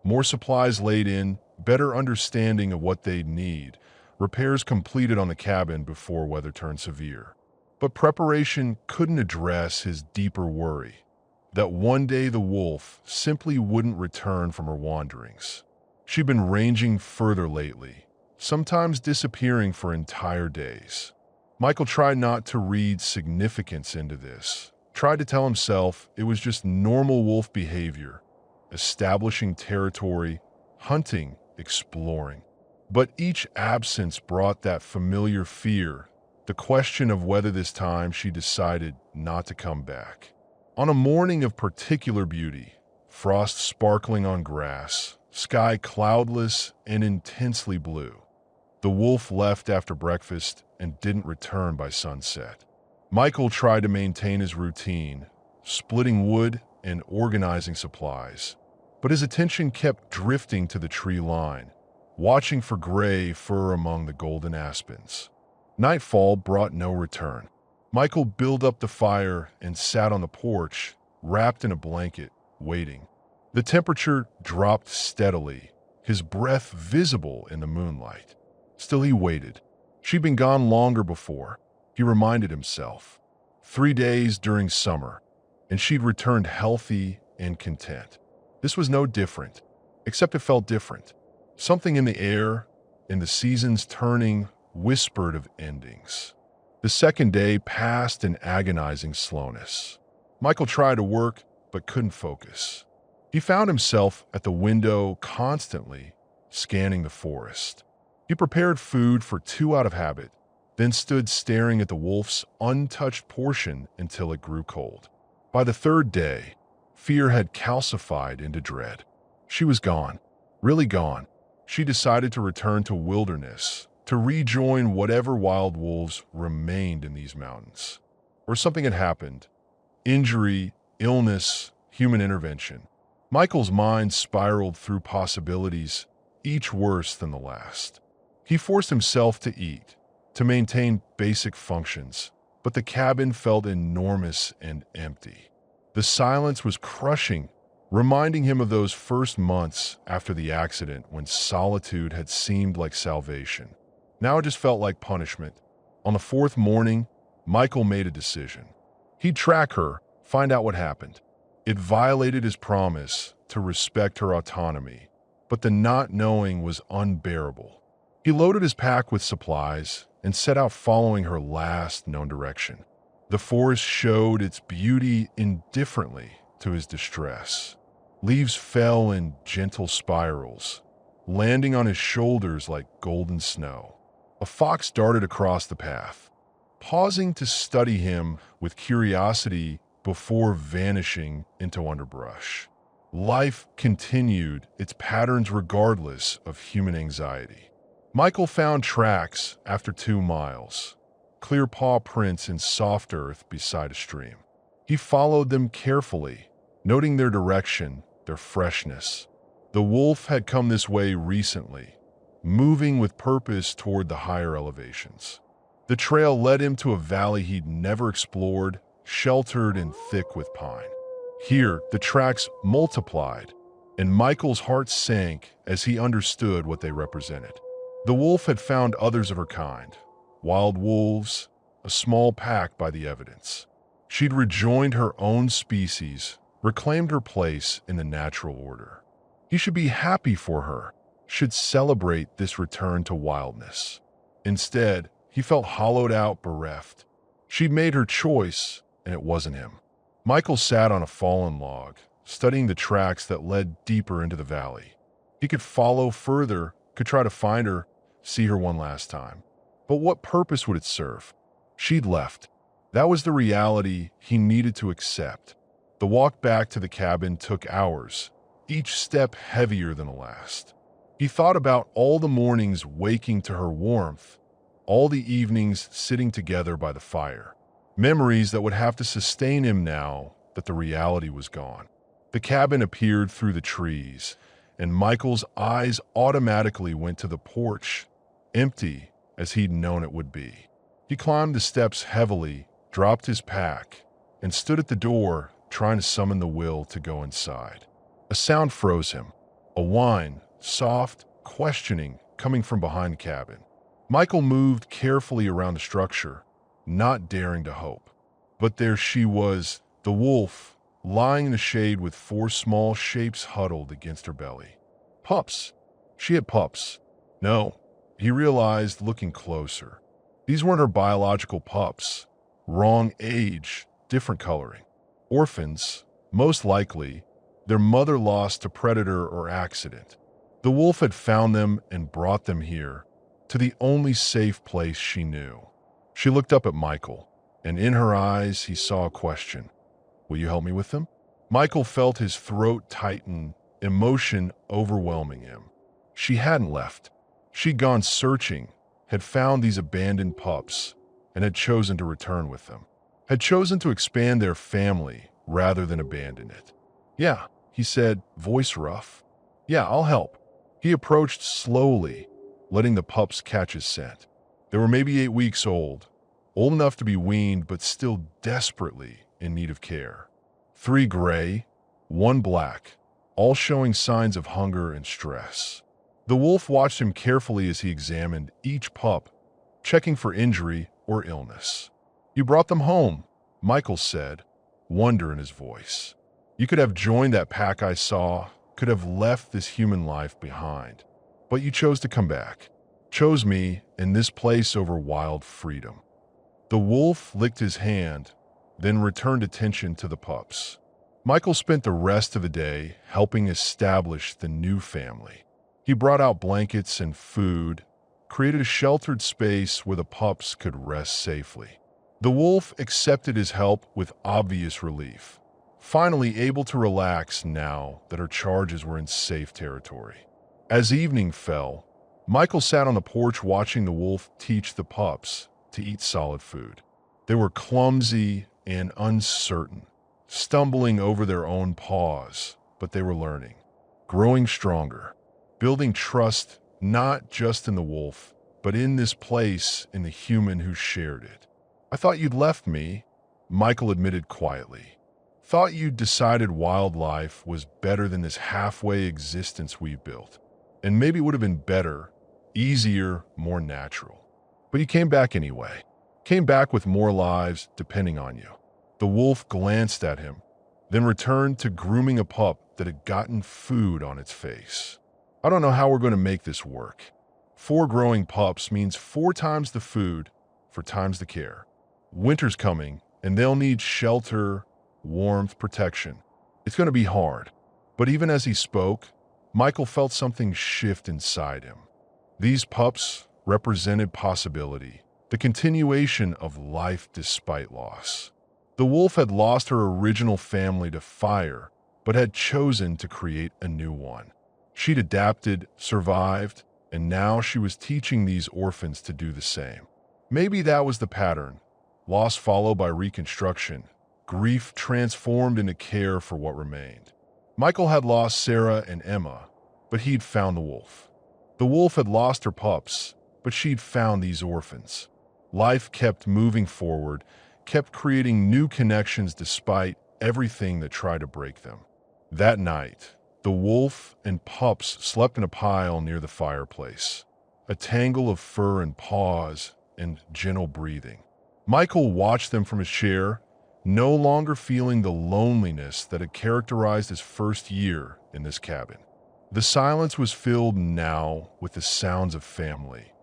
More supplies laid in, better understanding of what they'd need, repairs completed on the cabin before weather turned severe. But preparation couldn't address his deeper worry, that one day the wolf simply wouldn't return from her wanderings. She'd been ranging further lately, sometimes disappearing for entire days. Michael tried not to read significance into this, tried to tell himself it was just normal wolf behavior, establishing territory, hunting, exploring. But each absence brought that familiar fear, the question of whether this time she decided not to come back. On a morning of particular beauty, frost sparkling on grass, sky cloudless and intensely blue, the wolf left after breakfast and didn't return by sunset. Michael tried to maintain his routine, splitting wood and organizing supplies, but his attention kept drifting to the tree line, watching for gray fur among the golden aspens. Nightfall brought no return. Michael built up the fire and sat on the porch, wrapped in a blanket, waiting. The temperature dropped steadily, his breath visible in the moonlight. Still he waited. She'd been gone longer before, he reminded himself. 3 days during summer, and she'd returned healthy and content. This was no different, except it felt different. Something in the air, in the seasons turning, whispered of endings. The second day passed in agonizing slowness. Michael tried to work, but couldn't focus. He found himself at the window constantly, scanning the forest. He prepared food for 2 out of habit, then stood staring at the wolf's untouched portion until it grew cold. By the 3rd day, fear had calcified into dread. She was gone, really gone. She decided to return to wilderness, to rejoin whatever wild wolves remained in these mountains. Or something had happened. Injury, illness, human intervention. Michael's mind spiraled through possibilities, each worse than the last. He forced himself to eat, to maintain basic functions, but the cabin felt enormous and empty. The silence was crushing, reminding him of those first months after the accident when solitude had seemed like salvation. Now it just felt like punishment. On the 4th morning, Michael made a decision. He'd track her, find out what happened. It violated his promise to respect her autonomy, but the not knowing was unbearable. He loaded his pack with supplies and set out following her last known direction. The forest showed its beauty indifferently to his distress. Leaves fell in gentle spirals, landing on his shoulders like golden snow. A fox darted across the path, pausing to study him with curiosity before vanishing into underbrush. Life continued its patterns regardless of human anxiety. Michael found tracks after 2 miles, clear paw prints in soft earth beside a stream. He followed them carefully, noting their direction, their freshness. The wolf had come this way recently, moving with purpose toward the higher elevations. The trail led him to a valley he'd never explored, sheltered and thick with pine. Here, the tracks multiplied, and Michael's heart sank as he understood what they represented. The wolf had found others of her kind, wild wolves, a small pack by the evidence. She'd rejoined her own species, reclaimed her place in the natural order. He should be happy for her, should celebrate this return to wildness. Instead, he felt hollowed out, bereft. She'd made her choice, and it wasn't him. Michael sat on a fallen log, studying the tracks that led deeper into the valley. He could follow further, could try to find her, see her one last time. But what purpose would it serve? She'd left. That was the reality he needed to accept. The walk back to the cabin took hours, each step heavier than the last. He thought about all the mornings waking to her warmth, all the evenings sitting together by the fire. Memories that would have to sustain him now that the reality was gone. The cabin appeared through the trees, and Michael's eyes automatically went to the porch, empty as he'd known it would be. He climbed the steps heavily, dropped his pack, and stood at the door, trying to summon the will to go inside. A sound froze him, a whine, soft, questioning, coming from behind the cabin. Michael moved carefully around the structure, not daring to hope. But there she was, the wolf, lying in the shade with 4 small shapes huddled against her belly. Pups. She had pups. No, he realized looking closer. These weren't her biological pups. Wrong age, different coloring. Orphans, most likely, their mother lost to predator or accident. The wolf had found them and brought them here, to the only safe place she knew. She looked up at Michael, and in her eyes he saw a question. Will you help me with them? Michael felt his throat tighten, emotion overwhelming him. She hadn't left. She'd gone searching, had found these abandoned pups, and had chosen to return with them. Had chosen to expand their family rather than abandon it. Yeah, he said, voice rough. Yeah, I'll help. He approached slowly, letting the pups catch his scent. They were maybe 8 weeks old enough to be weaned but still desperately in need of care. 3 gray, 1 black, all showing signs of hunger and stress. The wolf watched him carefully as he examined each pup, checking for injury or illness. You brought them home, Michael said, wonder in his voice. You could have joined that pack I saw, could have left this human life behind, but you chose to come back. Chose me and this place over wild freedom. The wolf licked his hand, then returned attention to the pups. Michael spent the rest of the day helping establish the new family. He brought out blankets and food, created a sheltered space where the pups could rest safely. The wolf accepted his help with obvious relief, finally able to relax now that her charges were in safe territory. As evening fell, Michael sat on the porch watching the wolf teach the pups to eat solid food. They were clumsy and uncertain, stumbling over their own paws, but they were learning, growing stronger, building trust not just in the wolf, but in this place, in the human who shared it. I thought you'd left me, Michael admitted quietly. Thought you'd decided wildlife was better than this halfway existence we built. And maybe it would have been better, easier, more natural. But you came back anyway. Came back with more lives depending on you. The wolf glanced at him, then returned to grooming a pup that had gotten food on its face. I don't know how we're going to make this work. 4 growing pups means 4 times the food for times the care. Winter's coming, and they'll need shelter, warmth, protection. It's going to be hard. But even as he spoke, Michael felt something shift inside him. These pups represented possibility, the continuation of life despite loss. The wolf had lost her original family to fire, but had chosen to create a new one. She'd adapted, survived, and now she was teaching these orphans to do the same. Maybe that was the pattern: loss followed by reconstruction, grief transformed into care for what remained. Michael had lost Sarah and Emma, but he'd found the wolf. The wolf had lost her pups, but she'd found these orphans. Life kept moving forward, kept creating new connections despite everything that tried to break them. That night, the wolf and pups slept in a pile near the fireplace, a tangle of fur and paws and gentle breathing. Michael watched them from his chair, no longer feeling the loneliness that had characterized his first year in this cabin. The silence was filled now with the sounds of family,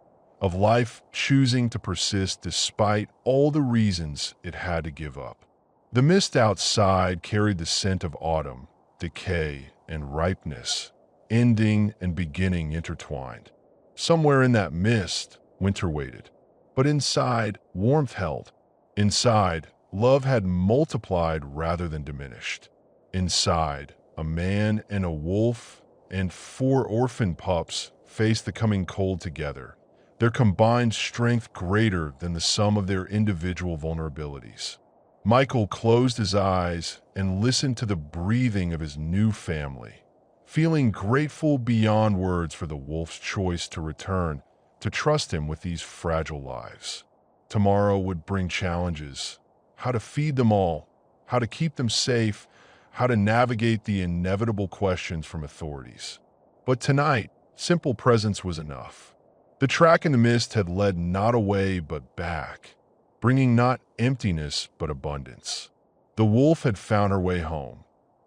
of life choosing to persist despite all the reasons it had to give up. The mist outside carried the scent of autumn, decay, and ripeness, ending and beginning intertwined. Somewhere in that mist, winter waited. But inside, warmth held. Inside, love had multiplied rather than diminished. Inside, a man and a wolf and 4 orphan pups faced the coming cold together, their combined strength greater than the sum of their individual vulnerabilities. Michael closed his eyes and listened to the breathing of his new family, feeling grateful beyond words for the wolf's choice to return, to trust him with these fragile lives. Tomorrow would bring challenges: how to feed them all, how to keep them safe, how to navigate the inevitable questions from authorities. But tonight, simple presence was enough. The track in the mist had led not away but back, bringing not emptiness but abundance. The wolf had found her way home,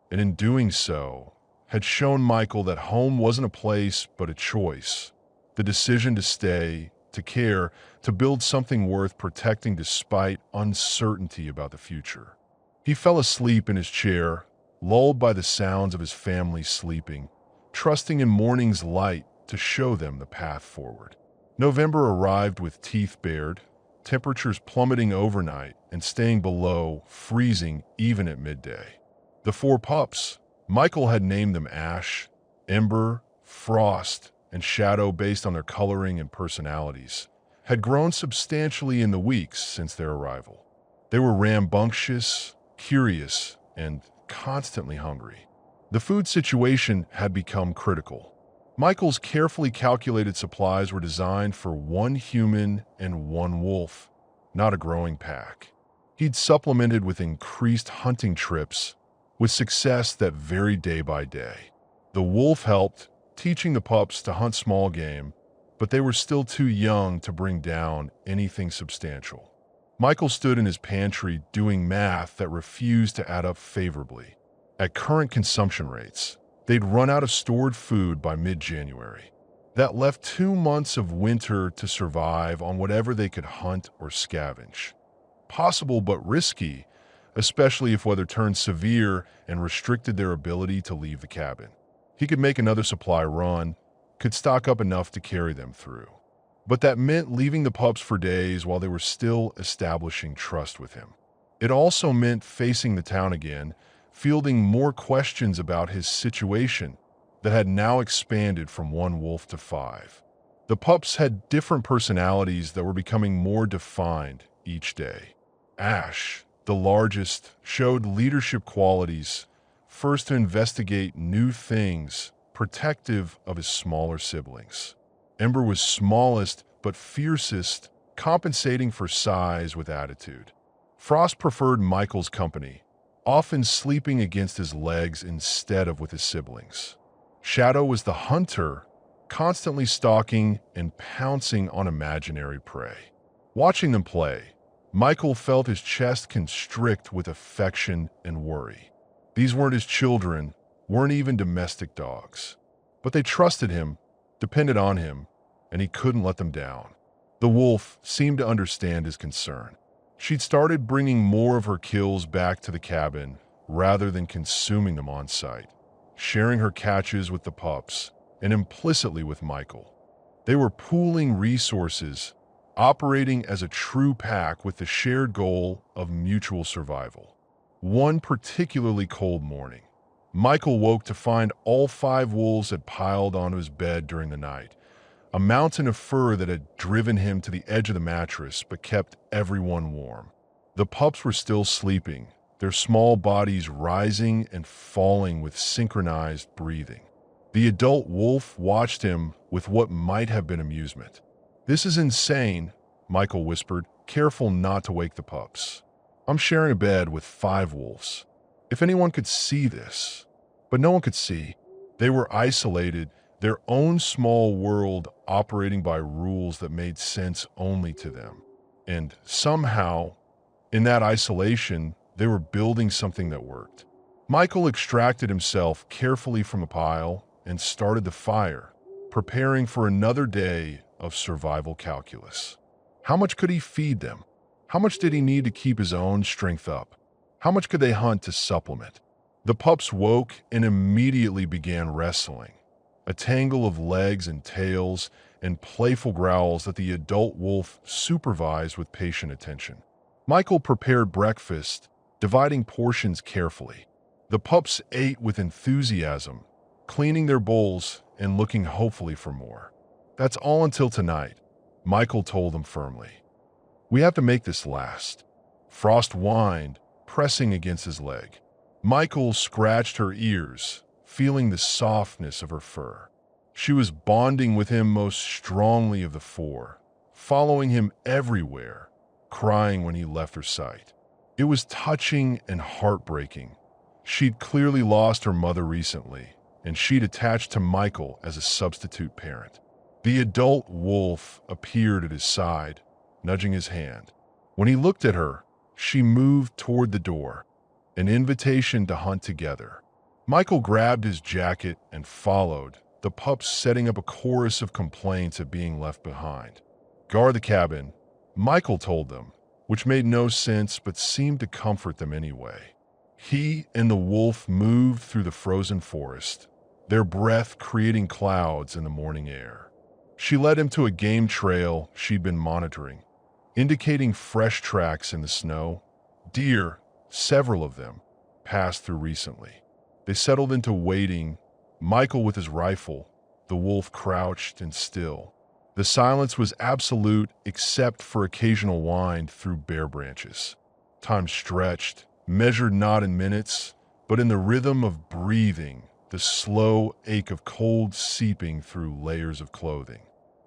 and in doing so, had shown Michael that home wasn't a place but a choice. The decision to stay, to care, to build something worth protecting despite uncertainty about the future. He fell asleep in his chair, lulled by the sounds of his family sleeping, trusting in morning's light to show them the path forward. November arrived with teeth bared, temperatures plummeting overnight and staying below freezing even at midday. The 4 pups, Michael had named them Ash, Ember, Frost, and Shadow based on their coloring and personalities, had grown substantially in the weeks since their arrival. They were rambunctious, curious, and constantly hungry. The food situation had become critical. Michael's carefully calculated supplies were designed for 1 human and 1 wolf, not a growing pack. He'd supplemented with increased hunting trips, with success that varied day by day. The wolf helped, teaching the pups to hunt small game, but they were still too young to bring down anything substantial. Michael stood in his pantry doing math that refused to add up favorably. At current consumption rates, they'd run out of stored food by mid-January. That left 2 months of winter to survive on whatever they could hunt or scavenge. Possible but risky, especially if weather turned severe and restricted their ability to leave the cabin. He could make another supply run, could stock up enough to carry them through. But that meant leaving the pups for days while they were still establishing trust with him. It also meant facing the town again, fielding more questions about his situation that had now expanded from 1 wolf to 5. The pups had different personalities that were becoming more defined each day. Ash, the largest, showed leadership qualities, first to investigate new things, protective of his smaller siblings. Ember was smallest but fiercest, compensating for size with attitude. Frost preferred Michael's company, often sleeping against his legs instead of with his siblings. Shadow was the hunter, constantly stalking and pouncing on imaginary prey. Watching them play, Michael felt his chest constrict with affection and worry. These weren't his children, weren't even domestic dogs. But they trusted him, depended on him, and he couldn't let them down. The wolf seemed to understand his concern. She'd started bringing more of her kills back to the cabin rather than consuming them on site. sharing her catches with the pups and implicitly with Michael. They were pooling resources, operating as a true pack with the shared goal of mutual survival. One particularly cold morning, Michael woke to find all 5 wolves had piled onto his bed during the night, a mountain of fur that had driven him to the edge of the mattress but kept everyone warm. The pups were still sleeping, their small bodies rising and falling with synchronized breathing. The adult wolf watched him with what might have been amusement. "This is insane," Michael whispered, careful not to wake the pups. "I'm sharing a bed with 5 wolves. If anyone could see this." But no one could see. They were isolated, their own small world operating by rules that made sense only to them. And somehow, in that isolation, they were building something that worked. Michael extracted himself carefully from a pile and started the fire, preparing for another day of survival calculus. How much could he feed them? How much did he need to keep his own strength up? How much could they hunt to supplement? The pups woke and immediately began wrestling, a tangle of legs and tails and playful growls that the adult wolf supervised with patient attention. Michael prepared breakfast, dividing portions carefully. The pups ate with enthusiasm, cleaning their bowls and looking hopefully for more. "That's all until tonight," Michael told them firmly. "We have to make this last." Frost whined, pressing against his leg. Michael scratched her ears, feeling the softness of her fur. She was bonding with him most strongly of the 4, following him everywhere, crying when he left her sight. It was touching and heartbreaking. She'd clearly lost her mother recently, and she'd attached to Michael as a substitute parent. The adult wolf appeared at his side, nudging his hand. When he looked at her, she moved toward the door, an invitation to hunt together. Michael grabbed his jacket and followed, the pups setting up a chorus of complaints at being left behind. "Guard the cabin," Michael told them, which made no sense but seemed to comfort them anyway. He and the wolf moved through the frozen forest, their breath creating clouds in the morning air. She led him to a game trail she'd been monitoring, indicating fresh tracks in the snow. Deer, several of them, passed through recently. They settled into waiting, Michael with his rifle, the wolf crouched and still. The silence was absolute except for occasional whine through bare branches. Time stretched, measured not in minutes, but in the rhythm of breathing, the slow ache of cold seeping through layers of clothing.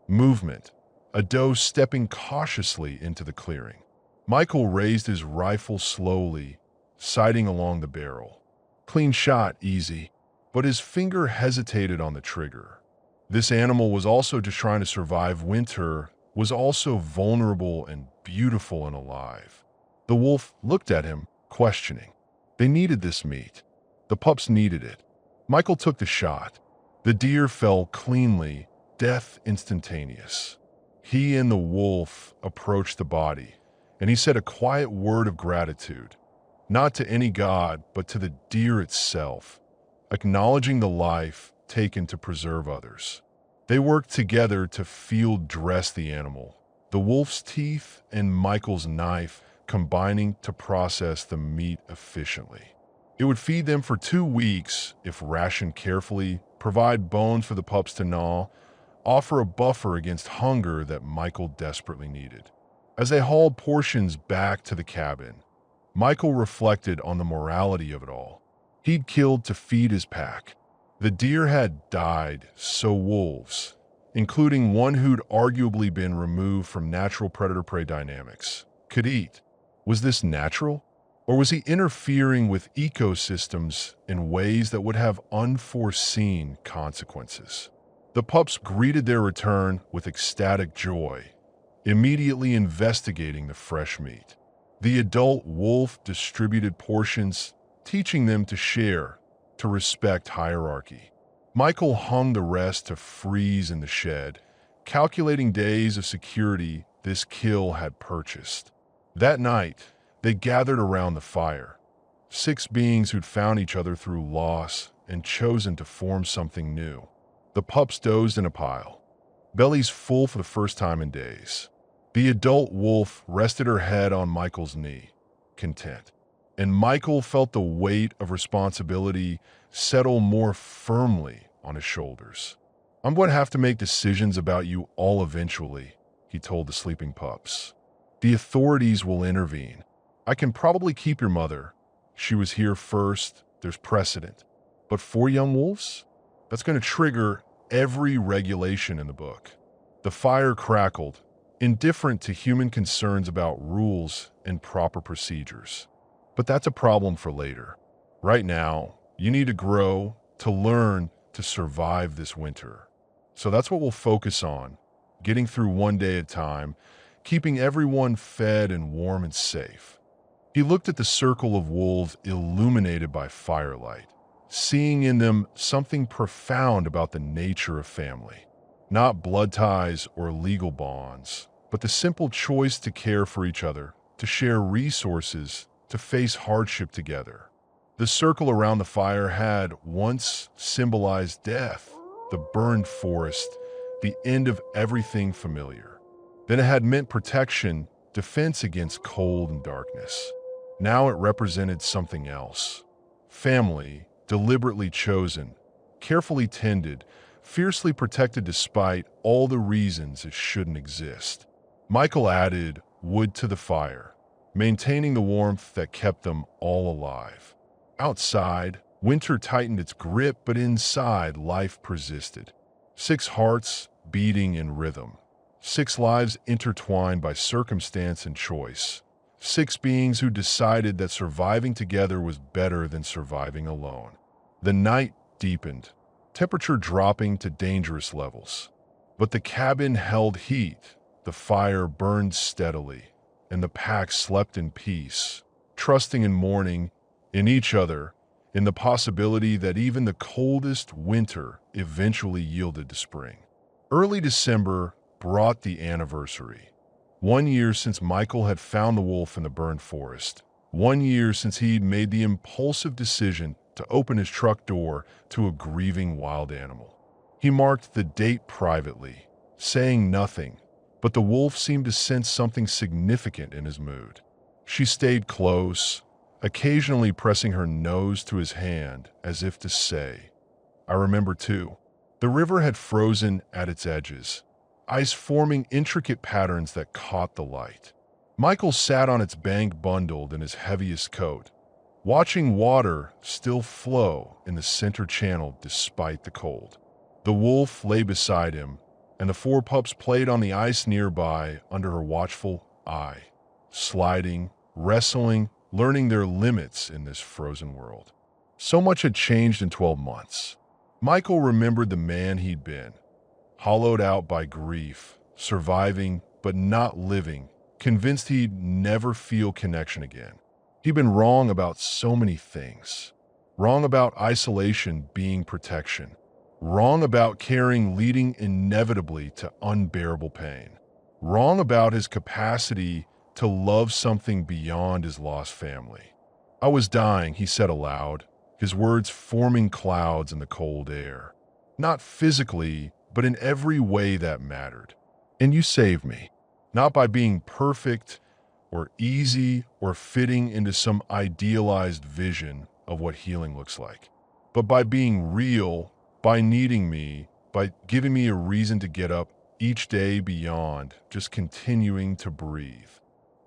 Movement, a doe stepping cautiously into the clearing. Michael raised his rifle slowly, sighting along the barrel. Clean shot, easy, but his finger hesitated on the trigger. This animal was also just trying to survive winter, was also vulnerable and beautiful and alive. The wolf looked at him, questioning. They needed this meat. The pups needed it. Michael took the shot. The deer fell cleanly, death instantaneous. He and the wolf approached the body, and he said a quiet word of gratitude, not to any god, but to the deer itself, acknowledging the life taken to preserve others. They worked together to field dress the animal, the wolf's teeth and Michael's knife combining to process the meat efficiently. It would feed them for 2 weeks if rationed carefully, provide bones for the pups to gnaw, offer a buffer against hunger that Michael desperately needed. As they hauled portions back to the cabin, Michael reflected on the morality of it all. He'd killed to feed his pack. The deer had died, so wolves, including one who'd arguably been removed from natural predator-prey dynamics, could eat. Was this natural? Or was he interfering with ecosystems in ways that would have unforeseen consequences? The pups greeted their return with ecstatic joy, immediately investigating the fresh meat. The adult wolf distributed portions, teaching them to share, to respect hierarchy. Michael hung the rest to freeze in the shed, calculating days of security this kill had purchased. That night, they gathered around the fire, 6 beings who'd found each other through loss and chosen to form something new. The pups dozed in a pile, bellies full for the first time in days. The adult wolf rested her head on Michael's knee, content. And Michael felt the weight of responsibility settle more firmly on his shoulders. "I'm going to have to make decisions about you all eventually," he told the sleeping pups. "The authorities will intervene. I can probably keep your mother. She was here first, there's precedent. But 4 young wolves? That's going to trigger every regulation in the book." The fire crackled, indifferent to human concerns about rules and proper procedures. "But that's a problem for later. Right now, you need to grow, to learn, to survive this winter. So that's what we'll focus on, getting through one day at a time, keeping everyone fed and warm and safe." He looked at the circle of wolves illuminated by firelight, seeing in them something profound about the nature of family. Not blood ties or legal bonds, but the simple choice to care for each other, to share resources, to face hardship together. The circle around the fire had once symbolized death, the burned forest, the end of everything familiar. Then it had meant protection, defense against cold and darkness. Now it represented something else. Family, deliberately chosen, carefully tended, fiercely protected despite all the reasons it shouldn't exist. Michael added wood to the fire, maintaining the warmth that kept them all alive. Outside, winter tightened its grip, but inside, life persisted. 6 hearts beating in rhythm. 6 lives intertwined by circumstance and choice. 6 beings who decided that surviving together was better than surviving alone. The night deepened, temperature dropping to dangerous levels. But the cabin held heat, the fire burned steadily, and the pack slept in peace, trusting in morning, in each other, in the possibility that even the coldest winter eventually yielded to spring. Early December brought the anniversary. 1 year since Michael had found the wolf in the burned forest. 1 year since he'd made the impulsive decision to open his truck door to a grieving wild animal. He marked the date privately, saying nothing, but the wolf seemed to sense something significant in his mood. She stayed close, occasionally pressing her nose to his hand as if to say, "I remember too." The river had frozen at its edges, ice forming intricate patterns that caught the light. Michael sat on its bank bundled in his heaviest coat, watching water still flow in the center channel despite the cold. The wolf lay beside him, and the 4 pups played on the ice nearby under her watchful eye, sliding, wrestling, learning their limits in this frozen world. So much had changed in 12 months. Michael remembered the man he'd been, hollowed out by grief, surviving but not living, convinced he'd never feel connection again. He'd been wrong about so many things. Wrong about isolation being protection. Wrong about caring leading inevitably to unbearable pain. Wrong about his capacity to love something beyond his lost family. "I was dying," he said aloud, his words forming clouds in the cold air. "Not physically, but in every way that mattered. And you saved me. Not by being perfect or easy or fitting into some idealized vision of what healing looks like, but by being real, by needing me, by giving me a reason to get up each day beyond just continuing to breathe."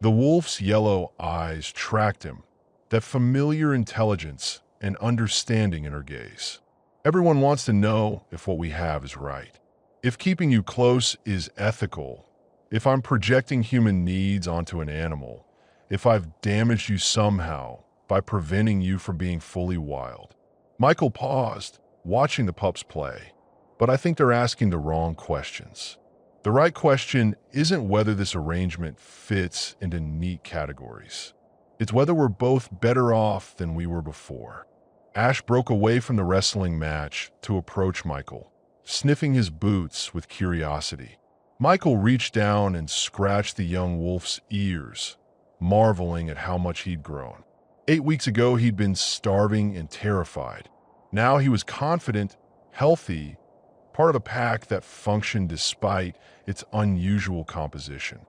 The wolf's yellow eyes tracked him, that familiar intelligence and understanding in her gaze. "Everyone wants to know if what we have is right. If keeping you close is ethical, if I'm projecting human needs onto an animal, if I've damaged you somehow by preventing you from being fully wild." Michael paused, watching the pups play. "But I think they're asking the wrong questions. The right question isn't whether this arrangement fits into neat categories. It's whether we're both better off than we were before." Ash broke away from the wrestling match to approach Michael, sniffing his boots with curiosity. Michael reached down and scratched the young wolf's ears, marveling at how much he'd grown. 8 weeks ago, he'd been starving and terrified. Now he was confident, healthy, part of a pack that functioned despite its unusual composition.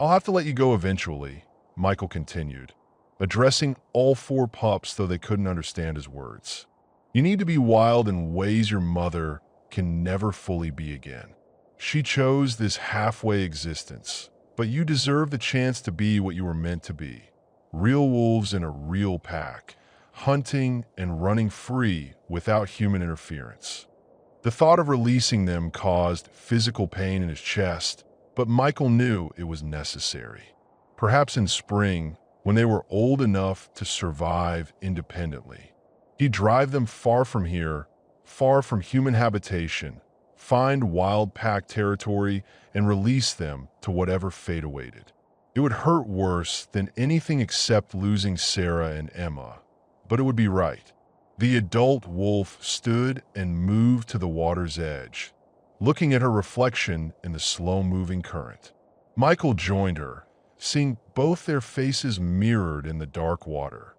"I'll have to let you go eventually," Michael continued, addressing all four pups though they couldn't understand his words. "You need to be wild in ways your mother can never fully be again. She chose this halfway existence, but you deserve the chance to be what you were meant to be. Real wolves in a real pack, hunting and running free without human interference." The thought of releasing them caused physical pain in his chest, but Michael knew it was necessary. Perhaps in spring, when they were old enough to survive independently, he'd drive them far from here, far from human habitation, find wild pack territory, and release them to whatever fate awaited. It would hurt worse than anything except losing Sarah and Emma, but it would be right. The adult wolf stood and moved to the water's edge, looking at her reflection in the slow-moving current. Michael joined her, seeing both their faces mirrored in the dark water.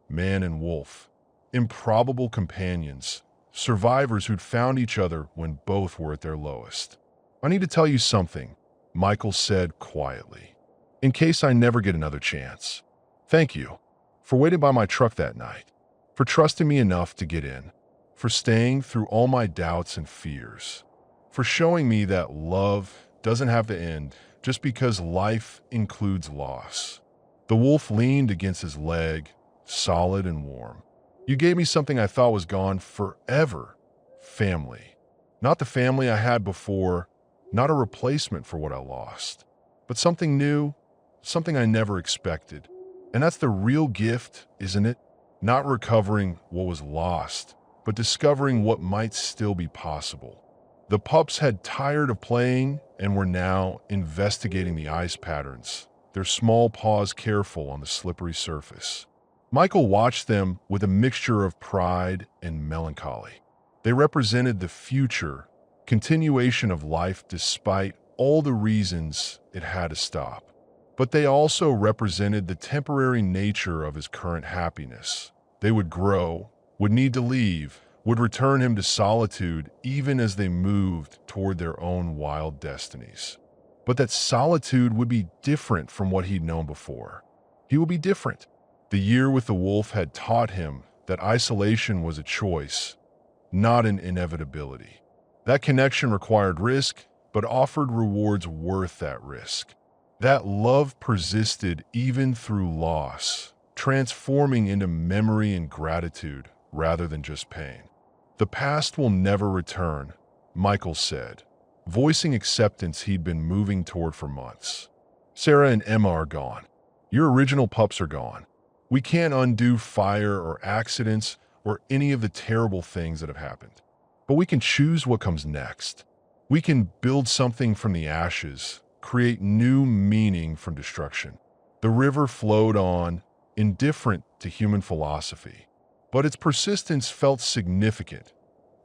Man and wolf, improbable companions, survivors who'd found each other when both were at their lowest. "I need to tell you something," Michael said quietly, "in case I never get another chance. Thank you for waiting by my truck that night, for trusting me enough to get in, for staying through all my doubts and fears, for showing me that love doesn't have to end just because life includes loss." The wolf leaned against his leg, solid and warm. "You gave me something I thought was gone forever. Family. Not the family I had before, not a replacement for what I lost, but something new, something I never expected. And that's the real gift, isn't it? Not recovering what was lost, but discovering what might still be possible." The pups had tired of playing and were now investigating the ice patterns, their small paws careful on the slippery surface. Michael watched them with a mixture of pride and melancholy. They represented the future, continuation of life despite all the reasons it had to stop. But they also represented the temporary nature of his current happiness. They would grow, would need to leave, would return him to solitude even as they moved toward their own wild destinies. But that solitude would be different from what he'd known before. He would be different. The year with the wolf had taught him that isolation was a choice, not an inevitability. That connection required risk, but offered rewards worth that risk. That love persisted even through loss, transforming into memory and gratitude rather than just pain. "The past will never return," Michael said, voicing acceptance he'd been moving toward for months. "Sarah and Emma are gone. Your original pups are gone. We can't undo fire or accidents or any of the terrible things that have happened. But we can choose what comes next. We can build something from the ashes, create new meaning from destruction." The river flowed on, indifferent to human philosophy. But its persistence felt significant.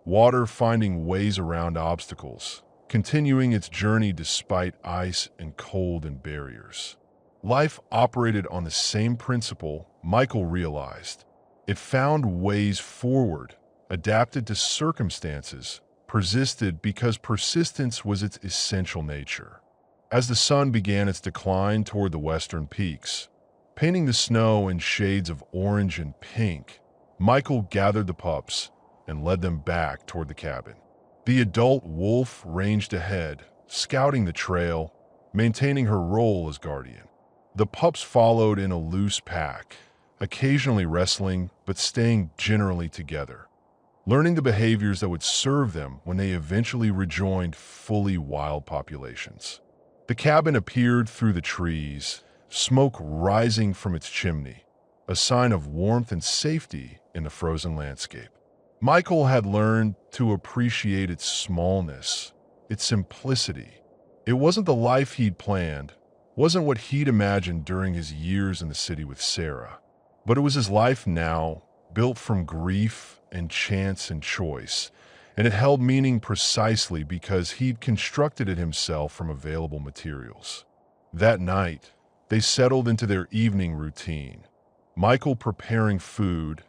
Water finding ways around obstacles, continuing its journey despite ice and cold and barriers. Life operated on the same principle, Michael realized. It found ways forward, adapted to circumstances, persisted because persistence was its essential nature. As the sun began its decline toward the western peaks, painting the snow in shades of orange and pink, Michael gathered the pups and led them back toward the cabin. The adult wolf ranged ahead, scouting the trail, maintaining her role as guardian. The pups followed in a loose pack, occasionally wrestling but staying generally together, learning the behaviors that would serve them when they eventually rejoined fully wild populations. The cabin appeared through the trees, smoke rising from its chimney, a sign of warmth and safety in the frozen landscape. Michael had learned to appreciate its smallness, its simplicity. It wasn't the life he'd planned, wasn't what he'd imagined during his years in the city with Sarah, but it was his life now, built from grief and chance and choice, and it held meaning precisely because he'd constructed it himself from available materials. That night, they settled into their evening routine, Michael preparing food,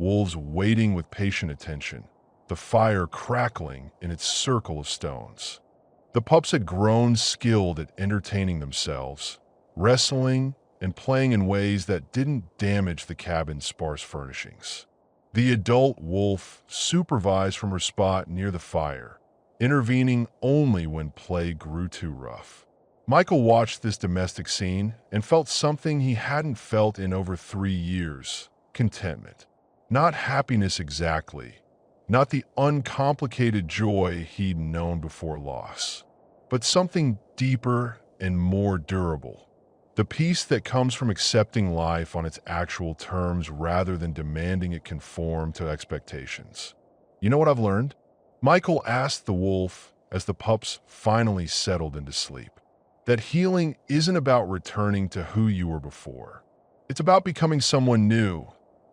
wolves waiting with patient attention, the fire crackling in its circle of stones. The pups had grown skilled at entertaining themselves, wrestling and playing in ways that didn't damage the cabin's sparse furnishings. The adult wolf supervised from her spot near the fire, intervening only when play grew too rough. Michael watched this domestic scene and felt something he hadn't felt in over 3 years: contentment. Not happiness exactly, not the uncomplicated joy he'd known before loss, but something deeper and more durable. The peace that comes from accepting life on its actual terms rather than demanding it conform to expectations. You know what I've learned? Michael asked the wolf as the pups finally settled into sleep. That healing isn't about returning to who you were before. It's about becoming someone new,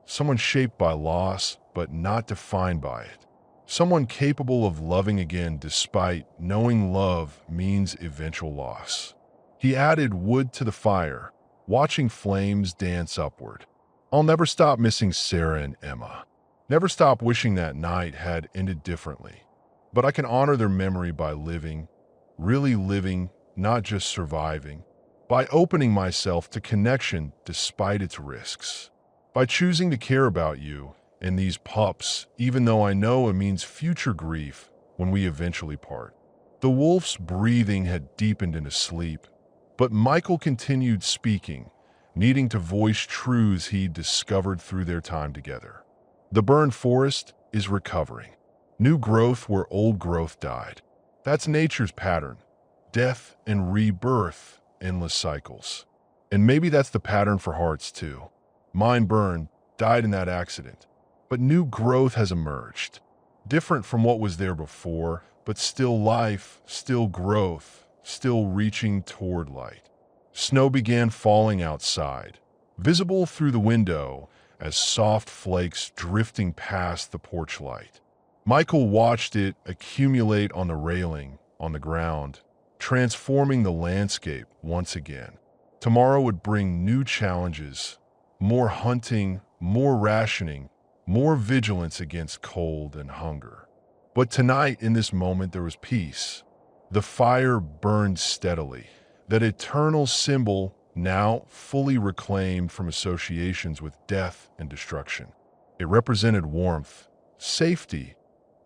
someone shaped by loss but not defined by it. Someone capable of loving again despite knowing love means eventual loss. He added wood to the fire, watching flames dance upward. I'll never stop missing Sarah and Emma. Never stop wishing that night had ended differently. But I can honor their memory by living, really living, not just surviving. By opening myself to connection despite its risks. By choosing to care about you and these pups, even though I know it means future grief when we eventually part. The wolf's breathing had deepened into sleep, but Michael continued speaking, needing to voice truths he'd discovered through their time together. The burned forest is recovering. New growth where old growth died. That's nature's pattern. Death and rebirth, endless cycles. And maybe that's the pattern for hearts too. Mine burned, died in that accident. But new growth has emerged. Different from what was there before, but still life, still growth, still reaching toward light. Snow began falling outside, visible through the window as soft flakes drifting past the porch light. Michael watched it accumulate on the railing, on the ground, transforming the landscape once again. Tomorrow would bring new challenges, more hunting, more rationing, more vigilance against cold and hunger. But tonight, in this moment, there was peace. The fire burned steadily, that eternal symbol now fully reclaimed from associations with death and destruction. It represented warmth, safety,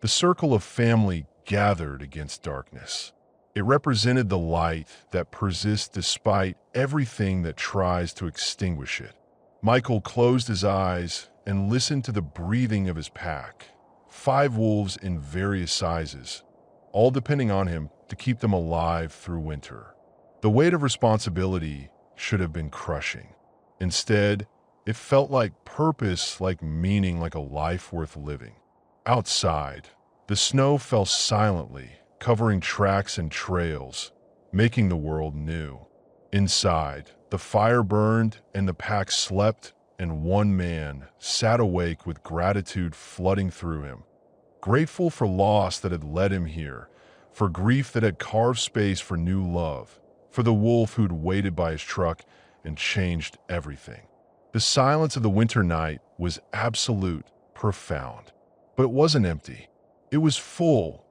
the circle of family gathered against darkness. It represented the light that persists despite everything that tries to extinguish it. Michael closed his eyes and listened to the breathing of his pack, 5 wolves in various sizes, all depending on him to keep them alive through winter. The weight of responsibility should have been crushing. Instead, it felt like purpose, like meaning, like a life worth living. Outside, the snow fell silently, covering tracks and trails, making the world new. Inside, the fire burned and the pack slept, and one man sat awake with gratitude flooding through him. Grateful for loss that had led him here, for grief that had carved space for new love, for the wolf who'd waited by his truck and changed everything. The silence of the winter night was absolute, profound. But it wasn't empty. It was full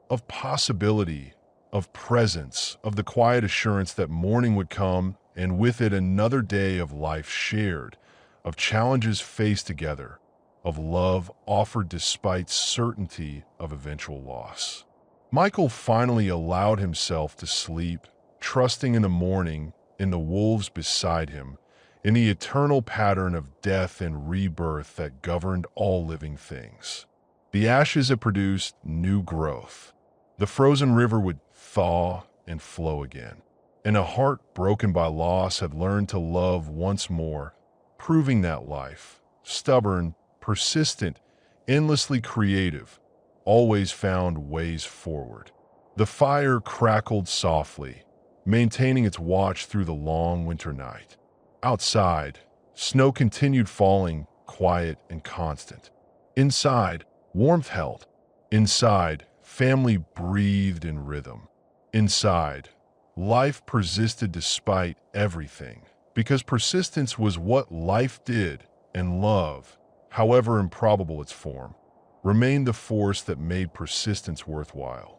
of possibility, of presence, of the quiet assurance that morning would come, and with it another day of life shared, of challenges faced together, of love offered despite certainty of eventual loss. Michael finally allowed himself to sleep, trusting in the morning, in the wolves beside him, in the eternal pattern of death and rebirth that governed all living things. The ashes had produced new growth. The frozen river would thaw and flow again. And a heart broken by loss had learned to love once more, proving that life, stubborn, persistent, endlessly creative, always found ways forward. The fire crackled softly, maintaining its watch through the long winter night. Outside, snow continued falling, quiet and constant. Inside, warmth held. Inside, family breathed in rhythm. Inside, life persisted despite everything, because persistence was what life did, and love, however improbable its form, remained the force that made persistence worthwhile.